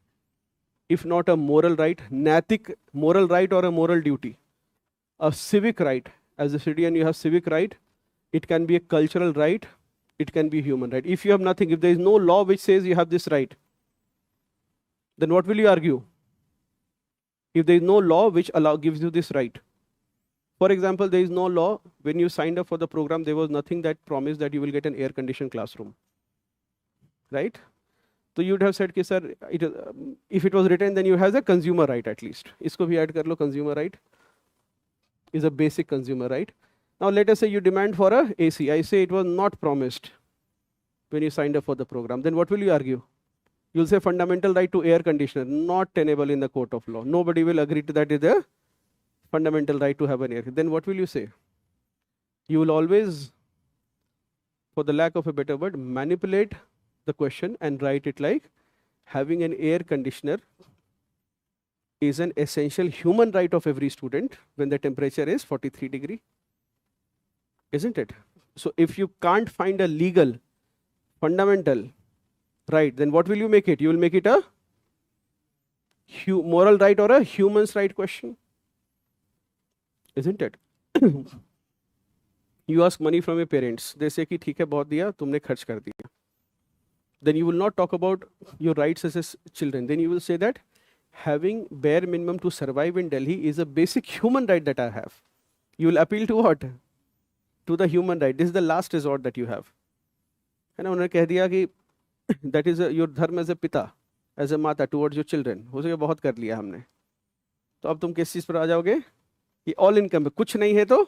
if not a moral right, Naitik moral right or a moral duty. A civic right. As a citizen, you have civic right. It can be a cultural right. It can be human right. If you have nothing, if there is no law which says you have this right, then what will you argue? If there is no law which gives you this right. For example, there is no law. When you signed up for the program, there was nothing that promised that you will get an air-conditioned classroom. Right? So you would have said, sir, if it was written, then you have the consumer right at least. Isko bhi add kar lo, consumer right is a basic consumer right. Now let us say you demand for a AC. I say it was not promised when you signed up for the program. Then what will you argue? You'll say fundamental right to air conditioner, not tenable in the court of law. Nobody will agree to that is a fundamental right to have an air. Then what will you say? You will always, for the lack of a better word, manipulate the question and write it like, having an air conditioner is an essential human right of every student when the temperature is 43 degrees. Isn't it? So if you can't find a legal, fundamental right, then what will you make it? You will make it a moral right or a human's right question. Isn't it? You ask money from your parents. They say कि ठीक है बहुत दिया, तुमने खर्च कर दिया. Then you will not talk about your rights as children. Then you will say that having bare minimum to survive in Delhi is a basic human right that I have. You will appeal to what? To the human right. This is the last resort that you have. है ना, उन्होंने कह दिया कि that is your dharma as a pita, as a mata towards your children. हो सके बहुत कर लिया हमने, तो अब तुम किस चीज पर आ जाओगे? ये all income, कुछ नहीं है तो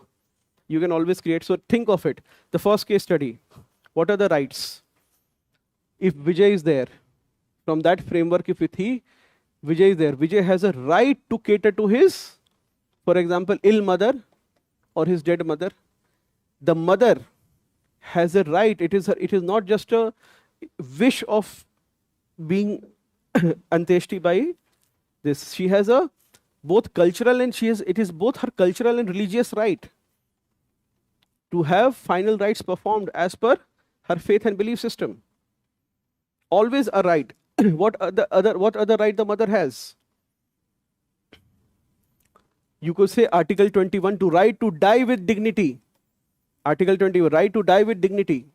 you can always create. So think of it. The first case study. What are the rights? If Vijay is there, from that framework, if Vijay is there, Vijay has a right to cater to his, for example, ill mother or his dead mother. The mother has a right. It is not just a wish of being anteshti by this. She has a both cultural and it is both her cultural and religious right to have final rites performed as per her faith and belief system. Always a right. What other right the mother has? You could say Article 21, to right to die with dignity. Article 21, right to die with dignity.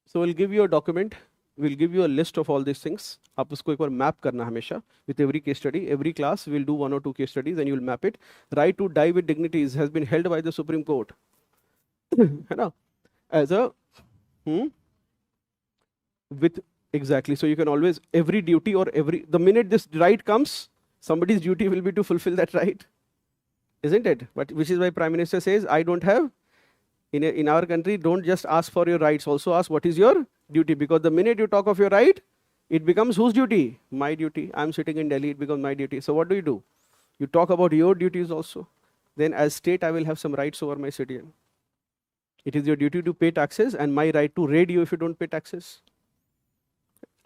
So we'll give you a document. We'll give you a list of all these things. आप उसको एक बार map करना हमेशा. With every case study, every class we'll do 1 or 2 case studies and you'll map it. Right to die with dignity has been held by the Supreme Court. है ना? As a with exactly. So you can always every duty or the minute this right comes, somebody's duty will be to fulfill that right, isn't it? But which is why Prime Minister says, I don't have. In our country, don't just ask for your rights. Also ask what is your duty, because the minute you talk of your right, it becomes whose duty? My duty. I'm sitting in Delhi, it becomes my duty. So what do? You talk about your duties also. Then as state, I will have some rights over my citizen. It is your duty to pay taxes and my right to raid you if you don't pay taxes.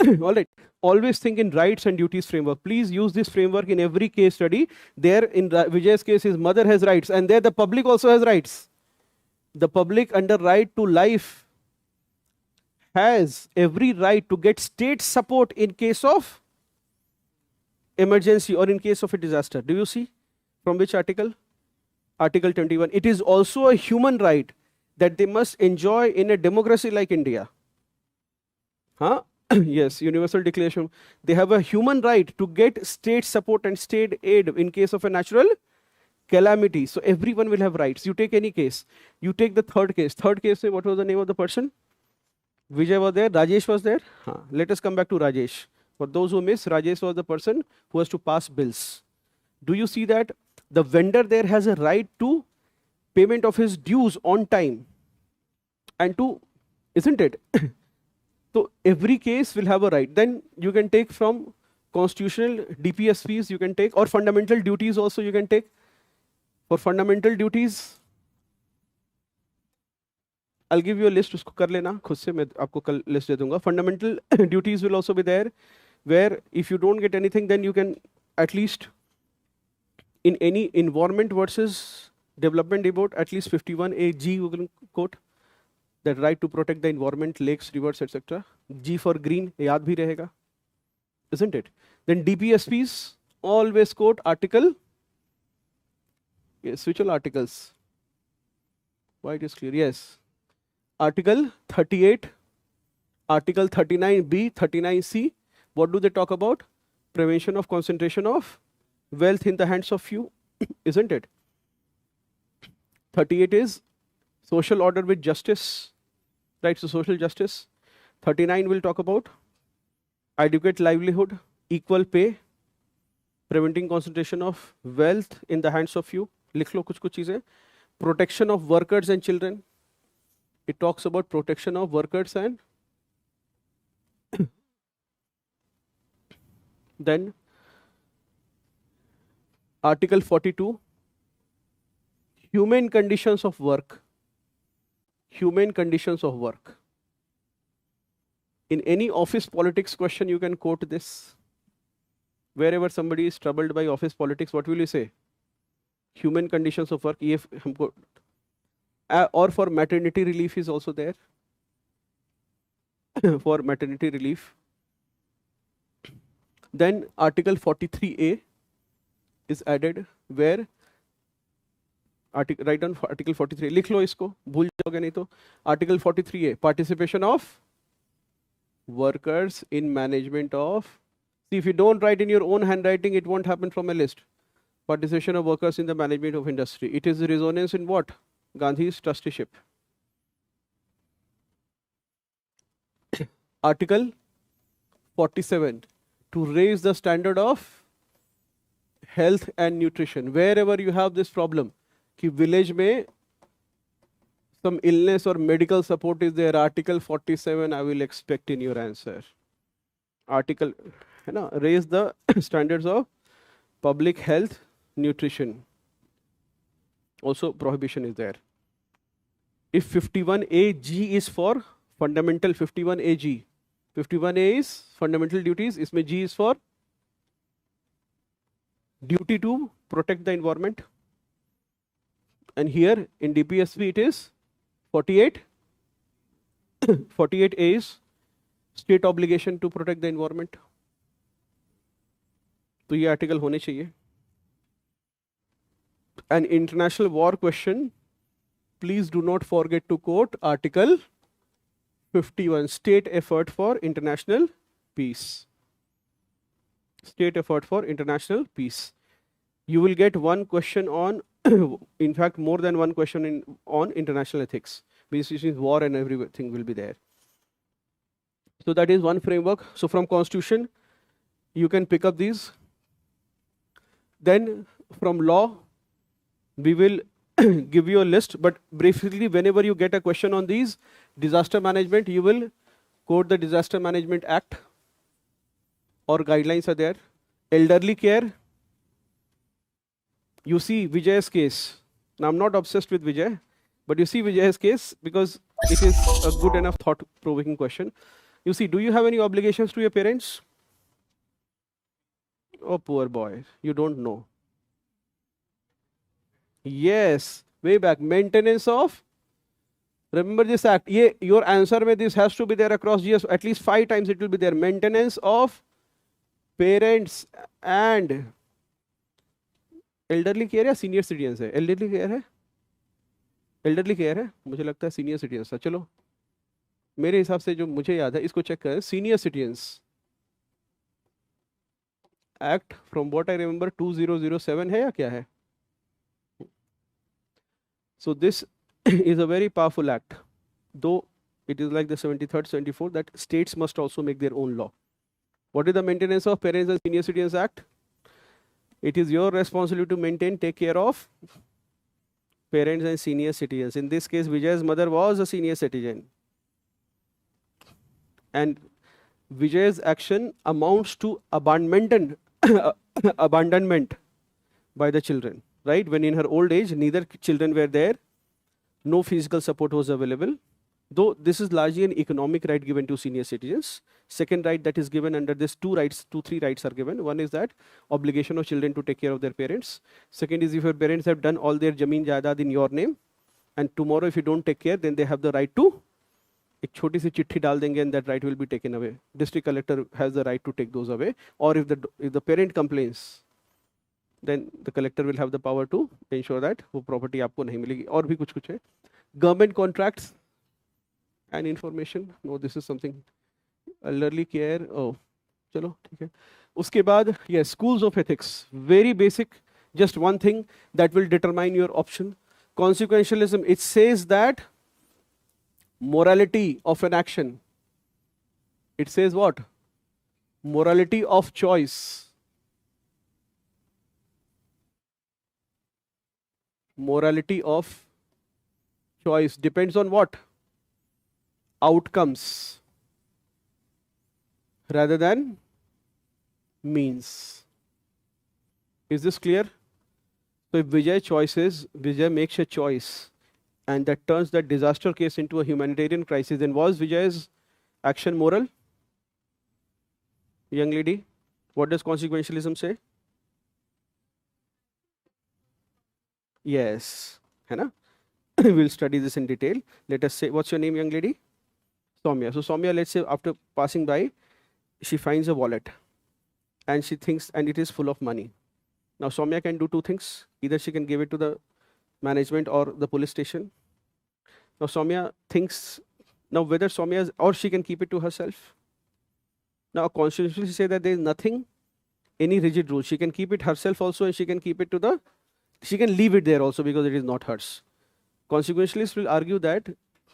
All right. Always think in rights and duties framework. Please use this framework in every case study. There in Vijay's case, his mother has rights, and there the public also has rights. The public under right to life has every right to get state support in case of emergency or in case of a disaster. Do you see? From which article? Article 21. It is also a human right that they must enjoy in a democracy like India. Huh? Yes, Universal Declaration. They have a human right to get state support and state aid in case of a natural calamity. So everyone will have rights. You take any case. You take the third case. Third case, what was the name of the person? Vijay was there. Rajesh was there. Let us come back to Rajesh. For those who miss, Rajesh was the person who has to pass bills. Do you see that? The vendor there has a right to payment of his dues on time. And to, isn't it? So every case will have a right. Then you can take from constitutional DPS fees, you can take, or fundamental duties also you can take. For fundamental duties, I'll give you a list, उसको कर लेना खुद से, मैं आपको कल list दे दूंगा. Fundamental duties will also be there, where if you don't get anything, then you can at least in any environment versus development debate, at least 51AG you can quote. That right to protect the environment, lakes, rivers, etc. G for green, याद भी रहेगा, isn't it? Then DPSPs, always quote article. Yes, which all articles? Why it is clear? Yes. Article 38, Article 39B, 39C. What do they talk about? Prevention of concentration of wealth in the hands of few, isn't it? 38 is social order with justice. Right, so social justice. 39 will talk about adequate livelihood, equal pay, preventing concentration of wealth in the hands of few. लिख लो कुछ चीजें. Protection of workers and children. It talks about protection of workers and then Article 42, humane conditions of work. Humane conditions of work. In any office politics question, you can quote this. Wherever somebody is troubled by office politics, what will you say? Human conditions of work. Or for maternity relief is also there. For maternity relief. Then Article 43A is added, where write down Article 43. लिख लो इसको, भूल जाओगे नहीं तो. Article 43A, participation of workers in management of. See, if you don't write in your own handwriting, it won't happen from a list. Participation of workers in the management of industry. It is resonance in what? Gandhi's trusteeship. Article 47, to raise the standard of health and nutrition. Wherever you have this problem, कि village में some illness or medical support is there, Article 47 I will expect in your answer. Article, है ना, raise the standards of public health, nutrition. Also prohibition is there. If 51AG is for fundamental, 51AG, 51A is fundamental duties, इसमें G is for duty to protect the environment. And here in DPSP it is 48. 48A is state obligation to protect the environment. तो ये article होने चाहिए. An international war question, please do not forget to quote Article 51, state effort for international peace. State effort for international peace. You will get one question on, in fact, more than one question on international ethics. Basically, war and everything will be there. So that is one framework. So from Constitution, you can pick up these. Then from law, we will give you a list, but briefly, whenever you get a question on these, disaster management, you will quote the Disaster Management Act or guidelines are there. Elderly care, you see Vijay's case. Now, I'm not obsessed with Vijay, but you see Vijay's case because it is a good enough thought-provoking question. You see, do you have any obligations to your parents? Oh, poor boy, you don't know. Yes, way back, maintenance of, remember this act, your answer with this has to be there across years, at least 5 times it will be there. Maintenance of parents and elderly care या senior citizens है? Elderly care है? Elderly care है? मुझे लगता है senior citizens था. चलो, मेरे हिसाब से जो मुझे याद है, इसको चेक करें. Senior citizens Act, from what I remember, 2007 है या क्या है? So this is a very powerful act, though it is like the 73rd, 74th, that states must also make their own law. What is the Maintenance of Parents and Senior Citizens Act? It is your responsibility to maintain, take care of parents and senior citizens. In this case, Vijay's mother was a senior citizen. And Vijay's action amounts to abandonment by the children. Right? When in her old age, neither children were there, no physical support was available. Though this is largely an economic right given to senior citizens. Second right that is given under this, 3 rights are given. One is that obligation of children to take care of their parents. Second is if your parents have done all their jameen jaidad in your name, and tomorrow if you don't take care, then they have the right to, एक छोटी सी चिट्ठी डाल देंगे and that right will be taken away. District collector has the right to take those away. Or if the parent complains, then the collector will have the power to ensure that वो property आपको नहीं मिलेगी. और भी कुछ है. Government contracts and information. No, this is something. Elderly care. Oh, चलो ठीक है. उसके बाद, yes, schools of ethics. Very basic. Just one thing that will determine your option. Consequentialism. It says that morality of an action. It says what? Morality of choice. Morality of choice depends on what? Outcomes rather than means. Is this clear? So if Vijay makes a choice and that turns that disaster case into a humanitarian crisis, then was Vijay's action moral? Young lady, what does consequentialism say? Yes, है ना? We'll study this in detail. Let us say, what's your name, young lady? Soumya. So Soumya, let's say after passing by, she finds a wallet and she thinks, and it is full of money. Now Soumya can do 2 things. Either she can give it to the management or the police station. Now Soumya thinks, now whether Soumya, or she can keep it to herself. Now constitutionally say that there is nothing, any rigid rule. She can keep it herself also, and she can keep it to the, she can leave it there also because it is not hers. Consequentialists will argue that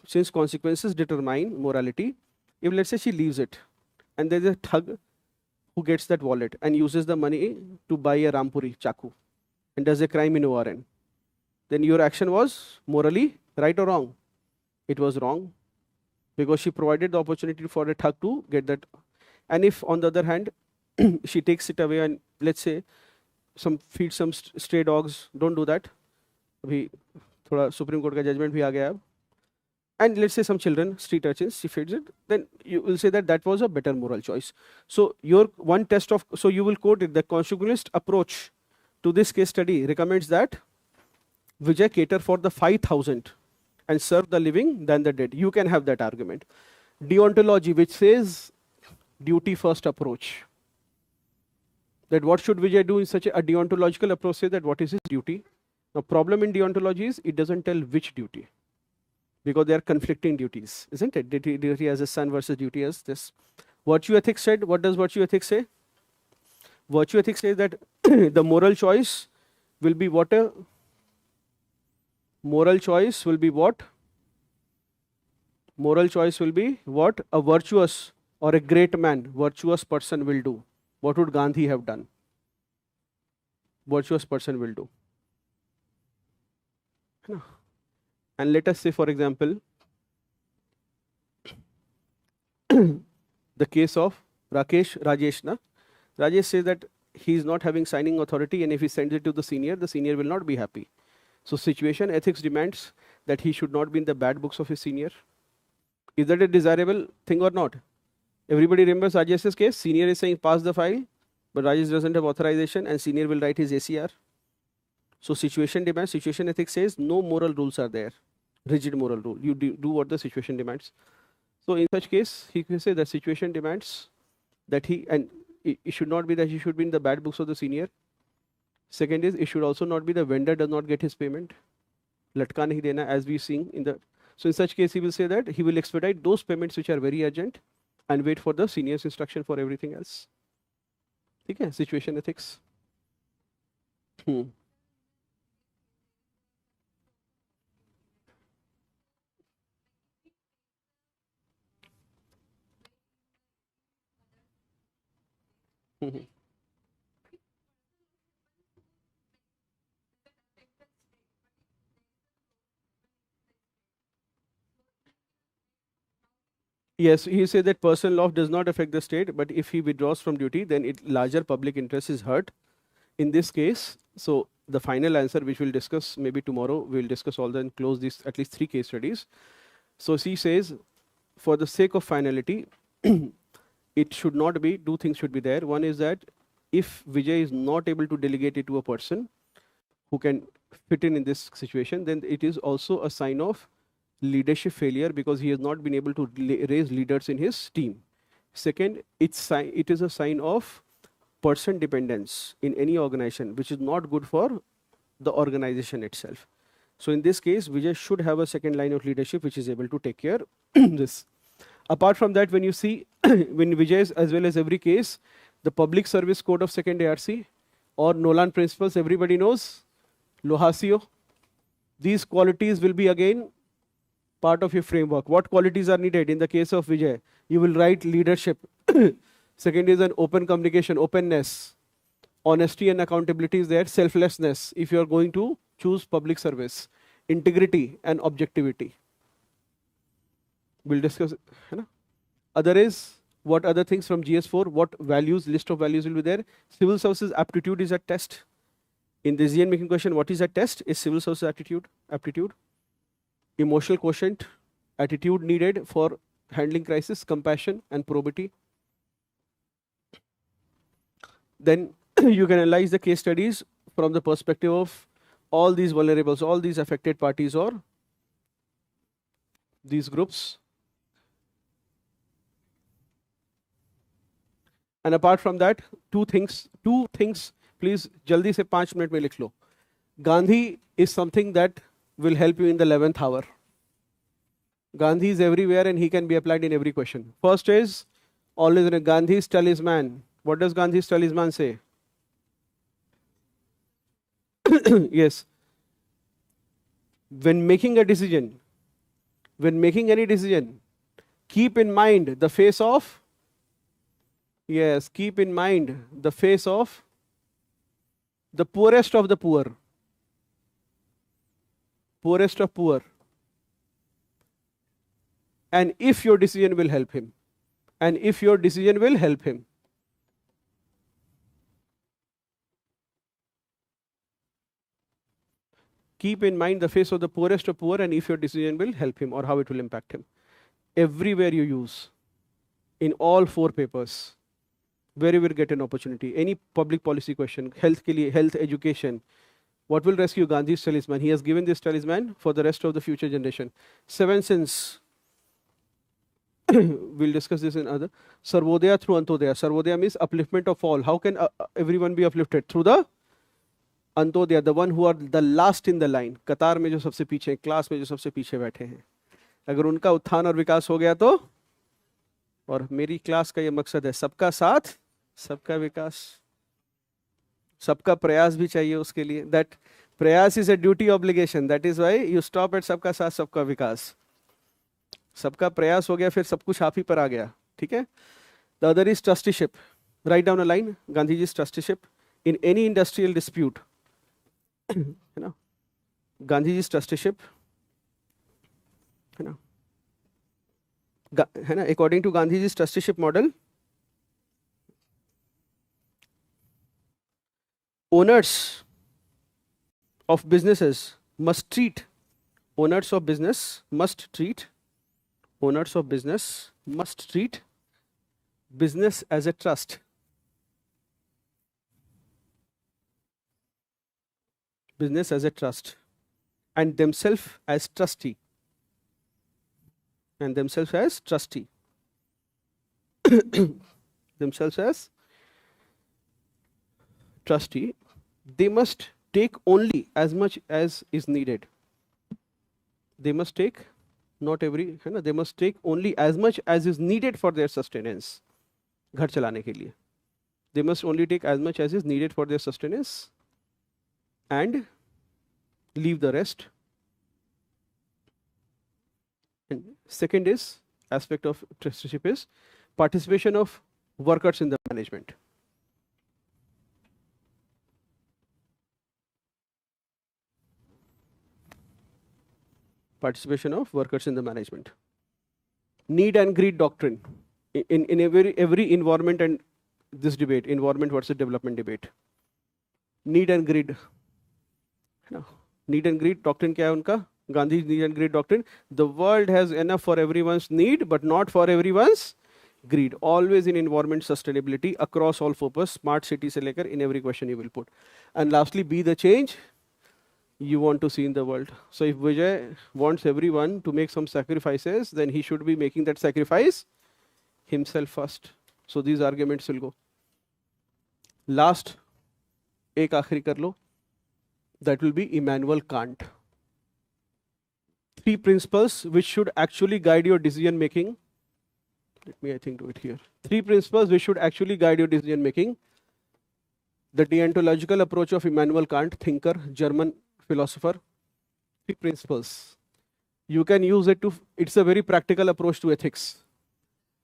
since consequences determine morality, If let's say she leaves it and there's a thug who gets that wallet and uses the money to buy a Rampuri chaku and does a crime in ORN, then your action was morally right or wrong? It was wrong because she provided the opportunity for a thug to get that. And if on the other hand, she takes it away and let's say feed some stray dogs, don't do that. अभी थोड़ा Supreme Court का judgment भी आ गया अब. And let's say some children, street urchins, she feeds it, then you will say that that was a better moral choice. So your one test of, so you will quote it, the consequentialist approach to this case study recommends that Vijay cater for the 5,000 and serve the living than the dead. You can have that argument. Deontology, which says duty first approach. That what should Vijay do in such a deontological approach, say that what is his duty. Now problem in deontology is it doesn't tell which duty, because they are conflicting duties, isn't it? Duty as a son versus duty as this. Virtue ethics said, what does virtue ethics say? Virtue ethics says that the moral choice will be what? Moral choice will be what? Moral choice will be what a virtuous or a great man, virtuous person will do. What would Gandhi have done? Virtuous person will do. And let us say, for example, the case of Rajesh. Rajesh says that he is not having signing authority, and if he sends it to the senior will not be happy. So situation ethics demands that he should not be in the bad books of his senior. Is that a desirable thing or not? Everybody remembers Rajesh's case. Senior is saying pass the file, but Rajesh doesn't have authorization, and senior will write his ACR. So situation demands, situation ethics says no moral rules are there. Rigid moral rule. You do what the situation demands. So in such case, he can say that situation demands that it should not be that he should be in the bad books of the senior. Second is, it should also not be the vendor does not get his payment. Latka nahi dena, as we sing in the. So in such case, he will say that he will expedite those payments which are very urgent and wait for the senior's instruction for everything else. Okay, situation ethics. Yes, he said that personal law does not affect the state, but if he withdraws from duty, then larger public interest is hurt. In this case, so the final answer, which we'll discuss maybe tomorrow, we'll discuss all and close these at least 3 case studies. So she says, for the sake of finality, it should not be, 2 things should be there. One is that if Vijay is not able to delegate it to a person who can fit in this situation, then it is also a sign of leadership failure because he has not been able to raise leaders in his team. Second, it is a sign of person dependence in any organization, which is not good for the organization itself. So in this case, Vijay should have a second line of leadership which is able to take care this. Apart from that, when you see, when Vijay, as well as every case, the Public Service Code of Second ARC or Nolan Principles, everybody knows, Lohasio, these qualities will be again part of your framework. What qualities are needed? In the case of Vijay, you will write leadership. Second is an open communication, openness. Honesty and accountability is there. Selflessness, if you are going to choose public service. Integrity and objectivity. We'll discuss. Other is, what other things from GS4? What values, list of values will be there? Civil services aptitude is a test. In the decision making question, what is a test? Is civil services aptitude. Emotional quotient, attitude needed for handling crisis, compassion and probity. Then you can analyze the case studies from the perspective of all these vulnerables, all these affected parties or these groups. And apart from that, two things, please, jaldi se 5 minute mein likh lo. Gandhi is something that will help you in the 11th hour. Gandhi is everywhere and he can be applied in every question. First is, always Gandhi's talisman. What does Gandhi's talisman say? Yes. When making a decision, when making any decision, keep in mind the face of, yes, keep in mind the face of the poorest of the poor. Poorest of poor. And if your decision will help him. And if your decision will help him. Keep in mind the face of the poorest of poor and if your decision will help him or how it will impact him. Everywhere you use, in all 4 papers, wherever you get an opportunity, any public policy question, health ke liye, health education, what will rescue Gandhi's talisman? He has given this talisman for the rest of the future generation. 7 sins. We'll discuss this in other. Sarvodaya through Antodaya. Sarvodaya means upliftment of all. How can everyone be uplifted? Through the Antodaya, the one who are the last in the line. कतार में जो सबसे पीछे, class में जो सबसे पीछे बैठे हैं. अगर उनका उत्थान और विकास हो गया तो, और मेरी क्लास का ये मकसद है, सबका साथ, सबका विकास. सबका प्रयास भी चाहिए उसके लिए. That प्रयास is a duty obligation. That is why you stop at सबका साथ, सबका विकास. सबका प्रयास हो गया, फिर सब कुछ आप ही पर आ गया. ठीक है. The other is trusteeship. Write down a line. Gandhiji's trusteeship in any industrial dispute. You know, Gandhiji's trusteeship. You know, according to Gandhiji's trusteeship model, owners of businesses must treat owners of business business as a trust. Business as a trust, and themselves as trustee. Themselves as trustee. They must take only as much as is needed. They must take, not every, they must take only as much as is needed for their sustenance. घर चलाने के लिए. They must only take as much as is needed for their sustenance and leave the rest. And second is aspect of trusteeship is participation of workers in the management. Participation of workers in the management. Need and greed doctrine in every environment and this debate, environment versus development debate. Need and greed. Need and greed doctrine क्या है उनका? Gandhi's need and greed doctrine. The world has enough for everyone's need, but not for everyone's greed. Always in environment sustainability across all focus, smart city से लेकर in every question you will put. And lastly, be the change you want to see in the world. So if Vijay wants everyone to make some sacrifices, then he should be making that sacrifice himself first. So these arguments will go. Last, एक आखिरी कर लो. That will be Immanuel Kant. 3 principles which should actually guide your decision making. Let me, I think, do it here. 3 principles which should actually guide your decision making. The deontological approach of Immanuel Kant, thinker, German philosopher. 3 principles. You can use it to, it's a very practical approach to ethics.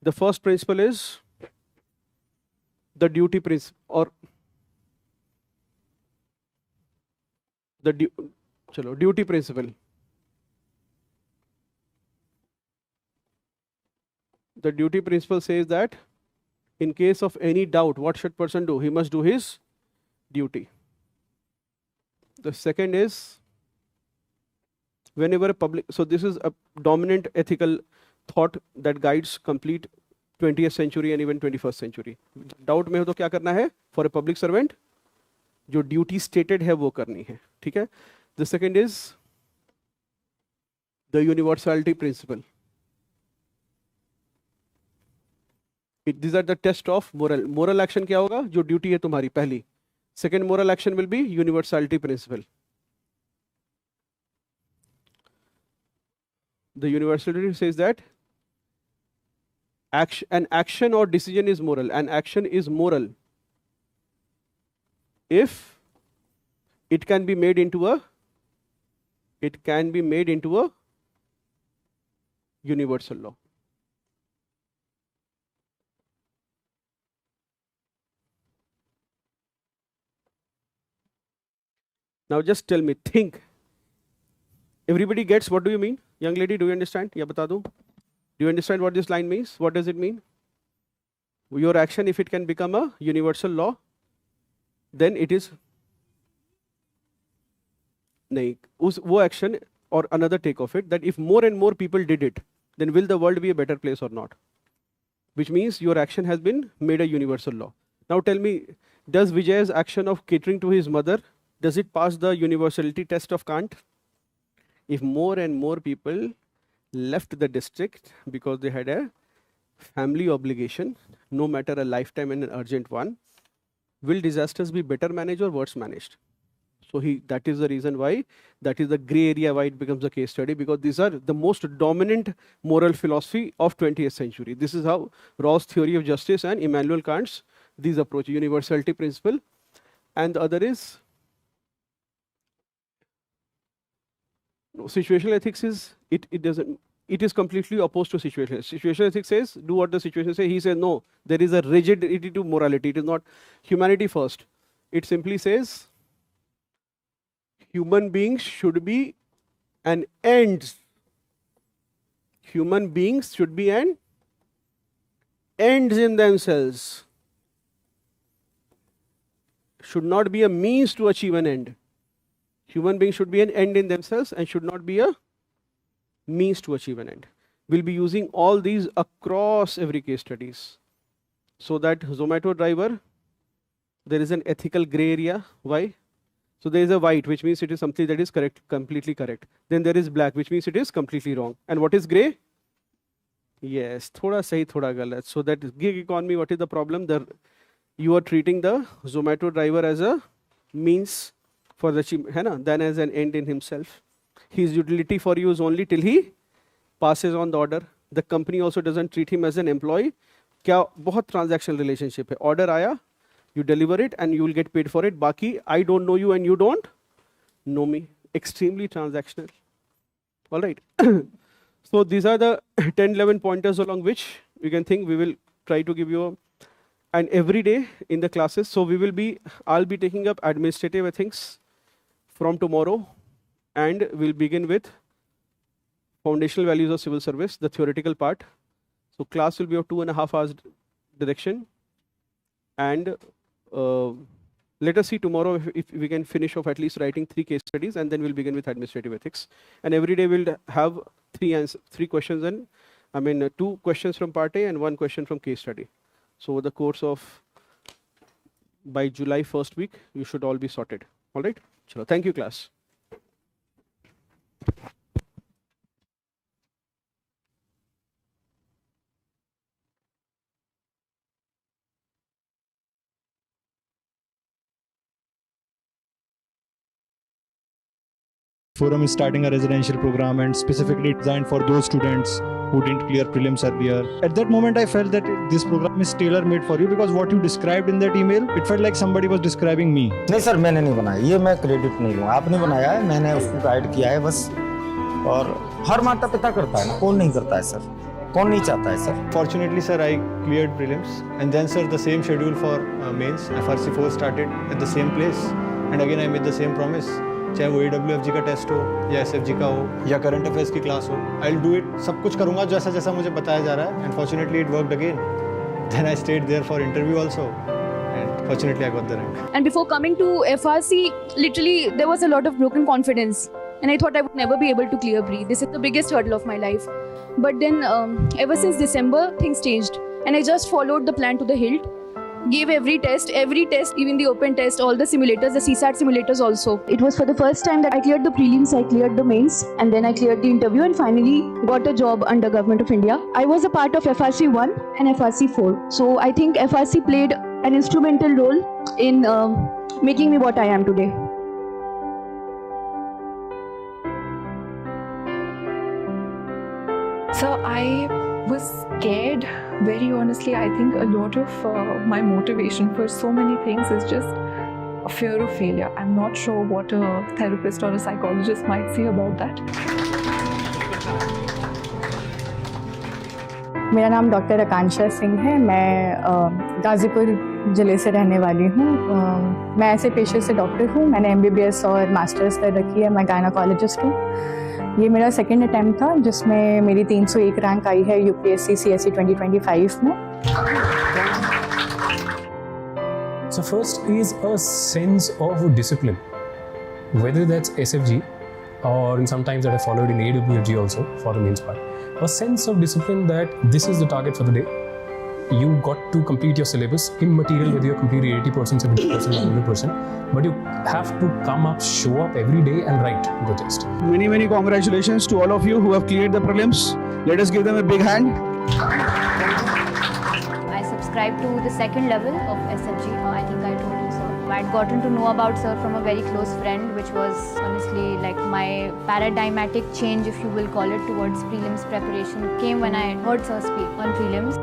The first principle is the duty principle, or the duty principle. The duty principle says that in case of any doubt, what should person do? He must do his duty. The second is whenever a public, so this is a dominant ethical thought that guides complete 20th century and even 21st century. Doubt में हो तो क्या करना है? For a public servant, जो duty stated है वो करनी है. ठीक है? The second is the universality principle. These are the test of moral. Moral action क्या होगा? जो duty है तुम्हारी पहली. Second moral action will be universality principle. The universality says that an action or decision is moral. An action is moral if it can be made into a universal law. Now just tell me, think. Everybody gets what do you mean? Young lady, do you understand? Ya bata do. Do you understand what this line means? What does it mean? Your action, if it can become a universal law, then it is nahi. Wo action or another take of it, that if more and more people did it, then will the world be a better place or not? Which means your action has been made a universal law. Now tell me, does Vijay's action of catering to his mother, does it pass the universality test of Kant? If more and more people left the district because they had a family obligation, no matter a lifetime and an urgent one, will disasters be better managed or worse managed? So that is the reason why, that is the gray area why it becomes a case study, because these are the most dominant moral philosophy of 20th century. This is how Rawls' theory of justice and Immanuel Kant's these approach, universality principle, and the other is situational ethics is it is completely opposed to situational. Situational ethics says do what the situation says. He says no, there is a rigidity to morality. It is not humanity first. It simply says human beings should be an end. Human beings should be an ends in themselves. Should not be a means to achieve an end. Human beings should be an end in themselves and should not be a means to achieve an end. We'll be using all these across every case studies. So that Zomato driver, there is an ethical gray area. Why? So there is a white, which means it is something that is correct, completely correct. Then there is black, which means it is completely wrong. And what is gray? Yes, thoda sahi, thoda galat. So that gig economy, what is the problem? You are treating the Zomato driver as a means for the than as an end in himself. His utility for you is only till he passes on the order. The company also doesn't treat him as an employee. क्या बहुत transactional relationship है. Order आया, you deliver it and you will get paid for it. बाकी I don't know you and you don't know me. Extremely transactional. All right. So these are the 10-11 pointers along which we can think. We will try to give you and every day in the classes. So I'll be taking up administrative ethics from tomorrow, and we'll begin with foundational values of civil service, the theoretical part. So class will be of 2.5 hours direction, and let us see tomorrow if we can finish off at least writing 3 case studies, and then we'll begin with administrative ethics. And every day we'll have 3 questions, and 2 questions from part A and 1 question from case study. So over the course of by July 1st week, you should all be sorted. All right. Chalo. Thank you, class. Forum is starting a residential program and specifically designed for those students who didn't clear prelims earlier. At that moment, I felt that this program is tailor-made for you because what you described in that email, it felt like somebody was describing me. नहीं sir, मैंने नहीं बनाया, ये मैं credit नहीं लूँगा. आपने बनाया है, मैंने उसको गाइड किया है बस. और हर माता पिता करता है ना, कौन नहीं करता है सर? कौन नहीं चाहता है sir? Fortunately, sir, I cleared prelims, and then, sir, the same schedule for mains FRC4 started at the same place, and again I made the same promise. चाहे वो AWFG का टेस्ट हो या SFG का हो या करंट अफेयर्स की class हो, आई विल डू इट. सब कुछ करूंगा जैसा जैसा मुझे बताया जा रहा है. And fortunately it worked again. Then I stayed there for interview also, and fortunately I got the rank. And before coming to FRC, literally there was a lot of broken confidence, and I thought I would never be able to clear pre. This is the biggest hurdle of my life. But then ever since December, things changed, and I just followed the plan to the hilt. Gave every test, even the open test, all the simulators, the CSAT simulators also. It was for the first time that I cleared the prelims, I cleared the mains, and then I cleared the interview and finally got a job under Government of India. I was a part of FRC 1 and FRC 4. So I think FRC played an instrumental role in making me what I am today. So I was scared, very honestly. I think a lot of my motivation for so many things is just a fear of failure. I'm not sure what a therapist or a psychologist might say about that. मेरा नाम doctor Akanksha Singh है. मैं गाज़ीपुर जिले से रहने वाली हूँ। मैं ऐसे पेशे से डॉक्टर हूँ। मैंने MBBS और मास्टर्स कर रखी है। मैं गायनाकोलॉजिस्ट हूँ। ये मेरा सेकंड अटैम्प्ट था जिसमें मेरी 301 रैंक आई है UPSC CSE 2025 में। So first is a sense of discipline, whether that's SFG or sometimes that I followed in AWFG also for the mains part. A sense of discipline that this is the target for the day. You got to complete your syllabus, immaterial whether you're completing 80%, 70%, 100%, but you have to come up, show up every day and write the test. Many, many congratulations to all of you who have cleared the prelims. Let us give them a big hand. I subscribed to the second level of SFG. I think I told you so. I had gotten to know about sir from a very close friend, which was honestly like my paradigmatic change, if you will call it, towards prelims preparation came when I heard sir speak on prelims.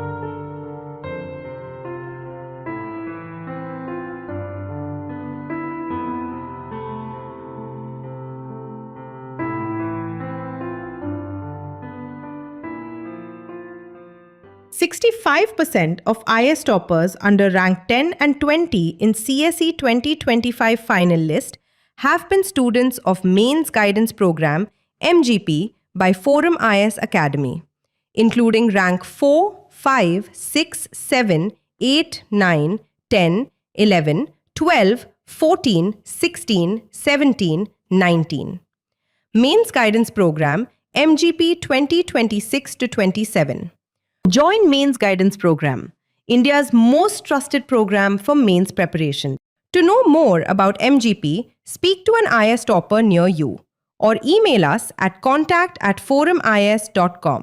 65% of IS toppers under rank 10 and 20 in CSE 2025 final list have been students of Mains Guidance Program MGP by ForumIAS Academy, including rank 4, 5, 6, 7, 8, 9, 10, 11, 12, 14, 16, 17, 19. Mains Guidance Program MGP 2026-27. Join Mains Guidance Program, India's most trusted program for mains preparation. To know more about MGP, speak to an IS topper near you or email us at contact@forumias.com.